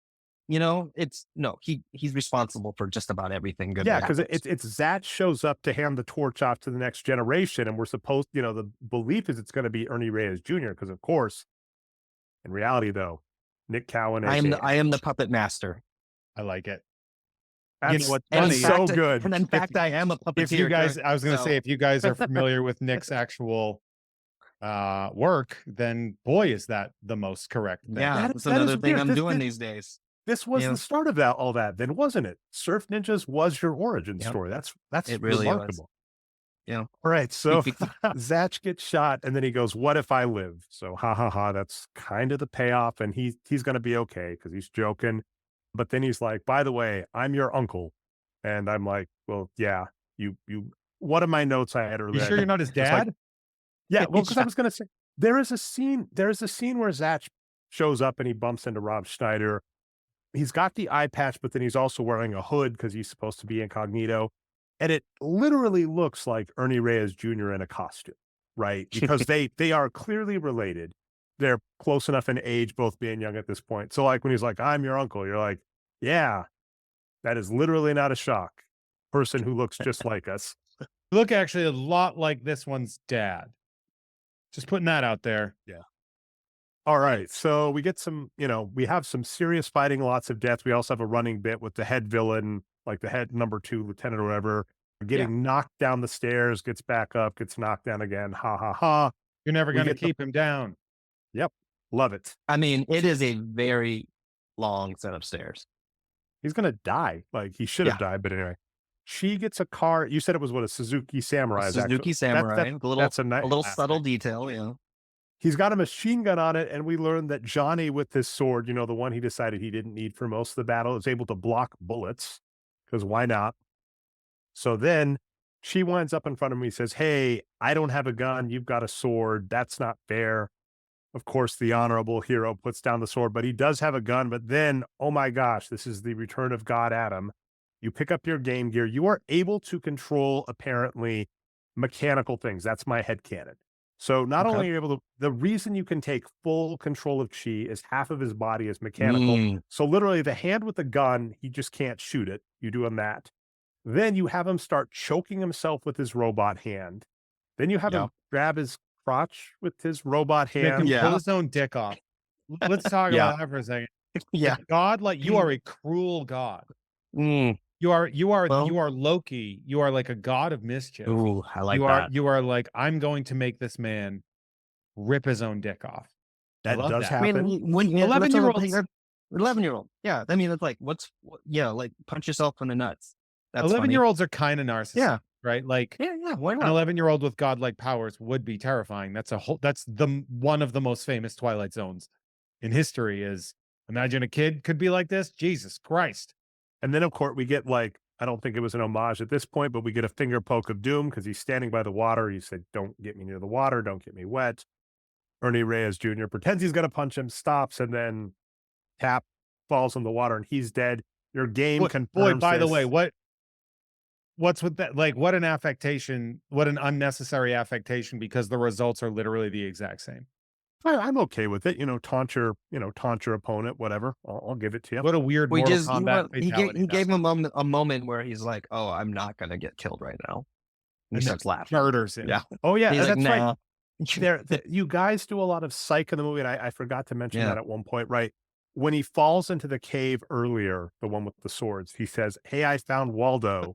he's responsible for just about everything good. Yeah, because it's Zatch shows up to hand the torch off to the next generation, and we're supposed, the belief is it's going to be Ernie Reyes Jr. Because of course, in reality, though, Nick Cowan. I am the puppet master. I like it. That's what's funny. So good. And in fact, I am a puppeteer. If you guys, I was going to say, if you guys are familiar with Nick's actual work, then boy, is that the most correct thing. Yeah, that's another thing I'm doing these days. This was the start of all that, then, wasn't it? Surf Ninjas was your origin story. That's it really remarkable. Was. Yeah. All right. So Zatch gets shot, and then he goes, "What if I live?" So that's kind of the payoff, and he's going to be okay because he's joking. But then he's like, "By the way, I'm your uncle," and I'm like, "Well, yeah, you." One of my notes I had earlier. You sure you're not his dad? Yeah, well, because I was going to say, There's a scene where Zach shows up and he bumps into Rob Schneider. He's got the eye patch, but then he's also wearing a hood because he's supposed to be incognito. And it literally looks like Ernie Reyes Jr. in a costume, right? Because they are clearly related. They're close enough in age, both being young at this point. So like when he's like, I'm your uncle, you're like, yeah, that is literally not a shock. Person who looks just like us. Look actually a lot like this one's dad. Just putting that out there. Yeah. All right. So we get some, we have some serious fighting, lots of death. We also have a running bit with the head villain, like the head number 2 lieutenant or whatever, getting knocked down the stairs, gets back up, gets knocked down again. Ha ha ha. You're never going to keep him down. Yep. Love it. I mean, it is a very long set of stairs. He's going to die. Like he should have died. But anyway, she gets a car. You said it was a Suzuki Samurai. Suzuki Samurai. That's a little subtle detail. Yeah. He's got a machine gun on it, and we learned that Johnny, with his sword, the one he decided he didn't need for most of the battle, is able to block bullets, because why not? So then she winds up in front of me and says, hey, I don't have a gun. You've got a sword. That's not fair. Of course, the honorable hero puts down the sword, but he does have a gun. But then, oh my gosh, this is the return of God Adam. You pick up your game gear. You are able to control, apparently, mechanical things. That's my headcanon. So not only are you able to, the reason you can take full control of Chi is half of his body is mechanical. So literally the hand with the gun, he just can't shoot it. You do him that. Then you have him start choking himself with his robot hand. Then you have him grab his crotch with his robot hand. Pull his own dick off. Let's talk about that for a second. God, like you are a cruel God. You are Loki. You are like a god of mischief. Ooh, I like that. You are like, I'm going to make this man rip his own dick off. That does happen. I mean, when 11-year-old. Yeah. I mean, it's like, like punch yourself in the nuts. 11-year-olds are kind of narcissists. Yeah. Right. Like, why not? An 11-year-old with godlike powers would be terrifying. That's one of the most famous Twilight Zones in history is imagine a kid could be like this. Jesus Christ. And then, of course, we get I don't think it was an homage at this point, but we get a finger poke of doom because he's standing by the water. He said, don't get me near the water. Don't get me wet. Ernie Reyes Jr. pretends he's going to punch him, stops, and then tap falls in the water and he's dead. Your game confirms Boy, by this. the way, what's with that? Like, what an affectation, what an unnecessary affectation because the results are literally the exact same. I'm okay with it. Taunt your opponent, whatever. I'll give it to you. What a weird Mortal Kombat he gave him a moment where he's like, oh, I'm not going to get killed right now. And he starts laughing. Murders him. Yeah. Oh, yeah. He's That's like, nah. right. You guys do a lot of psych in the movie, and I forgot to mention that at one point, right? When he falls into the cave earlier, the one with the swords, he says, hey, I found Waldo.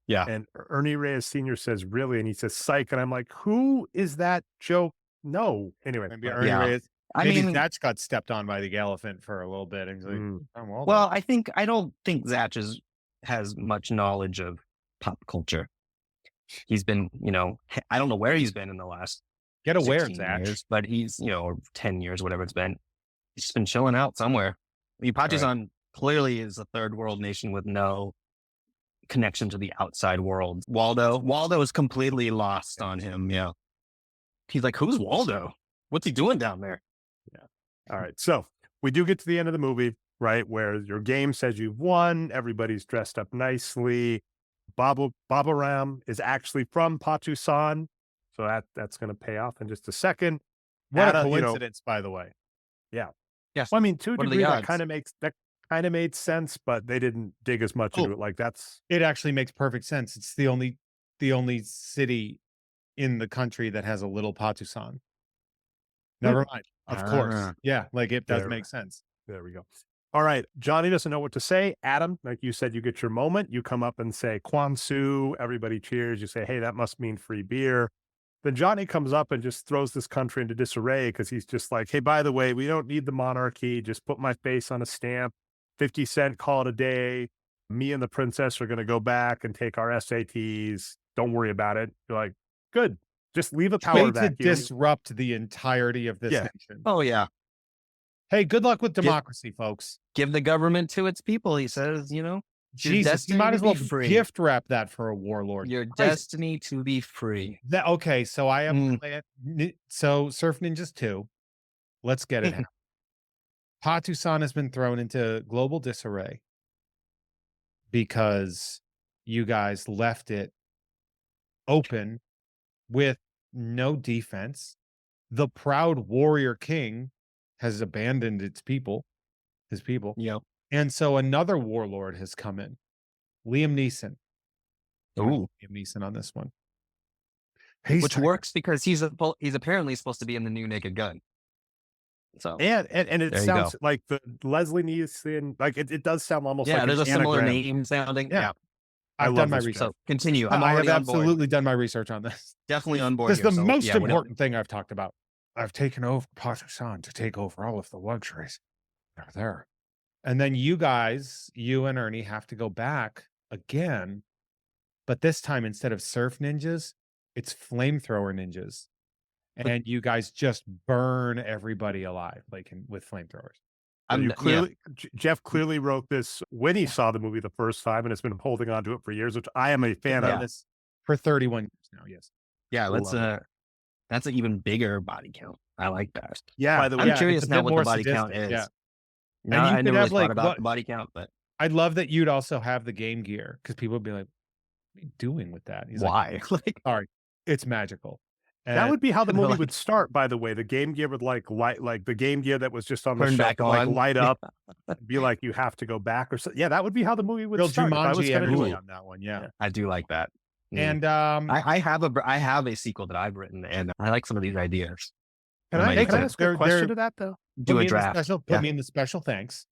Yeah. And Ernie Reyes Sr. says, really? And he says, psych. And I'm like, who is that joke? No. Anyway. Maybe Ernie Reyes. Maybe Zach got stepped on by the elephant for a little bit. And he's like, well, I don't think Zach has much knowledge of pop culture. He's been, I don't know where he's been in the last get aware, Zach. Years, but he's, or 10 years, whatever it's been. He's just been chilling out somewhere. I mean, Pakistan clearly is a third world nation with no connection to the outside world. Waldo is completely lost on him. Yeah. He's like, who's Waldo? What's he doing down there? Yeah. All right. So we do get to the end of the movie, right? Where your game says you've won. Everybody's dressed up nicely. Babaram is actually from Patusan. So that's going to pay off in just a second. What a coincidence, by the way. Yeah. Yes. Well, I mean, to a degree, that kind of made sense, but they didn't dig as much into it. It actually makes perfect sense. It's the only city in the country that has a little Patusan. Never mind. Of course. Yeah. Like it does make sense. There we go. All right. Johnny doesn't know what to say. Adam, like you said, you get your moment. You come up and say, Kwansu. Everybody cheers. You say, hey, that must mean free beer. Then Johnny comes up and just throws this country into disarray because he's just like, hey, by the way, we don't need the monarchy. Just put my face on a stamp. 50 cent, call it a day. Me and the princess are going to go back and take our SATs. Don't worry about it. You're like, good. Just leave a power vacuum. To disrupt the entirety of this nation. Oh, yeah. Hey, good luck with democracy, folks. Give the government to its people, he says, Jesus, you might as well gift wrap that for a warlord. Your destiny to be free. Okay, so I have so Surf Ninjas 2. Let's get it. Patu-san has been thrown into global disarray because you guys left it open with no defense. The proud warrior king has abandoned his people. Yep. And so another warlord has come in. Liam Neeson. Ooh. Liam Neeson on this one. Which works because he's apparently supposed to be in the new Naked Gun. So and it sounds like the Leslie Neeson, like it does sound almost like there's a similar anagram. name sounding. Yeah. I've done my research. So continue. I have absolutely done my research on this. Definitely on board. This is the most important thing I've talked about. I've taken over Patu-san to take over all of the luxuries. They're there. And then you guys, you and Ernie, have to go back again. But this time, instead of surf ninjas, it's flamethrower ninjas. And you guys just burn everybody alive, like with flamethrowers. Jeff clearly wrote this when he saw the movie the first time and has been holding on to it for years, which I am a fan of. This for 31 years now, yes. Yeah, that's an even bigger body count. I like that. Yeah. By the way, I'm curious now what the body count is. Yeah. Now, I never really thought about the body count, but I'd love that you'd also have the Game Gear because people would be like, what are you doing with that? He's why? Like, all right, it's magical. That would be how the movie would start, by the way. The Game Gear would like the Game Gear that was just on the shelf would like light up, be like you have to go back or so. Yeah, that would be how the movie would start. Jumanji energy on that one. Yeah, I do like that. And I have a sequel that I've written, and I like some of these ideas. Can I ask a question to that though? Do a draft. Put me in the special thanks.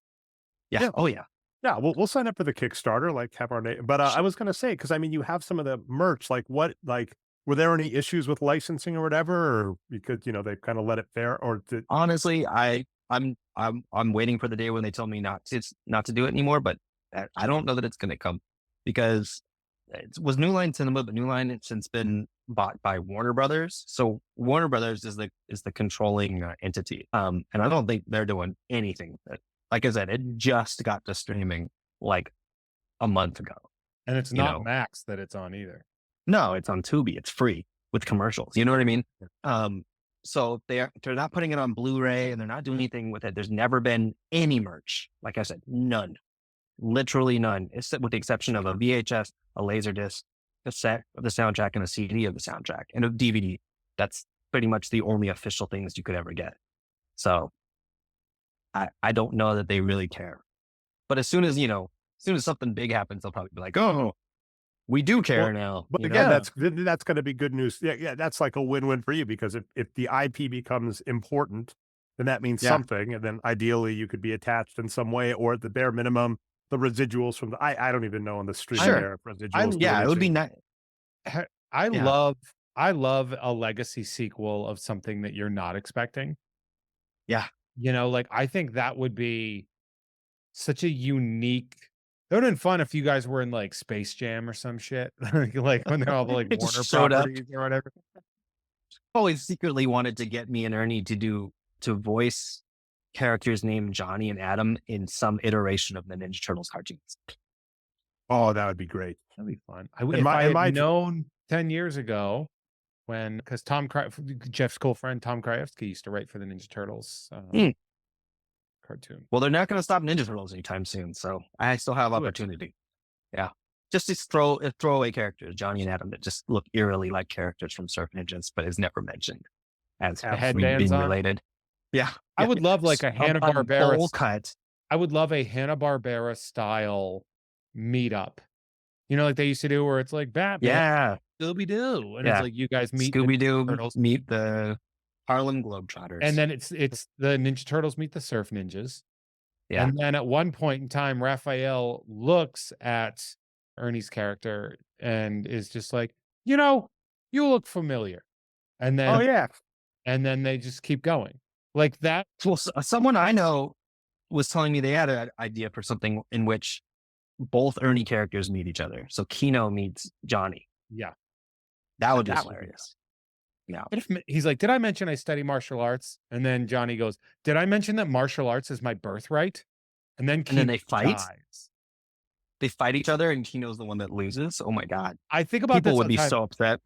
Yeah. Oh yeah. Yeah, we'll sign up for the Kickstarter, like have our name. But I was going to say, because I mean, you have some of the merch. Like, were there any issues with licensing or whatever, or because they kind of let it fare? Or honestly, I'm waiting for the day when they tell me not to do it anymore. But I don't know that it's going to come because it was New Line Cinema, but New Line has since been bought by Warner Brothers. So Warner Brothers is the controlling entity. And I don't think they're doing anything. Like I said, it just got to streaming like a month ago. And it's not Max that it's on either. No, it's on Tubi. It's free with commercials. You know what I mean? So they're not putting it on Blu-ray and they're not doing anything with it. There's never been any merch. Like I said, none. Literally none. It's with the exception of a VHS, a Laserdisc, a set of the soundtrack, and a CD of the soundtrack, and a DVD. That's pretty much the only official things you could ever get. So I don't know that they really care. But as soon as something big happens, they'll probably be like, oh, we do care now. But again, that's going to be good news. Yeah, that's like a win-win for you because if the IP becomes important, then that means something. And then ideally you could be attached in some way, or at the bare minimum, the residuals from I don't even know on the street there residuals. It would be nice. I love a legacy sequel of something that you're not expecting. Yeah. I think that would be such a unique. It would have been fun if you guys were in like Space Jam or some shit, like when they're all like Warner properties or whatever. Always secretly wanted to get me and Ernie to voice characters named Johnny and Adam in some iteration of the Ninja Turtles cartoons. Oh, that would be great. That'd be fun. If I had known 10 years ago, because Jeff's cool friend Tom Krajewski used to write for the Ninja Turtles cartoon. Well, they're not going to stop Ninja Turtles anytime soon, so I still have opportunity. Yeah, just these throwaway characters, Johnny and Adam, that just look eerily like characters from Surf Ninjas, but is never mentioned as being related. Yeah, I would love like a Hanna-Barbera bowl cut. I would love a Hanna-Barbera style meetup. Like they used to do, where it's like Batman, Scooby-Doo, and it's like you guys meet Scooby-Doo, meet the Harlem Globetrotters, and then it's the Ninja Turtles meet the Surf Ninjas. Yeah, and then at one point in time, Raphael looks at Ernie's character and is just like, you look familiar, and then and then they just keep going like that. Well, someone I know was telling me they had an idea for something in which both Ernie characters meet each other. So Kino meets Johnny. Yeah. That would be hilarious. Yeah. He's like, did I mention I study martial arts? And then Johnny goes, did I mention that martial arts is my birthright? And then they fight. Dies. they fight each other and Kino's the one that loses. Oh my God. I think about People this would be sometimes. so upset.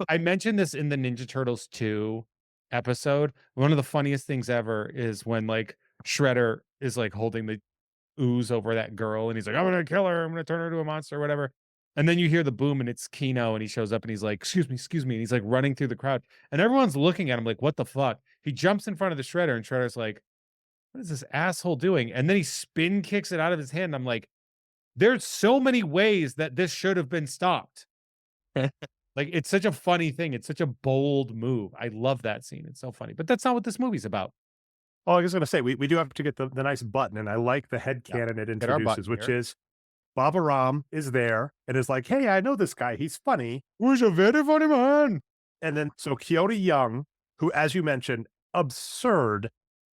I mentioned this in the Ninja Turtles 2 episode. One of the funniest things ever is when like Shredder is like holding the ooze over that girl and he's like, I'm gonna kill her, I'm gonna turn her into a monster or whatever. And then you hear the boom and it's Kino and he shows up and he's like, excuse me. And he's like running through the crowd and everyone's looking at him like, what the fuck? He jumps in front of the Shredder and Shredder's like, what is this asshole doing? And then he spin kicks it out of his hand. I'm like, there's so many ways that this should have been stopped. Like, it's such a funny thing. It's such a bold move. I love that scene. It's so funny. But that's not what this movie's about. Oh, I was going to say, we do have to get the nice button, and I like the headcanon it introduces, which is Baba Ram is there and is like, hey, I know this guy. He's funny. Who's a very funny man? And then, so Kyoto Young, who, as you mentioned, absurd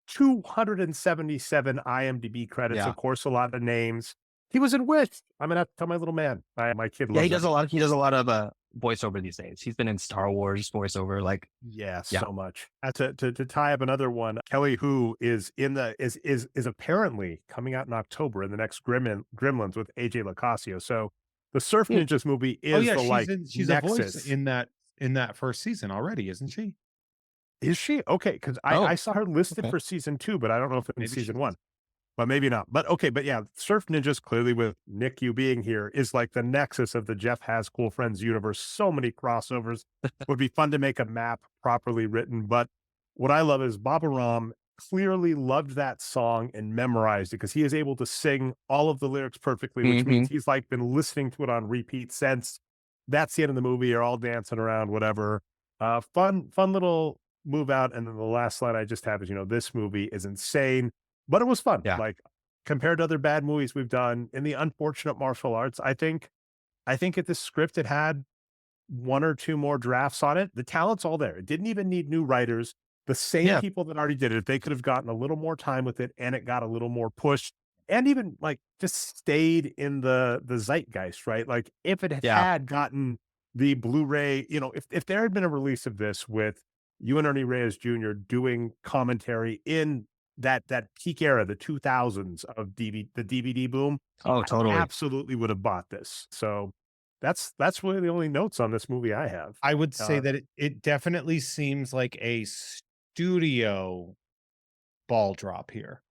277 IMDb credits. Yeah. Of course, a lot of names. He was in Wish. I'm gonna have to tell my little man. My kid loves he does a lot. He does a lot of voiceover these days. He's been in Star Wars voiceover, like so much. To tie up another one, Kelly Hu is in the is apparently coming out in October in the next Gremlins with AJ Lacasio. So the Surf Ninjas movie is she's a voice in that first season already, isn't she? Is she? Okay, because I saw her listed for season 2, but I don't know if it's in season 1. But maybe not. But okay, but yeah, Surf Ninjas, clearly with Nick, you being here, is like the nexus of the Jeff Has Cool Friends universe. So many crossovers. Would be fun to make a map properly written. But what I love is Baba Ram clearly loved that song and memorized it because he is able to sing all of the lyrics perfectly, which means he's like been listening to it on repeat since. That's the end of the movie. You're all dancing around, whatever. Fun little move out. And then the last slide I just have is, this movie is insane. But it was fun. Yeah. Like compared to other bad movies we've done in the unfortunate martial arts, I think if this script had 1 or 2 more drafts on it, the talent's all there. It didn't even need new writers. The same people that already did it, if they could have gotten a little more time with it and it got a little more pushed and even like just stayed in the zeitgeist, right? Like if it had gotten the Blu-ray, if there had been a release of this with you and Ernie Reyes Jr. doing commentary in that peak era, the 2000s of the DVD boom. Oh, totally. I absolutely would have bought this. So that's really the only notes on this movie I have. I would say that it definitely seems like a studio ball drop here.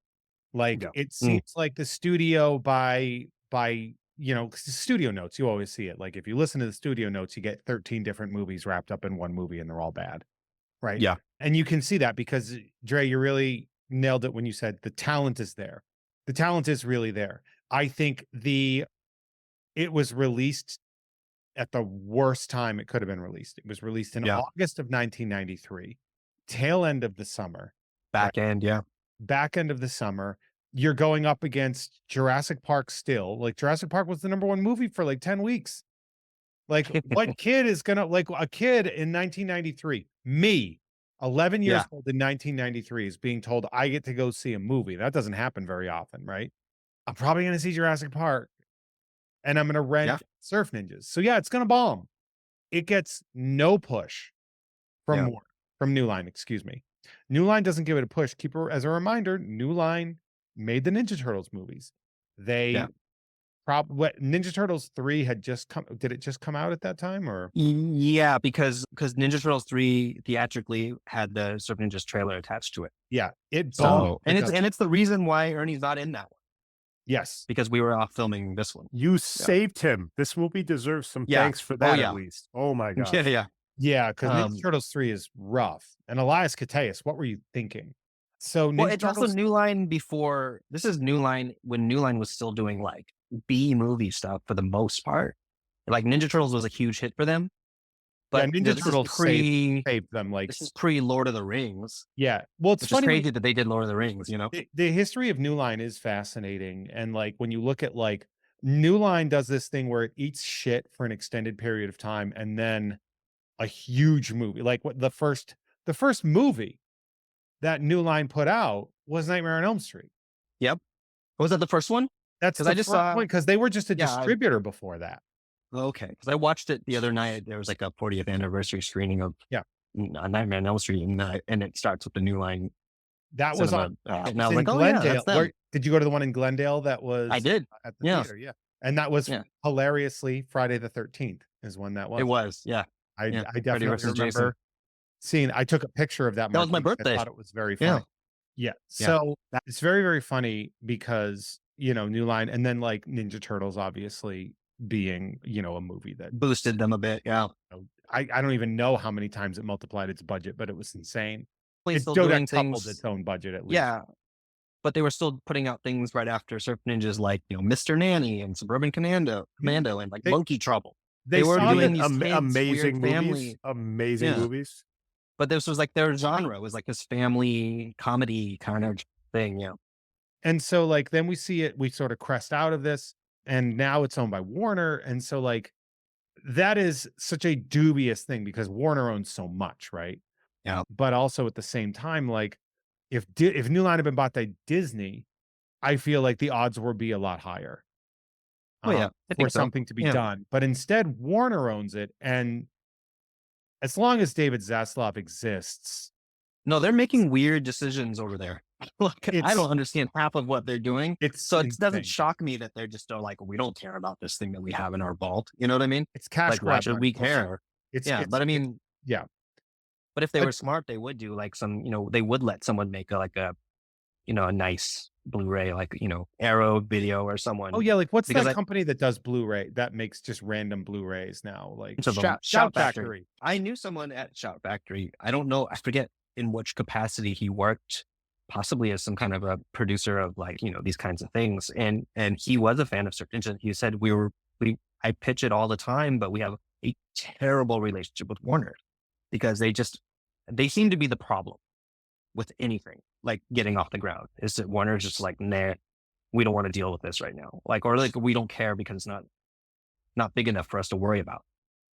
Like it seems like the studio by studio notes, you always see it. Like if you listen to the studio notes, you get 13 different movies wrapped up in one movie and they're all bad. Right. Yeah. And you can see that because Dre, you really nailed it when you said the talent is there. The talent is really there. I think it was released at the worst time it could have been released. It was released in August of 1993, tail end of the summer. Back end of the summer. You're going up against Jurassic Park still. Like Jurassic Park was the #1 movie for like 10 weeks. Like what kid is gonna like a kid in 1993? Me, 11 years old in 1993 is being told I get to go see a movie. That doesn't happen very often, right? I'm probably going to see Jurassic Park and I'm going to rent Surf Ninjas. So yeah, it's going to bomb. It gets no push from New Line, excuse me. New Line doesn't give it a push. Keep it as a reminder, New Line made the Ninja Turtles movies. They Ninja Turtles 3 had just come. Did it just come out at that time or? Yeah, because Ninja Turtles 3 theatrically had the Surf Ninjas trailer attached to it. Yeah. It's the reason why Ernie's not in that one. Yes. Because we were off filming this one. You saved him. This movie deserves some thanks for that at least. Oh my God. Yeah, because Ninja Turtles 3 is rough. And Elias Koteas, what were you thinking? So it's also New Line before. This is New Line when New Line was still doing like B movie stuff for the most part. Like Ninja Turtles was a huge hit for them. But Ninja Turtles saved them. Like this is pre Lord of the Rings. Yeah. Well, it's funny crazy that they did Lord of the Rings, The history of New Line is fascinating. And like when you look at like New Line does this thing where it eats shit for an extended period of time and then a huge movie. Like what the first movie that New Line put out was Nightmare on Elm Street. Yep. Was that the first one? That's the first one because they were just a distributor before that. Okay, because I watched it the other night. There was like a 40th anniversary screening of Nightmare on Elm Street, and it starts with the New Line. That was on. And I was like, Glendale. Did you go to the one in Glendale? That was. I did. At the theater. Yeah. And that was hilariously Friday the 13th is when that was. It was, yeah. I definitely remember seeing. I took a picture of that. That was my birthday. I thought it was very funny. Yeah. So it's very, very funny because, New Line, and then like Ninja Turtles, obviously being, a movie that boosted them a bit. Yeah. I don't even know how many times it multiplied its budget, but it was insane. It's still doing things, its own budget at least. Yeah. But they were still putting out things right after Surf Ninjas like, Mr. Nanny and Suburban Commando and like Monkey Trouble. They were doing these amazing movies. Amazing movies. But this was like their genre. It was like this family comedy kind of thing. Yeah. And so like, then we see it, we sort of crest out of this, and now it's owned by Warner. And so like, that is such a dubious thing because Warner owns so much, right? Yeah. But also at the same time, like if New Line had been bought by Disney, I feel like the odds would be a lot higher. For something to be done. But instead, Warner owns it, and as long as David Zaslav exists, no, they're making weird decisions over there. Like, I don't understand half of what they're doing. It doesn't shock me that they're just like, we don't care about this thing that we have in our vault. You know what I mean? It's cash. Like, why should we care? But I mean, But if they were smart, they would do like some, they would let someone make a nice Blu-ray, like, Arrow Video or someone. Oh yeah, like what's that company that does Blu-ray that makes just random Blu-rays now? Like Shout Factory. I knew someone at Shout Factory. I don't know, I forget in which capacity he worked, possibly as some kind of a producer of like, these kinds of things. And he was a fan of Surf Ninja. He said I pitch it all the time, but we have a terrible relationship with Warner because they seem to be the problem with anything like getting off the ground. Is that Warner's just like, nah, we don't want to deal with this right now. Like, or like, we don't care because it's not big enough for us to worry about.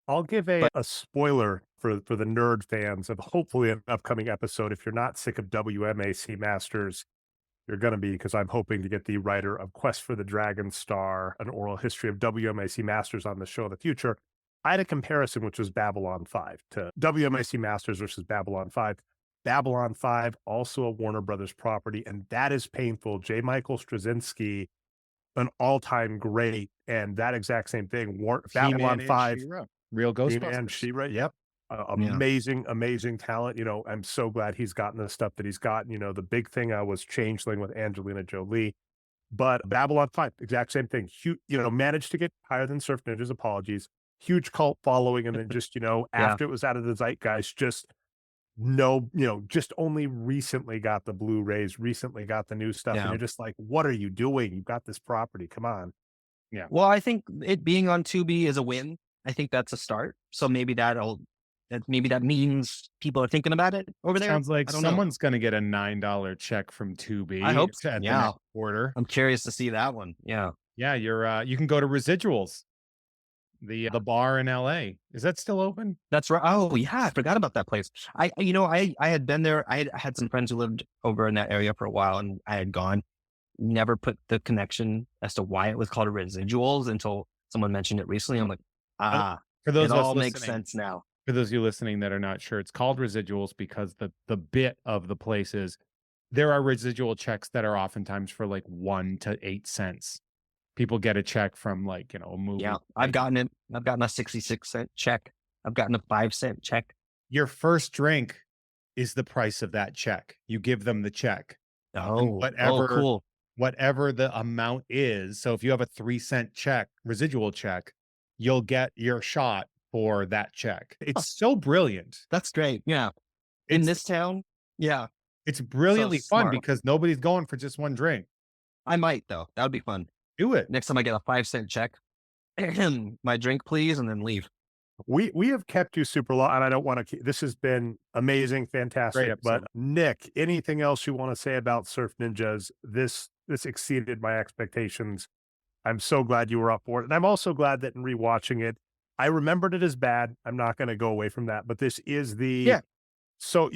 I'll give a spoiler for the nerd fans of hopefully an upcoming episode. If you're not sick of WMAC Masters, you're going to be, because I'm hoping to get the writer of Quest for the Dragon Star, an oral history of WMAC Masters on the show in the future. I had a comparison, which was Babylon 5 to WMAC Masters versus Babylon 5. Babylon 5, also a Warner Brothers property, and that is painful. J. Michael Straczynski, an all-time great, and that exact same thing. Babylon 5, real Ghostbusters. And She-Ra, yep. Amazing talent. I'm so glad he's gotten the stuff that he's gotten. The big thing was Changeling with Angelina Jolie. But Babylon 5, exact same thing. Managed to get higher than Surf Ninjas, apologies. Huge cult following, and then just, after it was out of the zeitgeist, just only recently got the Blu-rays, recently got the new stuff. And you're just like, what are you doing? You've got this property. Come on. Yeah. Well, I think it being on Tubi is a win. I think that's a start. So maybe that means people are thinking about it over there. Sounds like someone's going to get a $9 check from Tubi. I hope so. Yeah. Order. I'm curious to see that one. Yeah. Yeah. You can go to Residuals. The bar in LA. Is that still open? That's right. Oh yeah, I forgot about that place. I had been there. I had some friends who lived over in that area for a while, and I had gone. Never put the connection as to why it was called Residuals until someone mentioned it recently. I'm like, for those it all makes sense now. For those of you listening that are not sure, it's called Residuals because the bit of the place is there are residual checks that are oftentimes for like 1 to 8 cents. People get a check from like, a movie. Yeah, I've gotten it. I've gotten a 66-cent check. I've gotten a 5-cent check. Your first drink is the price of that check. You give them the check. Cool. Whatever the amount is. So if you have a 3-cent check, residual check, you'll get your shot for that check. It's so brilliant. That's great. Yeah. In this town. Yeah. It's brilliantly fun because nobody's going for just one drink. I might though. That would be fun. Do it. Next time I get a 5-cent check, my drink, please, and then leave. We have kept you super long, and I don't want to keep, this has been amazing, fantastic. But Nick, anything else you want to say about Surf Ninjas? This exceeded my expectations. I'm so glad you were up for it. And I'm also glad that in rewatching it, I remembered it as bad. I'm not going to go away from that, but this is so,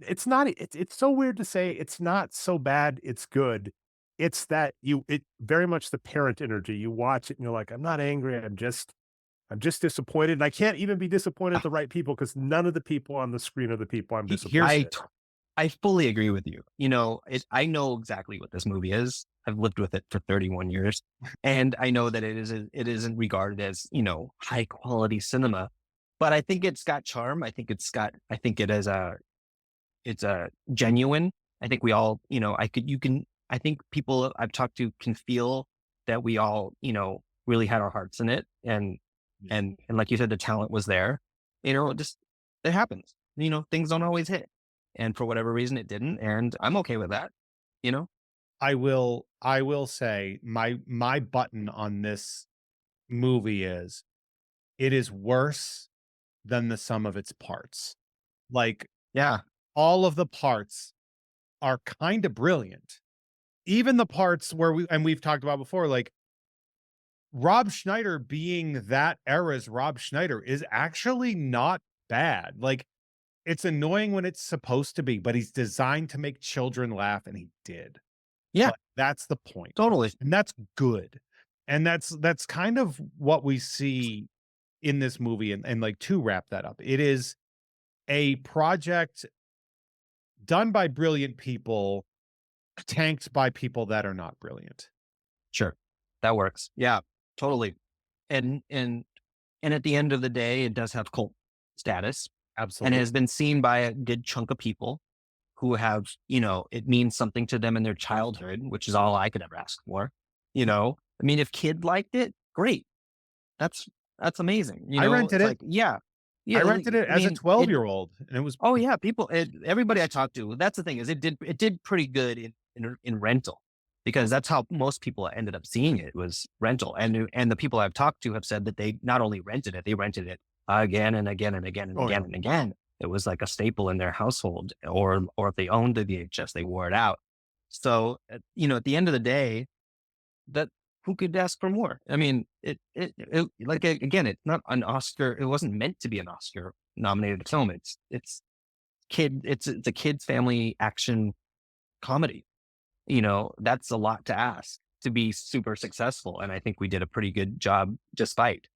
it's not, it's so weird to say it's not so bad. It's good. It's that it very much the parent energy. You watch it and you're like, I'm not angry. I'm just disappointed. And I can't even be disappointed at the right people because none of the people on the screen are the people I'm disappointed. I fully agree with you. I know exactly what this movie is. I've lived with it for 31 years, and I know that it isn't regarded as, high quality cinema, but I think it's got charm. I think it's a genuine. I think we all, I think people I've talked to can feel that we all, really had our hearts in it. And like you said, the talent was there, just, it happens, things don't always hit. And for whatever reason it didn't. And I'm okay with that, you know? I will say my button on this movie is it is worse than the sum of its parts. Like, Yeah. all of the parts are kind of brilliant. Even the parts where we've talked about before, like Rob Schneider being that era's Rob Schneider is actually not bad. Like, it's annoying when it's supposed to be, but he's designed to make children laugh, and he did. Yeah. Like, that's the point. Totally. And that's good. And that's kind of what we see in this movie. And like, to wrap that up, it is a project done by brilliant people, tanked by people that are not brilliant. Sure. That works. Yeah, totally. And at the end of the day, it does have cult status. Absolutely. And has been seen by a good chunk of people who have, it means something to them in their childhood, which is all I could ever ask for. I mean, if kid liked it, great. That's amazing. I rented it. Like, yeah. I rented it as a 12-year-old, and it was. Oh yeah, everybody I talked to. That's the thing, is it did pretty good in rental, because that's how most people ended up seeing it, was rental. And the people I've talked to have said that they not only rented it, they rented it again and again and again and again and again. It was like a staple in their household, or if they owned the VHS, they wore it out. So, at the end of the day, that who could ask for more? I mean, it like, again, it's not an Oscar. It wasn't meant to be an Oscar nominated film. It's a kid's family action comedy. That's a lot to ask to be super successful. And I think we did a pretty good job despite.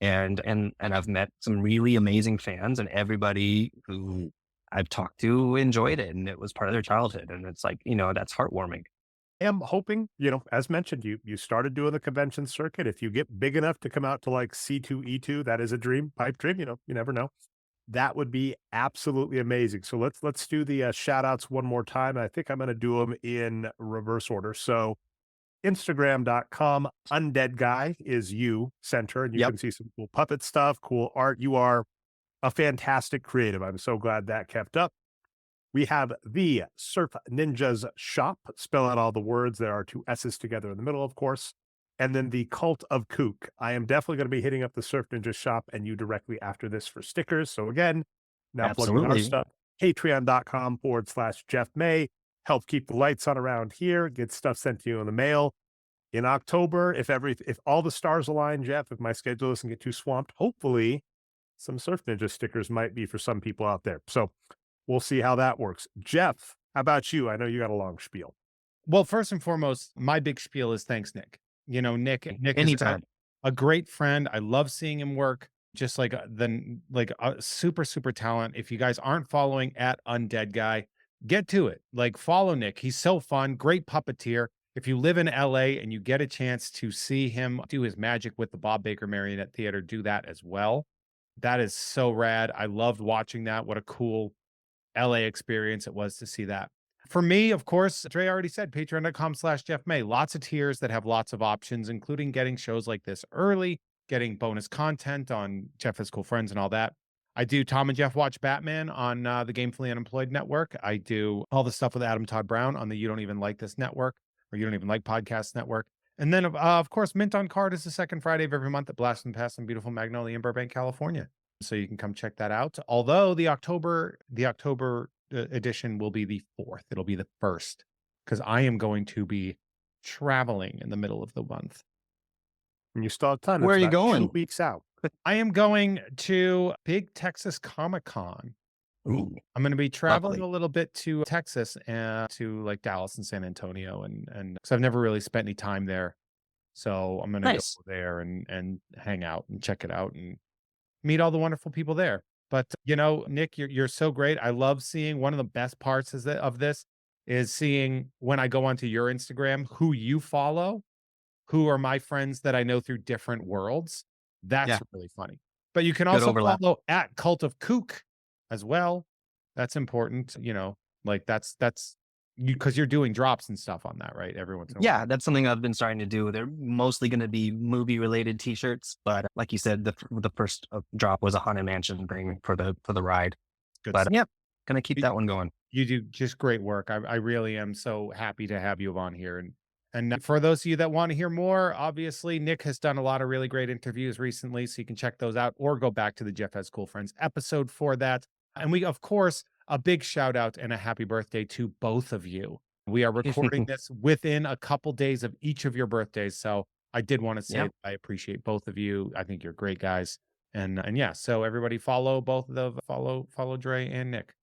And I've met some really amazing fans, and everybody who I've talked to enjoyed it, and it was part of their childhood. And it's like, that's heartwarming. I am hoping, as mentioned, you started doing the convention circuit. If you get big enough to come out to like C2E2, that is a dream, pipe dream, you never know. That would be absolutely amazing. So let's do the shout outs one more time. I think I'm going to do them in reverse order. So Instagram.com, Undead Guy is you center, and you can see some cool puppet stuff, cool art. You are a fantastic creative. I'm so glad that kept up. We have the Surf Ninjas Shop. Spell out all the words. There are 2 S's together in the middle, of course. And then the Cult of Kook. I am definitely going to be hitting up the Surf Ninjas Shop and you directly after this for stickers. So again, now plugging our stuff. Patreon.com/Jeff May. Help keep the lights on around here. Get stuff sent to you in the mail. In October, if all the stars align, Jeff, if my schedule doesn't get too swamped, hopefully some Surf Ninja stickers might be for some people out there. So we'll see how that works. Jeff, how about you? I know you got a long spiel. Well, first and foremost, my big spiel is thanks, Nick. Nick anytime. Is a great friend. I love seeing him work. Just like a super, super talent. If you guys aren't following at Undead Guy, get to it. Like, follow Nick. He's so fun. Great puppeteer. If you live in LA and you get a chance to see him do his magic with the Bob Baker Marionette Theater, do that as well. That is so rad. I loved watching that. What a cool LA experience it was to see that. For me, of course, Dre already said, patreon.com/Jeff May. Lots of tiers that have lots of options, including getting shows like this early, getting bonus content on Jeff Has Cool Friends and all that. I do Tom and Jeff Watch Batman on the Gamefully Unemployed Network. I do all the stuff with Adam Todd Brown on the You Don't Even Like This Network, or You Don't Even Like Podcast Network. And then, of course, Mint on Card is the second Friday of every month at Blast and Pass in beautiful Magnolia in Burbank, California. So you can come check that out. Although the October edition will be the 4th. It'll be the 1st, because I am going to be traveling in the middle of the month. And you still have time. Where are you going? 2 weeks out. I am going to Big Texas Comic-Con. Ooh, I'm going to be traveling a little bit to Texas and to like Dallas and San Antonio, and because I've never really spent any time there. So I'm going to go there and hang out and check it out and meet all the wonderful people there. But Nick, you're so great. I love seeing, one of the best parts of this is seeing when I go onto your Instagram, who you follow, who are my friends that I know through different worlds. That's really funny. But you can also follow at Cult of Kook as well. That's important, like that's you, because you're doing drops and stuff on that, right? Every once in a while. That's something I've been starting to do. They're mostly going to be movie related t-shirts, but like you said, the first drop was a Haunted Mansion thing for the ride. Good but stuff. Gonna keep that one going. You do just great work. I really am so happy to have you on here. And for those of you that want to hear more, obviously Nick has done a lot of really great interviews recently, so you can check those out or go back to the Jeff Has Cool Friends episode for that. And we, of course, a big shout out and a happy birthday to both of you. We are recording this within a couple days of each of your birthdays. So I did want to say I appreciate both of you. I think you're great guys. And yeah, so everybody follow both of the follow Dre and Nick.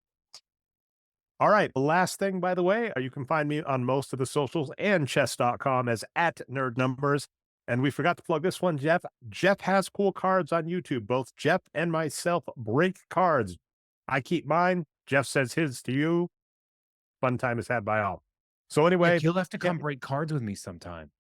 All right. The last thing, by the way, you can find me on most of the socials and chess.com as @nerdnumbers. And we forgot to plug this one, Jeff. Jeff Has Cool Cards on YouTube. Both Jeff and myself break cards. I keep mine. Jeff says his to you. Fun time is had by all. So anyway, Nick, you'll have to come break cards with me sometime.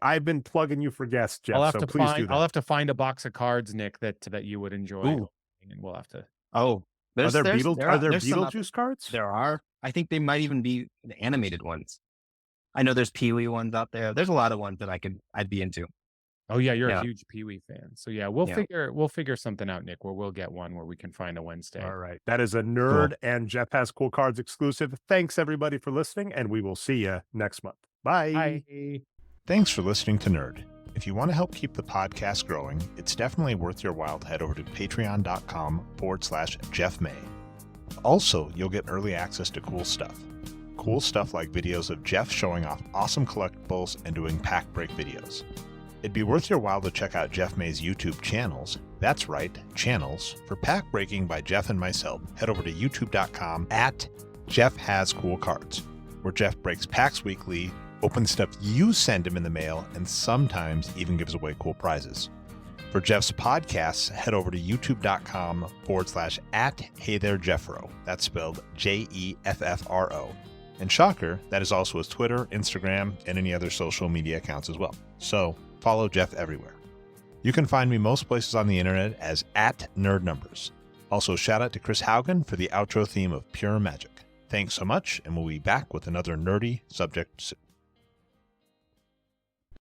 I've been plugging you for guests, Jeff. I'll have to find a box of cards, Nick, that you would enjoy. Ooh. And we'll have to. Oh. Are there Beetlejuice cards? There are. I think they might even be the animated ones. I know there's Pee-wee ones out there. There's a lot of ones that I'd be into. Oh yeah, you're a huge Pee-wee fan. So yeah, we'll figure something out, Nick, where we'll get one where we can find a Wednesday. All right. That is a Nerd and Jeff Has Cool Cards exclusive. Thanks everybody for listening, and we will see you next month. Bye. Bye. Thanks for listening to Nerd. If you want to help keep the podcast growing, it's definitely worth your while to head over to patreon.com/Jeff May. Also, you'll get early access to cool stuff. Cool stuff like videos of Jeff showing off awesome collectibles and doing pack break videos. It'd be worth your while to check out Jeff May's YouTube channels. That's right, channels. For pack breaking by Jeff and myself, head over to youtube.com/JeffHasCoolCards, where Jeff breaks packs weekly, opens stuff you send him in the mail, and sometimes even gives away cool prizes. For Jeff's podcasts, head over to youtube.com/@HeyThereJeffro. That's spelled JEFFRO. And shocker, that is also his Twitter, Instagram, and any other social media accounts as well. So follow Jeff everywhere. You can find me most places on the internet as @NerdNumbers. Also, shout out to Chris Haugen for the outro theme of Pure Magic. Thanks so much, and we'll be back with another nerdy subject soon.